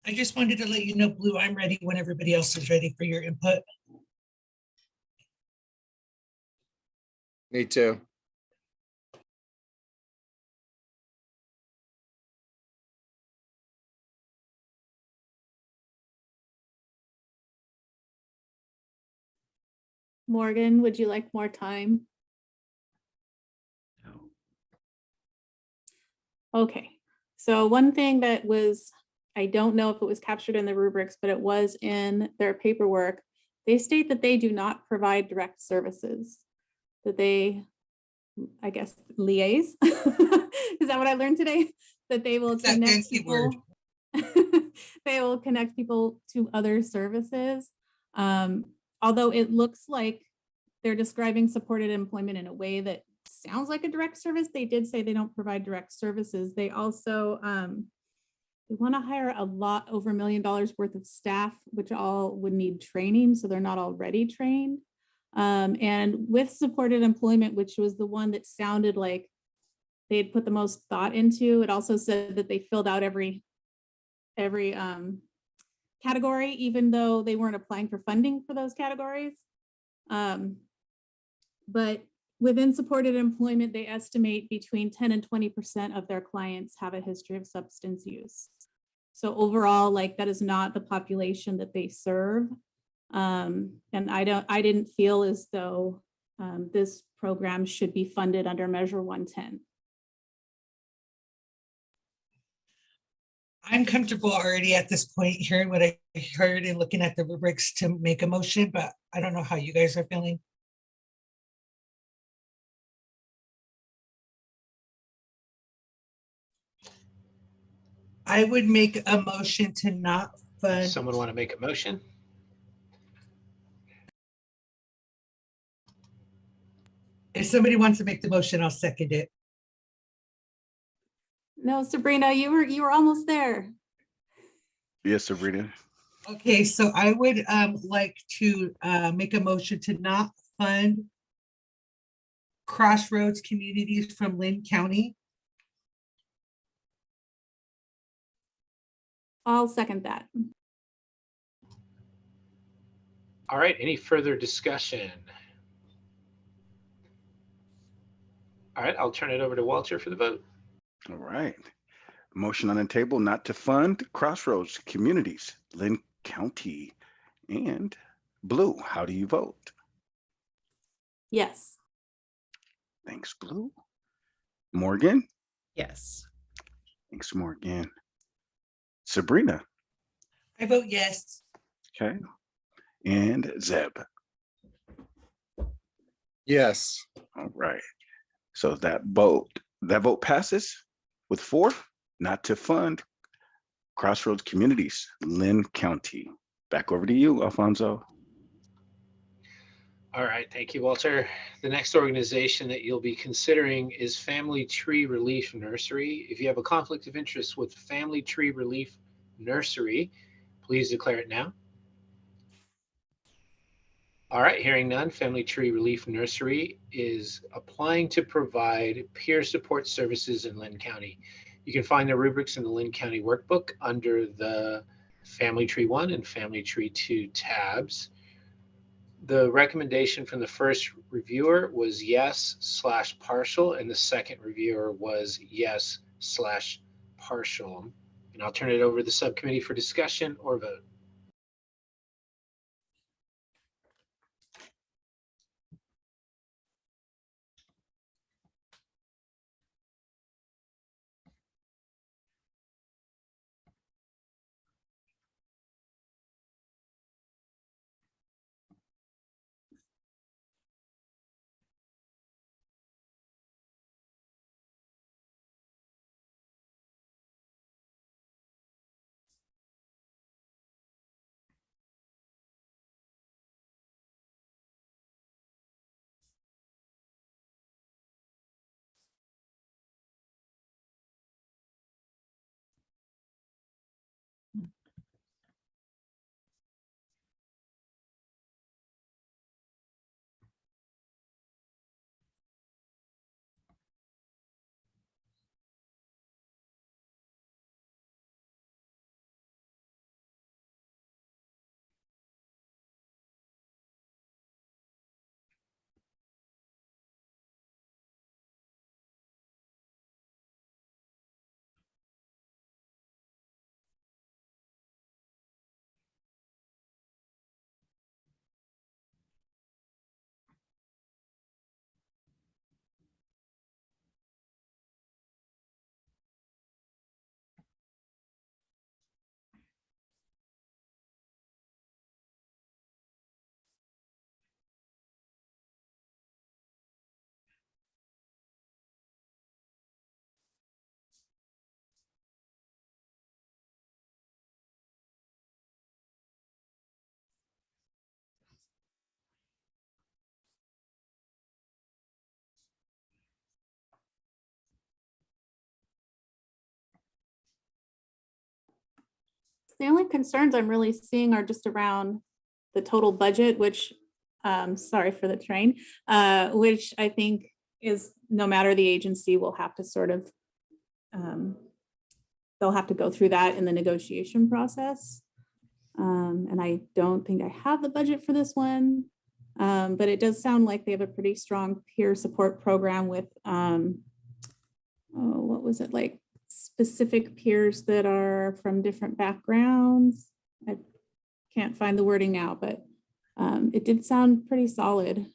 S5: I just wanted to let you know, Blue, I'm ready when everybody else is ready for your input.
S8: Me too.
S4: Morgan, would you like more time?
S3: No.
S4: Okay, so one thing that was, I don't know if it was captured in the rubrics, but it was in their paperwork. They state that they do not provide direct services, that they, I guess, liaise. Is that what I learned today? That they will
S5: It's that
S4: connect
S5: fancy word.
S4: people. They will connect people to other services. Although it looks like they're describing supported employment in a way that sounds like a direct service. They did say they don't provide direct services. They also they want to hire a lot over $1 million worth of staff, which all would need training, so they're not already trained. And with supported employment, which was the one that sounded like they had put the most thought into, it also said that they filled out every category, even though they weren't applying for funding for those categories. But within supported employment, they estimate between 10 and 20% of their clients have a history of substance use. So overall, like, that is not the population that they serve. And I didn't feel as though this program should be funded under Measure 110.
S5: I'm comfortable already at this point hearing what I heard and looking at the rubrics to make a motion, but I don't know how you guys are feeling. I would make a motion to not fund.
S1: Someone want to make a motion?
S5: If somebody wants to make the motion, I'll second it.
S4: No, Sabrina, you were almost there.
S3: Yes, Sabrina.
S5: Okay, so I would like to make a motion to not fund Crossroads Communities from Lynn County.
S4: I'll second that.
S1: All right, any further discussion? All right, I'll turn it over to Walter for the vote.
S3: All right. Motion on the table not to fund Crossroads Communities, Lynn County. And Blue, how do you vote?
S4: Yes.
S3: Thanks, Blue. Morgan?
S9: Yes.
S3: Thanks, Morgan. Sabrina?
S5: I vote yes.
S3: Okay. And Zeb?
S8: Yes.
S3: All right. So that vote passes with 4, not to fund Crossroads Communities, Lynn County. Back over to you, Alfonso.
S1: All right, thank you, Walter. The next organization that you'll be considering is Family Tree Relief Nursery. If you have a conflict of interest with Family Tree Relief Nursery, please declare it now. All right, hearing none, Family Tree Relief Nursery is applying to provide peer support services in Lynn County. You can find the rubrics in the Lynn County Workbook under the Family Tree 1 and Family Tree 2 tabs. The recommendation from the first reviewer was yes/partial, and the second reviewer was yes/partial. And I'll turn it over to the subcommittee for discussion or vote.
S4: The only concerns I'm really seeing are just around the total budget, which, sorry for the train, which I think is no matter the agency will have to sort of, they'll have to go through that in the negotiation process. And I don't think I have the budget for this one, but it does sound like they have a pretty strong peer support program with, what was it, like specific peers that are from different backgrounds. I can't find the wording now, but it did sound pretty solid.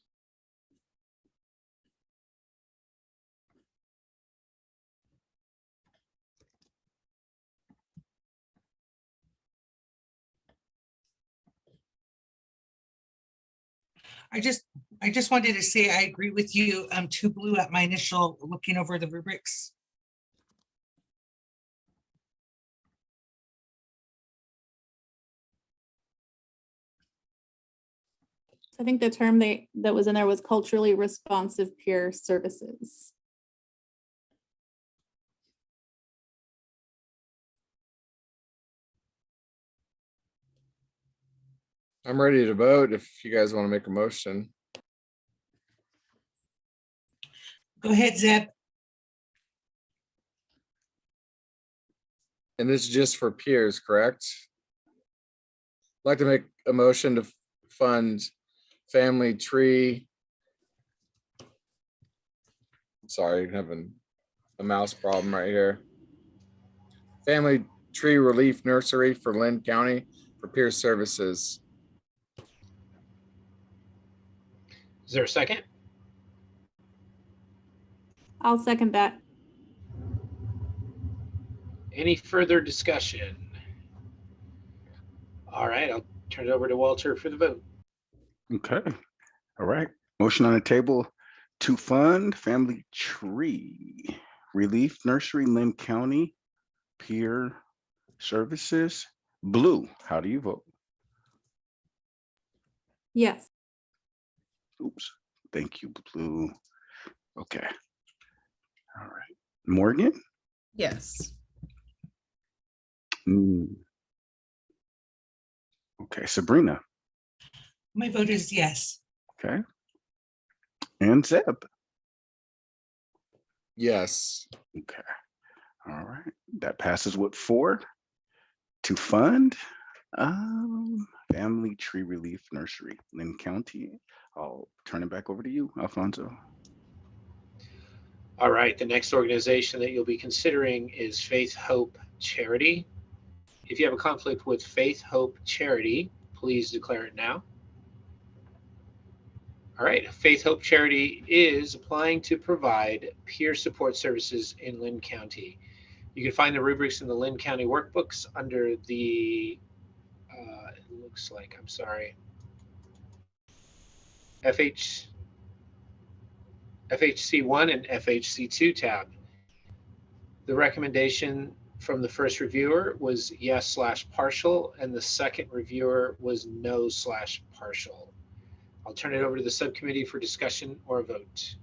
S5: I just wanted to say I agree with you to Blue at my initial looking over the rubrics.
S4: I think the term that was in there was culturally responsive peer services.
S8: I'm ready to vote if you guys want to make a motion.
S5: Go ahead, Zeb.
S8: And this is just for peers, correct? I'd like to make a motion to fund family tree. Sorry, having a mouse problem right here. Family Tree Relief Nursery for Lynn County for peer services.
S1: Is there a second?
S4: I'll second that.
S1: Any further discussion? All right, I'll turn it over to Walter for the vote.
S3: Okay. All right. Motion on the table to fund Family Tree Relief Nursery, Lynn County, peer services. Blue, how do you vote?
S4: Yes.
S3: Oops. Thank you, Blue. Okay. All right. Morgan?
S9: Yes.
S3: Okay. Sabrina?
S5: My vote is yes.
S3: Okay. And Zeb?
S8: Yes.
S3: Okay. All right. That passes with 4 to fund Family Tree Relief Nursery, Lynn County. I'll turn it back over to you, Alfonso.
S1: All right, the next organization that you'll be considering is Faith Hope Charity. If you have a conflict with Faith Hope Charity, please declare it now. All right, Faith Hope Charity is applying to provide peer support services in Lynn County. You can find the rubrics in the Lynn County workbooks under the, it looks like, I'm sorry, FHC1 and FHC2 tab. The recommendation from the first reviewer was yes/partial, and the second reviewer was no/partial. I'll turn it over to the subcommittee for discussion or a vote.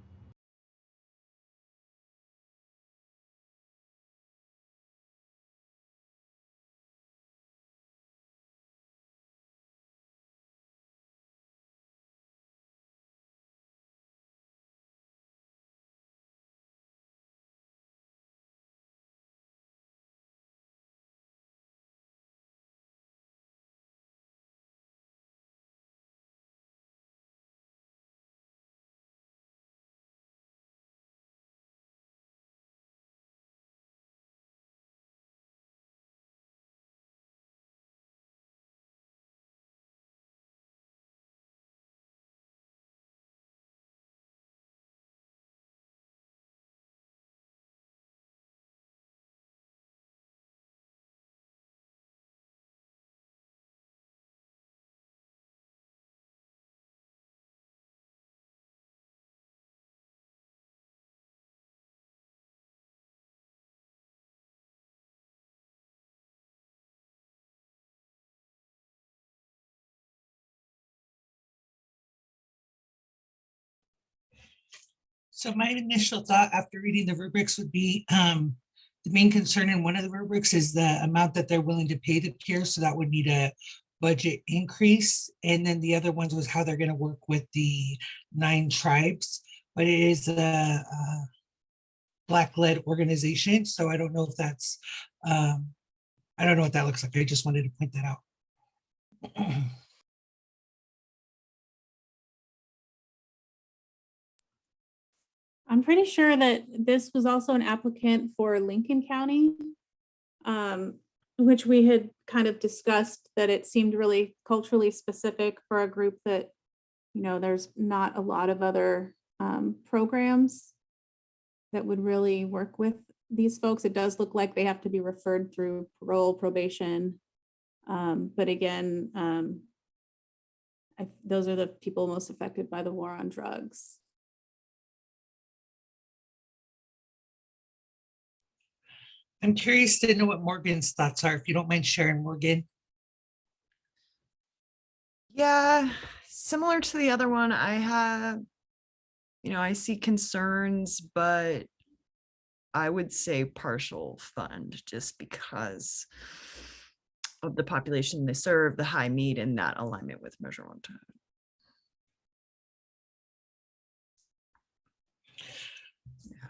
S5: So my initial thought after reading the rubrics would be the main concern in one of the rubrics is the amount that they're willing to pay the peers. So that would need a budget increase. And then the other ones was how they're going to work with the 9 tribes. But it is a Black-led organization. So I don't know if that's, I don't know what that looks like. I just wanted to point that out.
S4: I'm pretty sure that this was also an applicant for Lincoln County, which we had kind of discussed that it seemed really culturally specific for a group that, you know, there's not a lot of other programs that would really work with these folks. It does look like they have to be referred through parole, probation. But again, those are the people most affected by the war on drugs.
S5: I'm curious to know what Morgan's thoughts are, if you don't mind sharing, Morgan.
S9: Yeah, similar to the other one, I have, I see concerns, but I would say partial fund just because of the population they serve, the high need, and that alignment with Measure 110.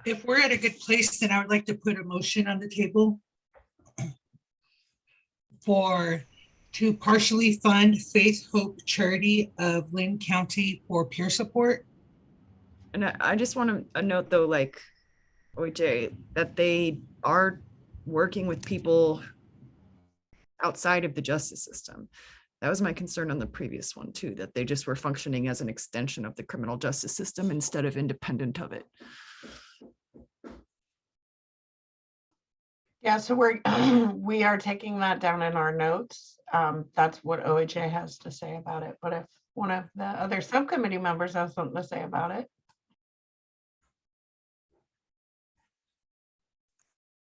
S5: If we're at a good place, then I would like to put a motion on the table to partially fund Faith Hope Charity of Lynn County for peer support.
S9: And I just want to note though, like OJ, that they are working with people outside of the justice system. That was my concern on the previous one too, that they just were functioning as an extension of the criminal justice system instead of independent of it.
S2: Yeah, so we are taking that down in our notes. That's what OHA has to say about it. But if one of the other subcommittee members has something to say about it.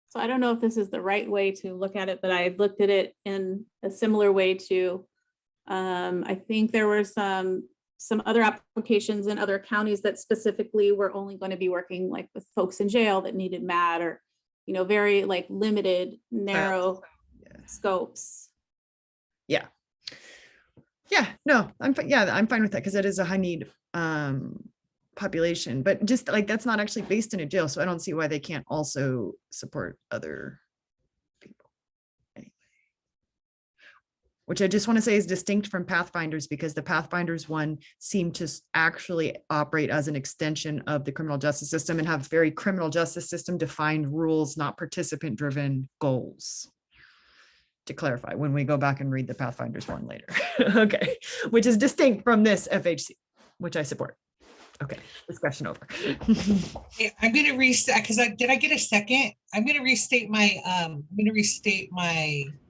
S4: So I don't know if this is the right way to look at it, but I looked at it in a similar way to, I think there were some other applications in other counties that specifically were only going to be working like with folks in jail that needed MAD or, you know, very like limited, narrow scopes.
S9: Yeah. Yeah, no, I'm fine with that because it is a high need population, but just like that's not actually based in a jail. So I don't see why they can't also support other people anyway. Which I just want to say is distinct from Pathfinders because the Pathfinders one seemed to actually operate as an extension of the criminal justice system and have very criminal justice system defined rules, not participant driven goals. To clarify when we go back and read the Pathfinders one later. Okay, which is distinct from this FHC, which I support. Okay, discussion over.
S5: Okay, I'm gonna reset because did I get a second? I'm gonna restate my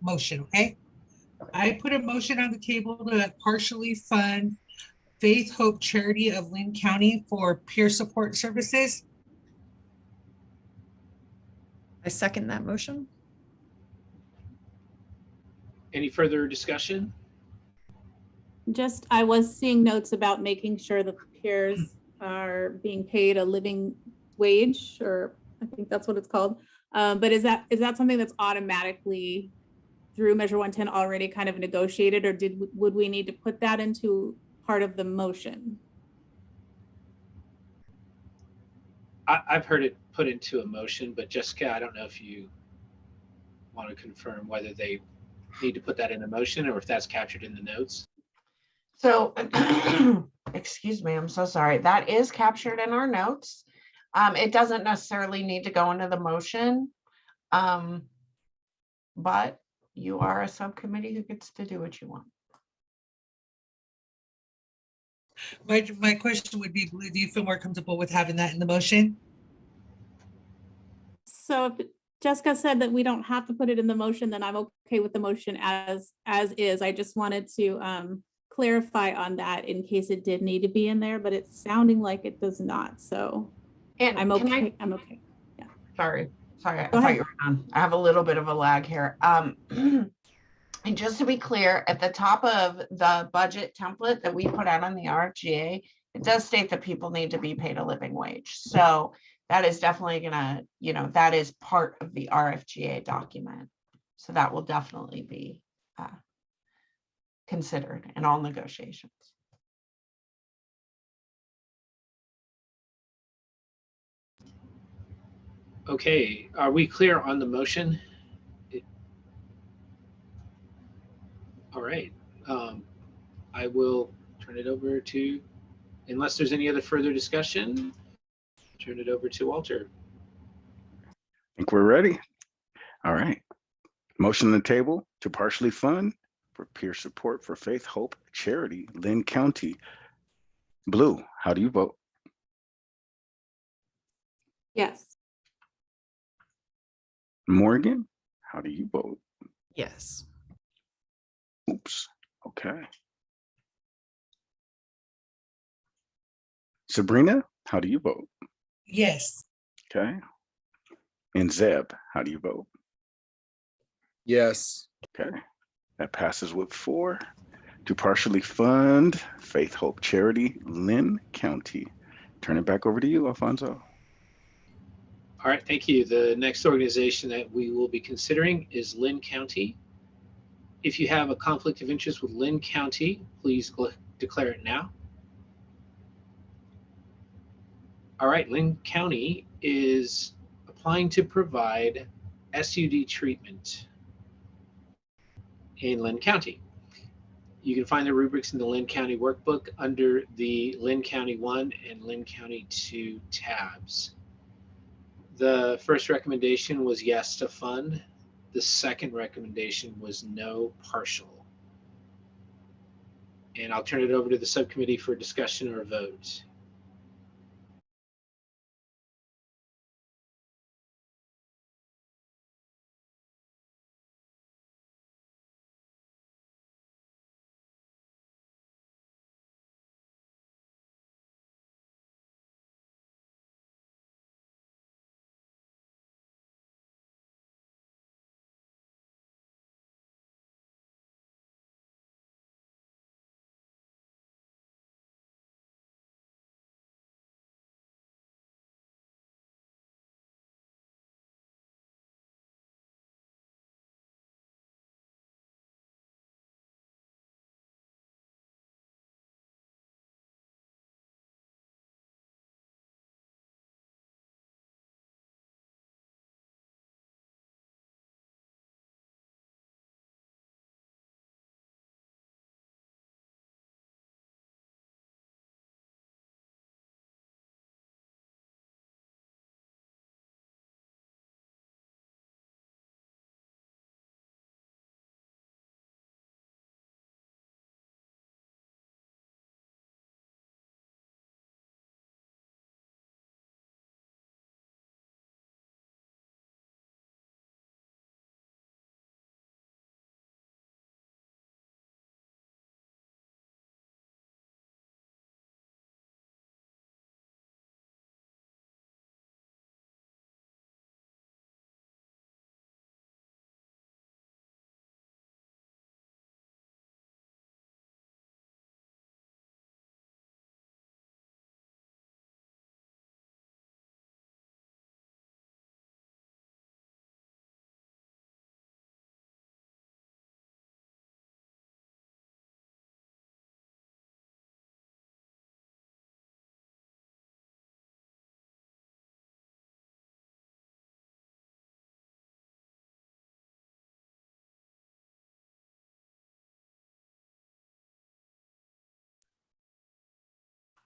S5: motion, okay? I put a motion on the table to partially fund Faith Hope Charity of Lynn County for peer support services.
S9: I second that motion.
S1: Any further discussion?
S4: Just, I was seeing notes about making sure that the peers are being paid a living wage, or I think that's what it's called. But is that something that's automatically through Measure 110 already kind of negotiated, or would we need to put that into part of the motion?
S1: I've heard it put into a motion, but Jessica, I don't know if you want to confirm whether they need to put that in a motion or if that's captured in the notes.
S2: So, excuse me, I'm so sorry. That is captured in our notes. It doesn't necessarily need to go into the motion. But you are a subcommittee who gets to do what you want.
S5: My question would be, do you feel more comfortable with having that in the motion?
S4: So if Jessica said that we don't have to put it in the motion, then I'm okay with the motion as is. I just wanted to clarify on that in case it did need to be in there, but it's sounding like it does not. So
S2: And
S4: I'm okay. I'm okay. Yeah.
S2: Sorry, I thought you were on. I have a little bit of a lag here. And just to be clear, at the top of the budget template that we put out on the RFGA, it does state that people need to be paid a living wage. So that is definitely gonna, that is part of the RFGA document. So that will definitely be considered in all negotiations.
S1: Okay, are we clear on the motion? All right, I will turn it over to, unless there's any other further discussion, turn it over to Walter.
S3: I think we're ready. All right. Motion on the table to partially fund for peer support for Faith Hope Charity, Lynn County. Blue, how do you vote?
S4: Yes.
S3: Morgan, how do you vote?
S9: Yes.
S3: Oops, okay. Sabrina, how do you vote?
S5: Yes.
S3: Okay. And Zeb, how do you vote?
S8: Yes.
S3: Okay, that passes with 4 to partially fund Faith Hope Charity, Lynn County. Turn it back over to you, Alfonso.
S1: All right, thank you. The next organization that we will be considering is Lynn County. If you have a conflict of interest with Lynn County, please declare it now. All right, Lynn County is applying to provide SUD treatment in Lynn County. You can find the rubrics in the Lynn County workbook under the Lynn County 1 and Lynn County 2 tabs. The first recommendation was yes to fund. The second recommendation was no partial. And I'll turn it over to the subcommittee for discussion or vote.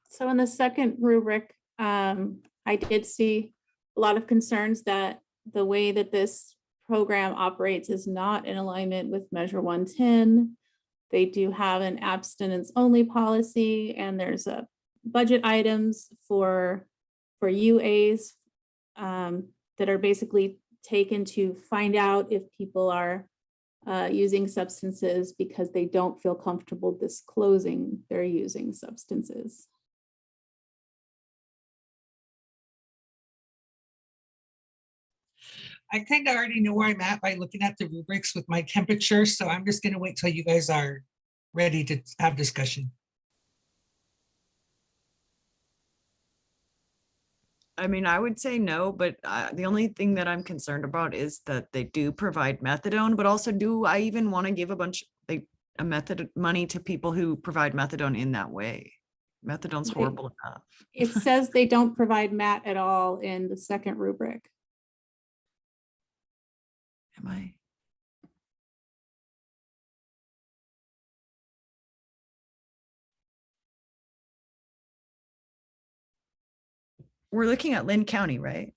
S4: So in the second rubric, I did see a lot of concerns that the way that this program operates is not in alignment with Measure 110. They do have an abstinence only policy, and there's a budget items for UAs that are basically taken to find out if people are using substances because they don't feel comfortable disclosing they're using substances.
S5: I kind of already know where I'm at by looking at the rubrics with my temperature, so I'm just going to wait till you guys are ready to have discussion.
S9: I mean, I would say no, but the only thing that I'm concerned about is that they do provide methadone, but also do I even want to give a method money to people who provide methadone in that way? Methadone's horrible enough.
S4: It says they don't provide MAT at all in the second rubric.
S9: Am I? We're looking at Lynn County, right?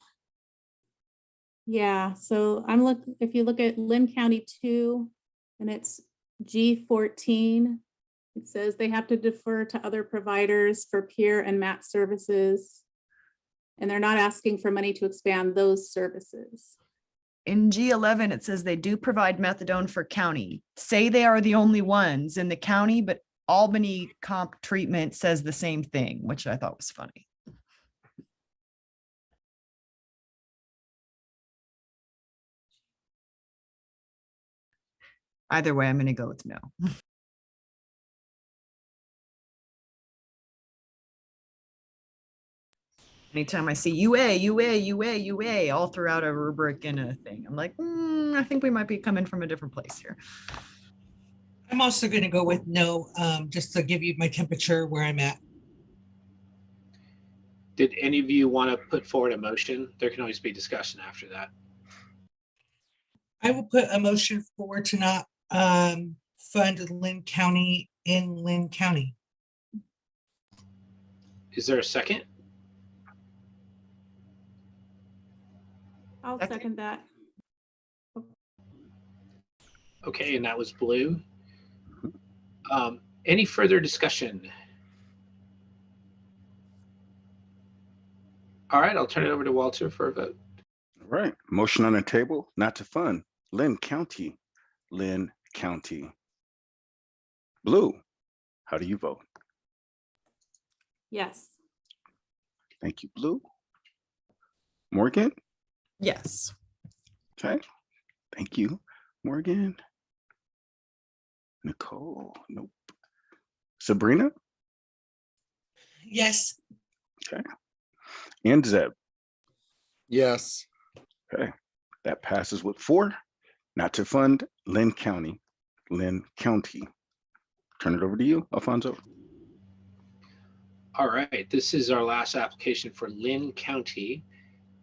S4: Yeah, so if you look at Lynn County 2, and it's G14, it says they have to defer to other providers for peer and MAT services. And they're not asking for money to expand those services.
S9: In G11, it says they do provide methadone for county. Say they are the only ones in the county, but Albany Comp Treatment says the same thing, which I thought was funny. Either way, I'm going to go with no. Anytime I see UA all throughout a rubric and a thing, I'm like, I think we might be coming from a different place here.
S5: I'm also going to go with no, just to give you my temperature where I'm at.
S1: Did any of you want to put forward a motion? There can always be discussion after that.
S5: I will put a motion forward to not fund Lynn County in Lynn County.
S1: Is there a second?
S4: I'll second that.
S1: Okay, and that was Blue. Any further discussion? All right, I'll turn it over to Walter for a vote.
S3: All right, motion on the table, not to fund Lynn County, Lynn County. Blue, how do you vote?
S4: Yes.
S3: Thank you, Blue. Morgan?
S9: Yes.
S3: Okay, thank you, Morgan. Nicole, nope. Sabrina?
S5: Yes.
S3: Okay. And Zeb?
S8: Yes.
S3: Okay, that passes with 4, not to fund Lynn County, Lynn County. Turn it over to you, Alfonso.
S1: All right, this is our last application for Lynn County.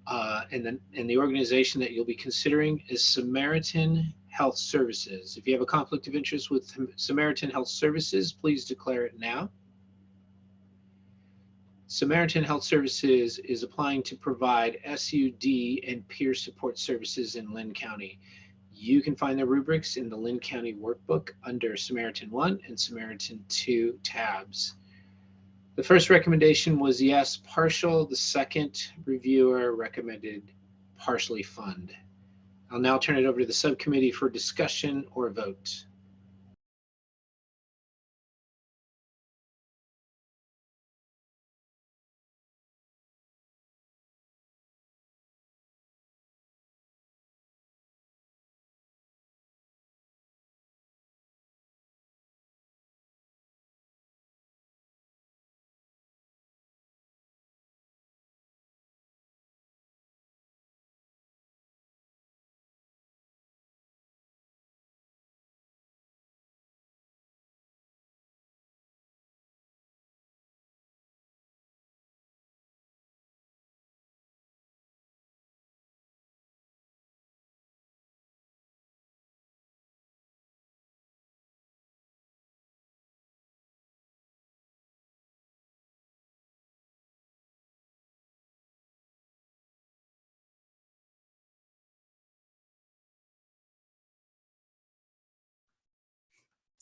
S1: And the organization that you'll be considering is Samaritan Health Services. If you have a conflict of interest with Samaritan Health Services, please declare it now. Samaritan Health Services is applying to provide SUD and peer support services in Lynn County. You can find the rubrics in the Lynn County Workbook under Samaritan 1 and Samaritan 2 tabs. The first recommendation was yes, partial. The second reviewer recommended partially fund. I'll now turn it over to the subcommittee for discussion or vote.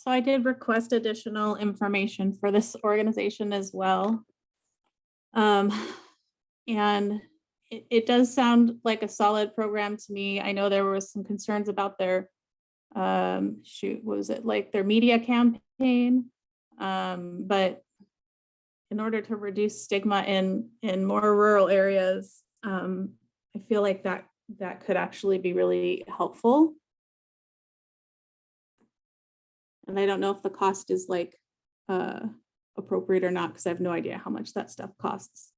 S4: So I did request additional information for this organization as well. And it does sound like a solid program to me. I know there was some concerns about their, what was it, like their media campaign? But in order to reduce stigma in more rural areas, I feel like that could actually be really helpful. And I don't know if the cost is like appropriate or not, because I have no idea how much that stuff costs.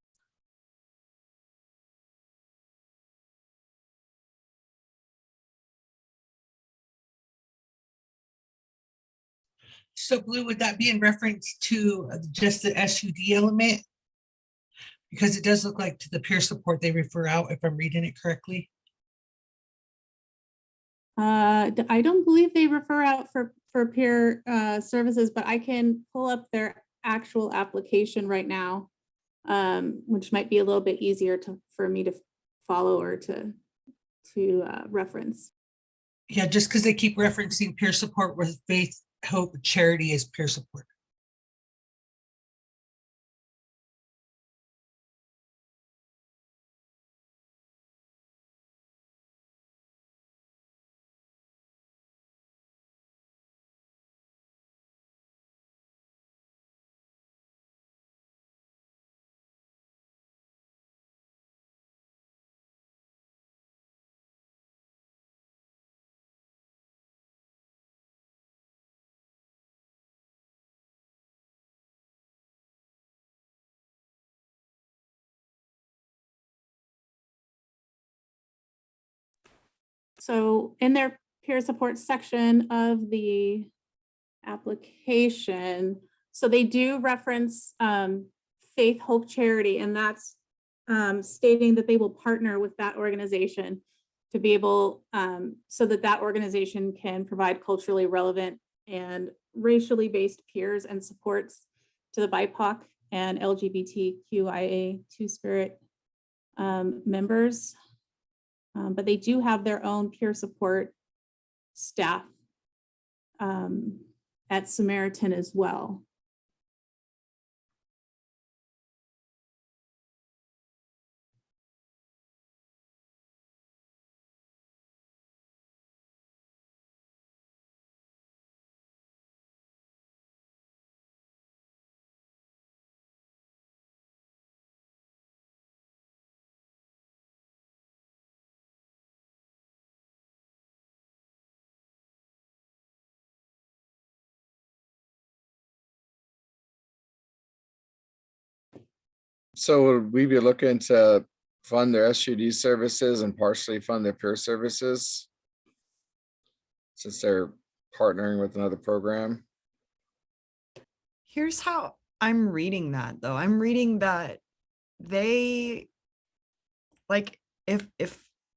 S5: So Blue, would that be in reference to just the SUD element? Because it does look like to the peer support they refer out, if I'm reading it correctly.
S4: I don't believe they refer out for peer services, but I can pull up their actual application right now, which might be a little bit easier for me to follow or to reference.
S5: Yeah, just because they keep referencing peer support with Faith, Hope, Charity as peer support.
S4: So in their peer support section of the application. So they do reference Faith, Hope, Charity, and that's stating that they will partner with that organization to be able, so that that organization can provide culturally relevant and racially based peers and supports to the BIPOC and LGBTQIA Two-Spirit members. But they do have their own peer support staff at Samaritan as well.
S8: So would we be looking to fund their SUD services and partially fund their peer services? Since they're partnering with another program?
S9: Here's how I'm reading that though. I'm reading that they, like, if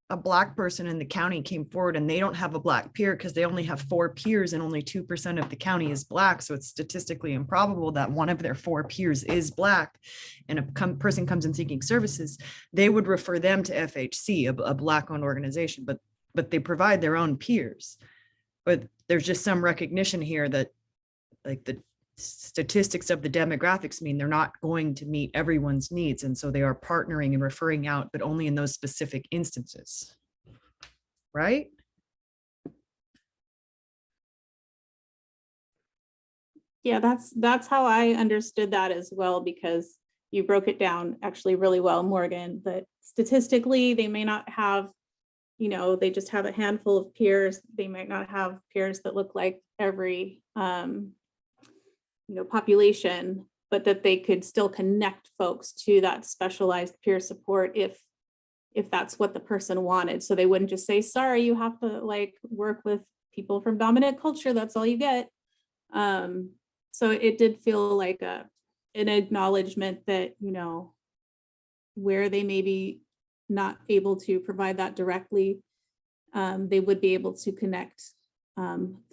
S9: a Black person in the county came forward and they don't have a Black peer because they only have 4 peers and only 2% of the county is Black, so it's statistically improbable that one of their 4 peers is Black, and a person comes in seeking services, they would refer them to FHC, a Black-owned organization, but they provide their own peers. But there's just some recognition here that, like, the statistics of the demographics mean they're not going to meet everyone's needs. And so they are partnering and referring out, but only in those specific instances. Right?
S4: Yeah, that's how I understood that as well, because you broke it down actually really well, Morgan, that statistically they may not have, you know, they just have a handful of peers. They might not have peers that look like every population, but that they could still connect folks to that specialized peer support if that's what the person wanted. So they wouldn't just say, sorry, you have to like work with people from dominant culture, that's all you get. So it did feel like an acknowledgement that, you know, where they may be not able to provide that directly, they would be able to connect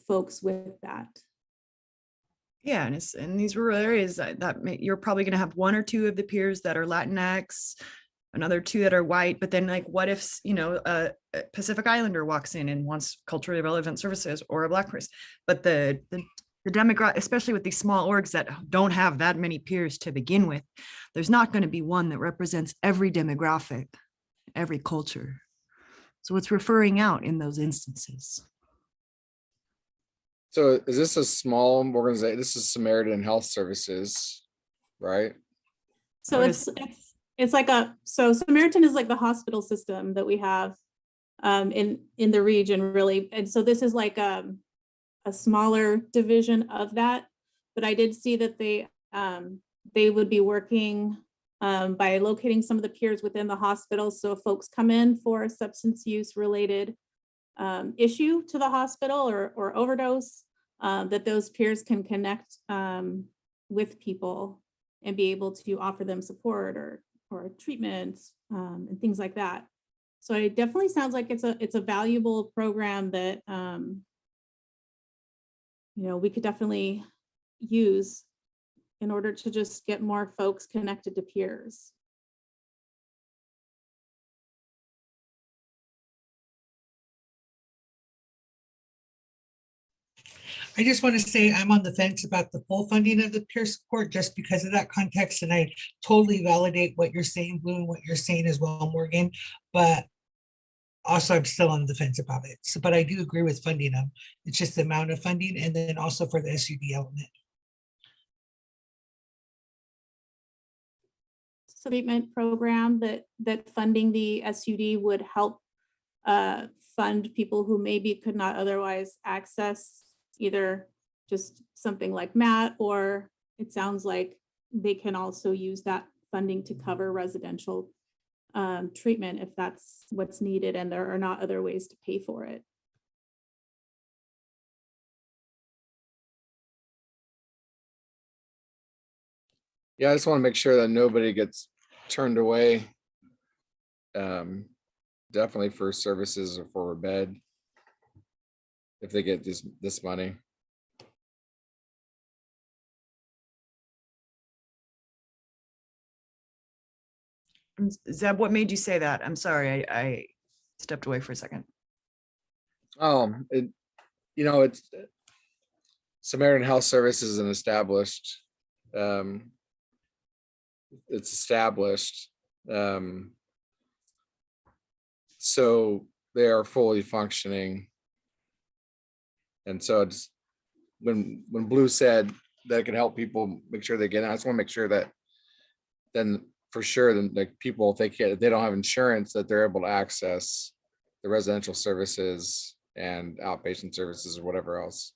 S4: folks with that.
S9: Yeah, and it's in these rural areas you're probably going to have 1 or 2 of the peers that are Latinx, another 2 that are white. But then, like, what if, you know, a Pacific Islander walks in and wants culturally relevant services, or a Black person? But the demographic, especially with these small orgs that don't have that many peers to begin with, there's not going to be one that represents every demographic, every culture. So it's referring out in those instances.
S8: So is this a small organization? This is Samaritan Health Services, right?
S4: So it's like so Samaritan is like the hospital system that we have in the region, really. And so this is like a smaller division of that. But I did see that they would be working by locating some of the peers within the hospital. So if folks come in for a substance use related issue to the hospital or overdose, that those peers can connect with people and be able to offer them support or treatment and things like that. So it definitely sounds like it's a valuable program that you know, we could definitely use in order to just get more folks connected to peers.
S5: I just want to say I'm on the fence about the full funding of the peer support just because of that context. And I totally validate what you're saying, Blue, and what you're saying as well, Morgan. But also I'm still on the fence about it. So, but I do agree with funding them. It's just the amount of funding, and then also for the SUD element.
S4: Treatment program that funding the SUD would help fund people who maybe could not otherwise access either just something like MAT, or it sounds like they can also use that funding to cover residential treatment if that's what's needed and there are not other ways to pay for it.
S8: Yeah, I just want to make sure that nobody gets turned away. Definitely for services or for a bed. If they get this money.
S9: Zeb, what made you say that? I'm sorry, I stepped away for a second.
S8: It's Samaritan Health Services is an established. It's established. So they are fully functioning. And so it's when Blue said that it can help people make sure they get it, I just want to make sure that then for sure, then like people, if they don't have insurance, that they're able to access the residential services and outpatient services or whatever else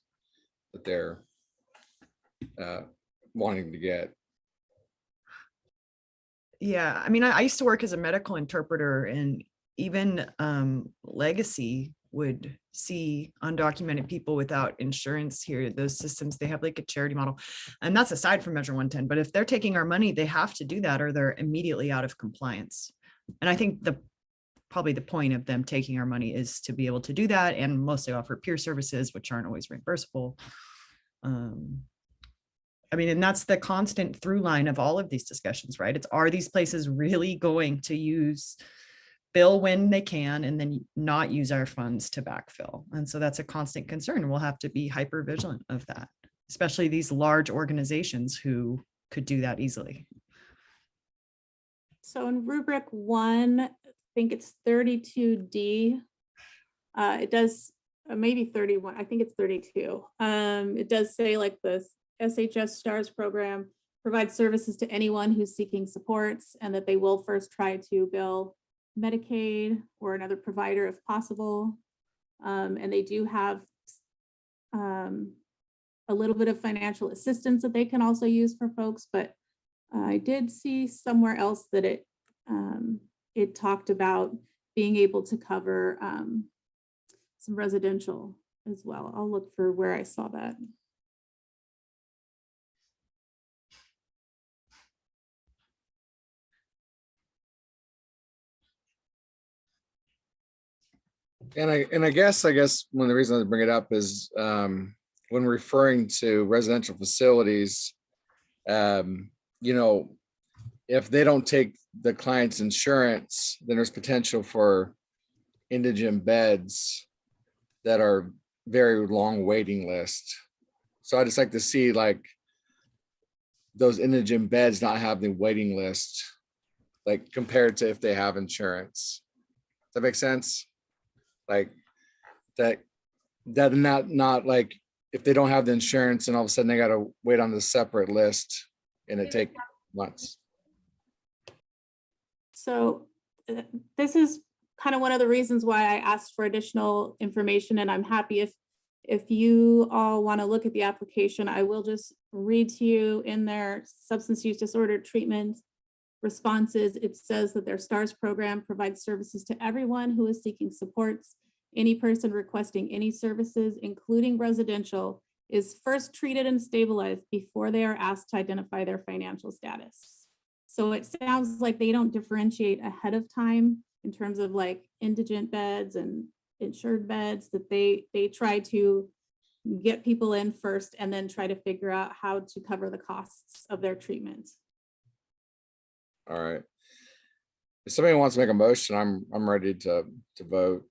S8: that they're wanting to get.
S9: Yeah, I mean, I used to work as a medical interpreter, and even Legacy would see undocumented people without insurance here. Those systems, they have like a charity model, and that's aside from Measure 110. But if they're taking our money, they have to do that or they're immediately out of compliance. And I think probably the point of them taking our money is to be able to do that and mostly offer peer services, which aren't always reimbursable. I mean, and that's the constant through line of all of these discussions, right? Are these places really going to bill when they can and then not use our funds to backfill? And so that's a constant concern. We'll have to be hyper vigilant of that, especially these large organizations who could do that easily.
S4: So in rubric 1, I think it's 32D. It does, maybe 31, I think it's 32. It does say like the SHS STARS program provides services to anyone who's seeking supports, and that they will first try to bill Medicaid or another provider if possible. And they do have a little bit of financial assistance that they can also use for folks, but I did see somewhere else that it talked about being able to cover some residential as well. I'll look for where I saw that.
S8: And I guess one of the reasons I bring it up is when referring to residential facilities, if they don't take the client's insurance, then there's potential for indigent beds that are very long waiting list. So I just like to see like those indigent beds not have the waiting list, like compared to if they have insurance. Does that make sense? Like that not like if they don't have the insurance and all of a sudden they got to wait on the separate list and it take months.
S4: So this is kind of one of the reasons why I asked for additional information, and I'm happy if you all want to look at the application, I will just read to you in their substance use disorder treatment responses. It says that their STARS program provides services to everyone who is seeking supports. Any person requesting any services, including residential, is first treated and stabilized before they are asked to identify their financial status. So it sounds like they don't differentiate ahead of time in terms of like indigent beds and insured beds, that they try to get people in first and then try to figure out how to cover the costs of their treatment.
S8: All right. If somebody wants to make a motion, I'm ready to vote.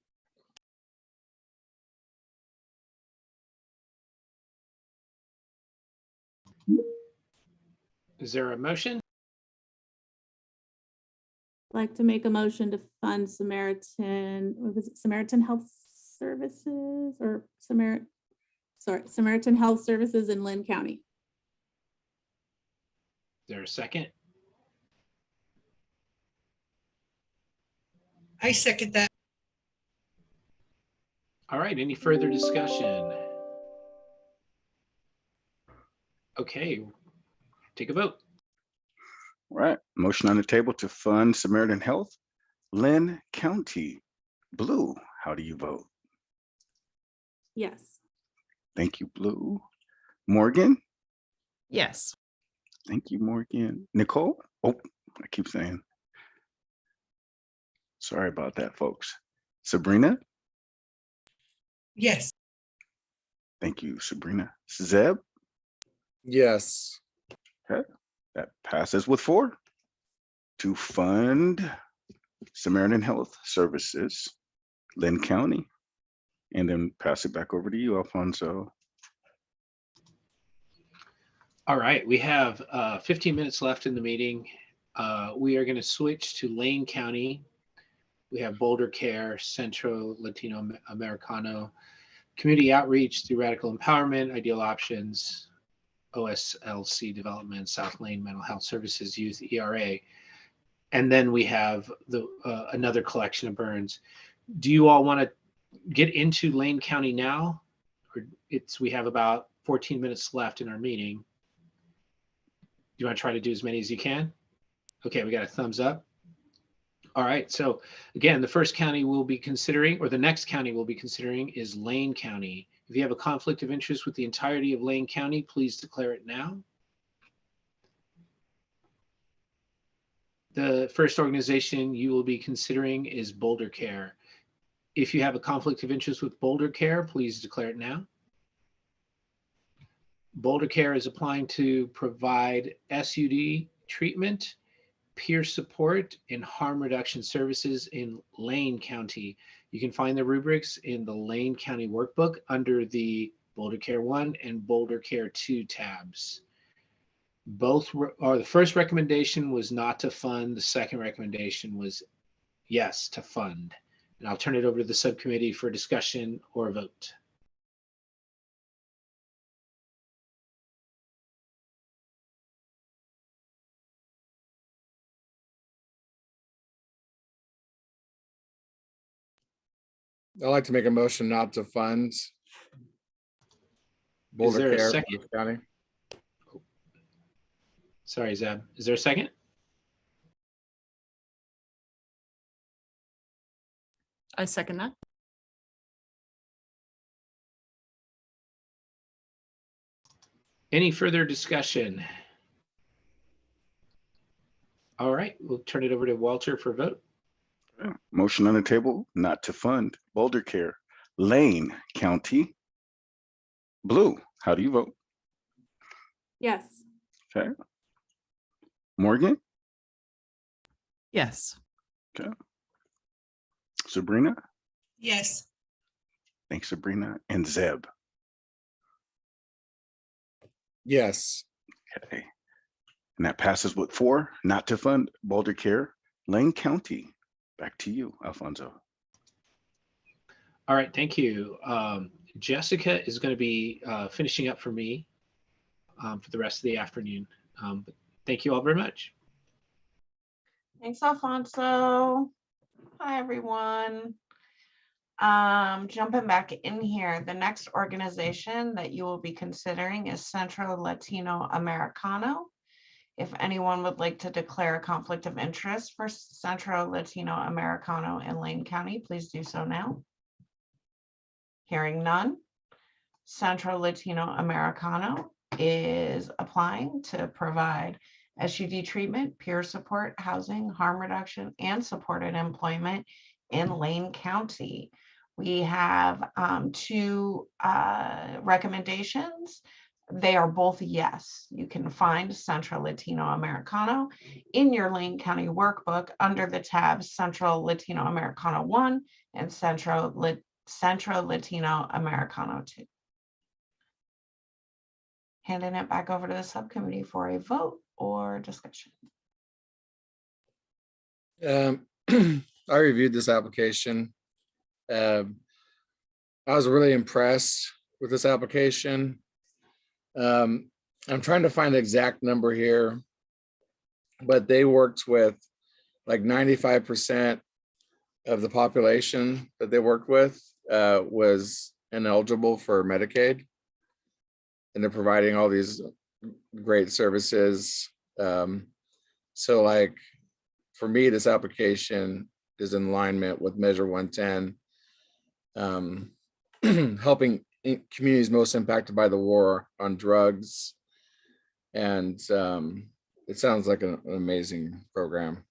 S1: Is there a motion?
S4: I'd like to make a motion to fund Samaritan, what was it, Samaritan Health Services or Samaritan Health Services in Lynn County.
S1: Is there a second?
S5: I second that.
S1: All right, any further discussion? Okay, take a vote.
S3: All right, motion on the table to fund Samaritan Health, Lynn County. Blue, how do you vote?
S4: Yes.
S3: Thank you, Blue. Morgan,
S9: Yes.
S3: Thank you, Morgan. Nicole? Oh, I keep saying. Sorry about that, folks. Sabrina?
S5: Yes.
S3: Thank you, Sabrina. Zeb?
S8: Yes.
S3: Okay. That passes with 4 to fund Samaritan Health Services, Lynn County. And then pass it back over to you, Alfonso.
S1: All right, we have 15 minutes left in the meeting. We are going to switch to Lane County. We have Boulder Care, Centro Latino Americano, Community Outreach through Radical Empowerment, Ideal Options, OSLC Development, South Lane Mental Health Services, Youth ERA. And then we have the another collection of burns. Do you all want to get into Lane County now? Or we have about 14 minutes left in our meeting. Do you want to try to do as many as you can? Okay, we got a thumbs up. All right, so again, the first county we'll be considering, or the next county we'll be considering, is Lane County. If you have a conflict of interest with the entirety of Lane County, please declare it now. The first organization you will be considering is Boulder Care. If you have a conflict of interest with Boulder Care, please declare it now. Boulder Care is applying to provide SUD treatment, peer support, and harm reduction services in Lane County. You can find the rubrics in the Lane County workbook under the Boulder Care 1 and Boulder Care 2 tabs. Both the first recommendation was not to fund. The second recommendation was yes to fund. And I'll turn it over to the subcommittee for discussion or vote.
S8: I'd like to make a motion not to fund Boulder
S1: there a
S8: Care,
S1: second?
S8: Boulder County.
S1: Sorry, Zeb. Is there a second?
S9: I second that.
S1: Any further discussion? All right, we'll turn it over to Walter for vote.
S3: Motion on the table not to fund Boulder Care, Lane County. Blue, how do you vote?
S4: Yes.
S3: Okay. Morgan?
S9: Yes.
S3: Okay. Sabrina?
S5: Yes.
S3: Thanks, Sabrina. And Zeb?
S8: Yes.
S3: Okay. And that passes with 4, not to fund Boulder Care, Lane County. Back to you, Alfonso.
S1: All right, thank you. Jessica is going to be finishing up for me for the rest of the afternoon. But thank you all very much.
S2: Thanks, Alfonso. Hi, everyone. Jumping back in here, the next organization that you will be considering is Centro Latino Americano. If anyone would like to declare a conflict of interest for Centro Latino Americano in Lane County, please do so now. Hearing none, Centro Latino Americano is applying to provide SUD treatment, peer support, housing, harm reduction, and supported employment in Lane County. We have 2 recommendations. They are both yes. You can find Centro Latino Americano in your Lane County workbook under the tabs Centro Latino Americano 1 and Centro Latino Americano 2. Handing it back over to the subcommittee for a vote or discussion.
S8: I reviewed this application. I was really impressed with this application. I'm trying to find the exact number here, but they worked with like 95% of the population that they worked with was ineligible for Medicaid. And they're providing all these great services. So like, for me, this application is in alignment with Measure 110, helping communities most impacted by the war on drugs, And it sounds like an amazing program.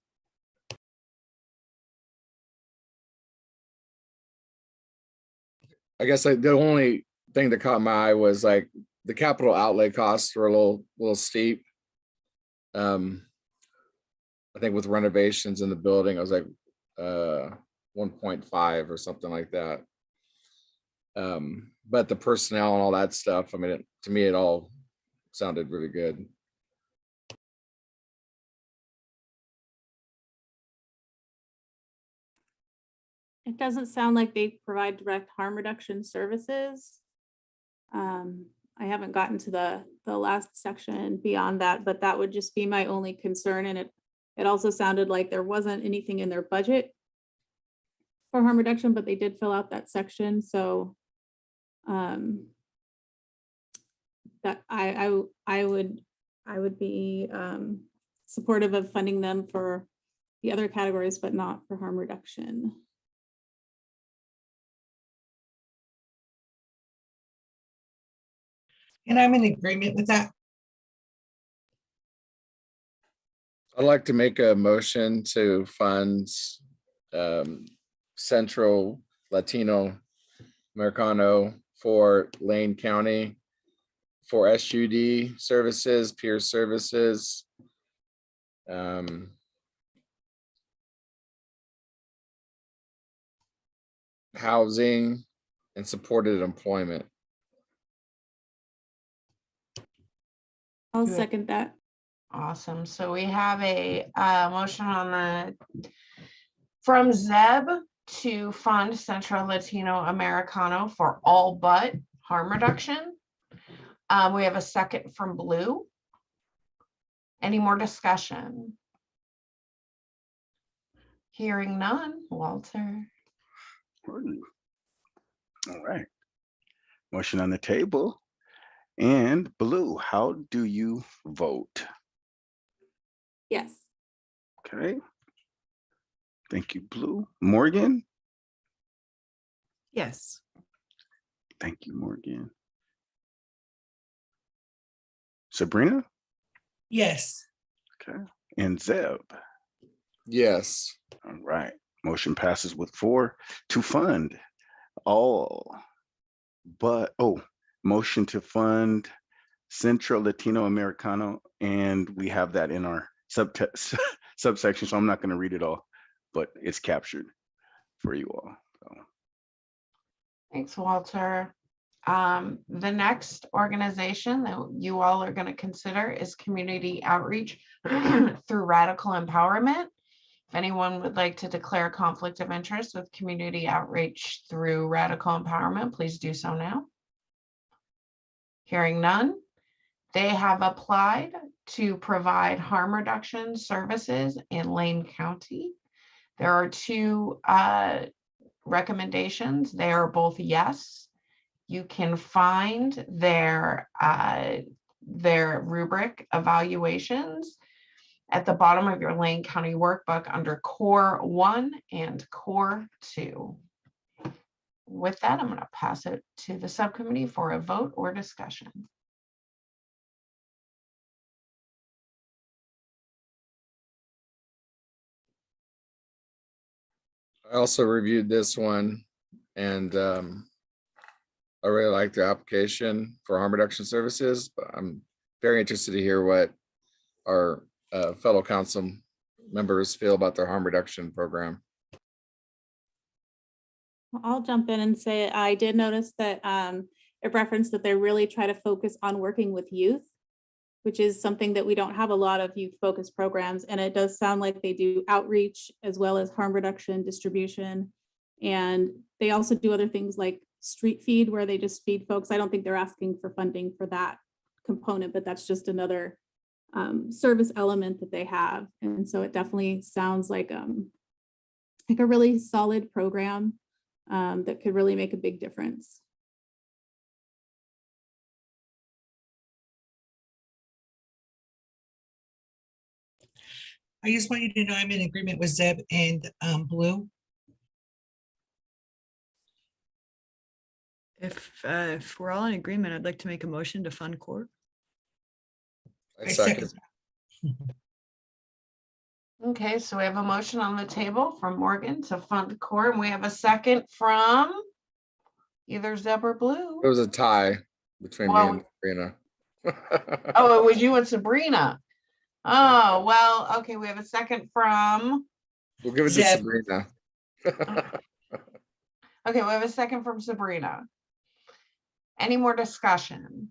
S8: I guess like the only thing that caught my eye was like the capital outlay costs were a little steep. I think with renovations in the building, I was like 1.5 or something like that. But the personnel and all that stuff, I mean, to me, it all sounded really good.
S4: It doesn't sound like they provide direct harm reduction services. I haven't gotten to the last section beyond that, but that would just be my only concern. And it also sounded like there wasn't anything in their budget for harm reduction, but they did fill out that section. So that I would be supportive of funding them for the other categories, but not for harm reduction.
S5: And I'm in agreement with that.
S8: I'd like to make a motion to fund Central Latino Americano for Lane County for SUD services, peer services, housing, and supported employment.
S4: I'll
S2: Good.
S4: second that.
S2: Awesome. So we have a motion on from Zeb to fund Central Latino Americano for all but harm reduction. We have a second from Blue. Any more discussion? Hearing none, Walter.
S3: All right. Motion on the table. And Blue, how do you vote?
S4: Yes.
S3: Okay. Thank you, Blue. Morgan?
S9: Yes.
S3: Thank you, Morgan. Sabrina?
S5: Yes.
S3: Okay. And Zeb?
S8: Yes.
S3: All right. Motion passes with 4 to fund all but, motion to fund Central Latino Americano, and we have that in our subsection, so I'm not going to read it all, but it's captured for you all. So.
S2: Thanks, Walter. The next organization that you all are going to consider is community outreach through radical empowerment. If anyone would like to declare a conflict of interest with community outreach through radical empowerment, please do so now. Hearing none, they have applied to provide harm reduction services in Lane County. There are 2 recommendations. They are both yes. You can find their rubric evaluations at the bottom of your Lane County workbook under Core 1 and Core 2. With that, I'm going to pass it to the subcommittee for a vote or discussion.
S8: I also reviewed this one, and I really like the application for harm reduction services, but I'm very interested to hear what our fellow council members feel about their harm reduction program.
S4: I'll jump in and say I did notice that it referenced that they really try to focus on working with youth, which is something that we don't have a lot of youth focused programs. And it does sound like they do outreach as well as harm reduction distribution. And they also do other things like street feed, where they just feed folks. I don't think they're asking for funding for that component, but that's just another service element that they have. And so it definitely sounds like a really solid program that could really make a big difference.
S5: I just want you to know I'm in agreement with Zeb and Blue.
S9: If we're all in agreement, I'd like to make a motion to fund court.
S8: I second.
S2: Okay, so we have a motion on the table from Morgan to fund core, and we have a second from either Zeb or Blue.
S8: It was a tie between
S2: Well,
S8: me and Sabrina.
S2: Oh, it was you and Sabrina. Oh, well, okay, we have a second from,
S8: We'll give it to
S5: Zeb.
S8: Sabrina.
S2: okay, we have a second from Sabrina. Any more discussion?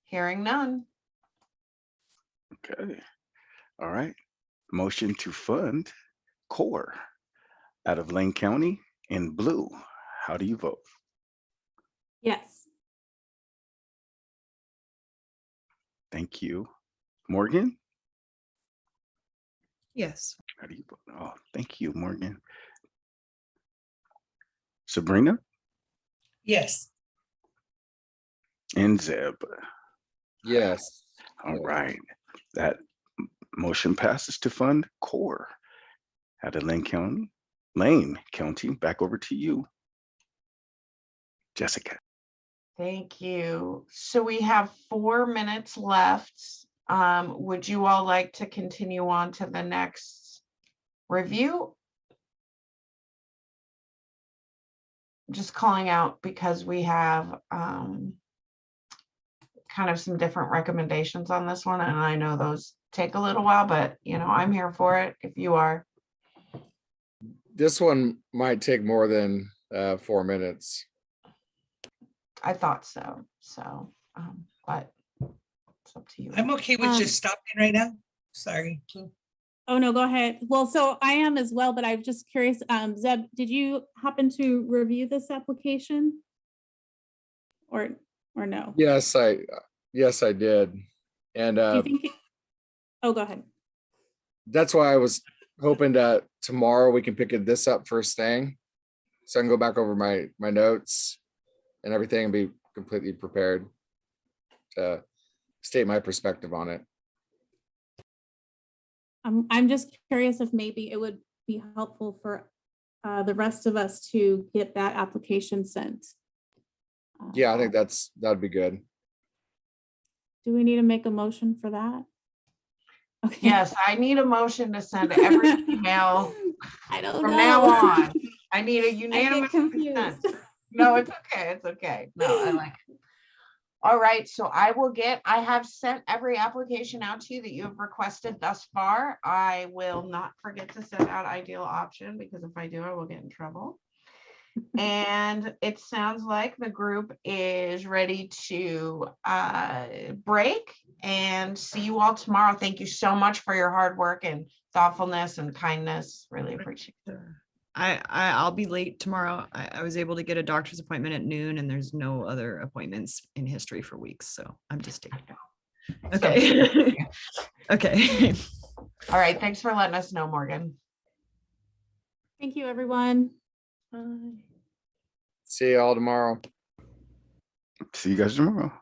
S2: Hearing none.
S3: Okay. All right. Motion to fund core out of Lane County in blue. How do you vote?
S4: Yes.
S3: Thank you. Morgan?
S9: Yes.
S3: How do you vote? Oh, thank you, Morgan. Sabrina
S5: Yes.
S3: and Zeb.
S8: Yes.
S3: All
S8: Yeah.
S3: right. That motion passes to fund core out of Lane County. Lane County, back over to you, Jessica.
S2: Thank you. So we have 4 minutes left. Would you all like to continue on to the next review? Just calling out because we have kind of some different recommendations on this one, and I know those take a little while, but you know, I'm here for it if you are.
S8: This one might take more than 4 minutes.
S2: I thought so. So, but it's up to you.
S5: I'm okay with just stopping right now. Sorry.
S4: Oh, no, go ahead. Well, so I am as well, but I'm just curious, Zeb, did you happen to review this application? Or no?
S8: Yes, I did. And
S4: Do you think, oh, go ahead.
S8: that's why I was hoping that tomorrow we can pick this up first thing. So I can go back over my notes and everything and be completely prepared to state my perspective on it.
S4: I'm just curious if maybe it would be helpful for the rest of us to get that application sent.
S8: Yeah, I think that'd be good.
S4: Do we need to make a motion for that? Okay.
S2: Yes, I need a motion to send every email
S4: I don't
S2: from
S4: know.
S2: now on. I need a
S4: I get
S2: unanimous consent.
S4: confused.
S2: No, it's okay. It's okay. No, I like it. All right, so I have sent every application out to you that you have requested thus far. I will not forget to send out ideal option because if I do, I will get in trouble. And it sounds like the group is ready to break and see you all tomorrow. Thank you so much for your hard work and thoughtfulness and kindness. Really appreciate it.
S9: I'll be late tomorrow. I was able to get a doctor's appointment at noon and there's no other appointments in history for weeks. So I'm just okay. Okay.
S2: All right. Thanks for letting us know, Morgan.
S4: Thank you, everyone.
S8: See you all tomorrow.
S3: See you guys tomorrow.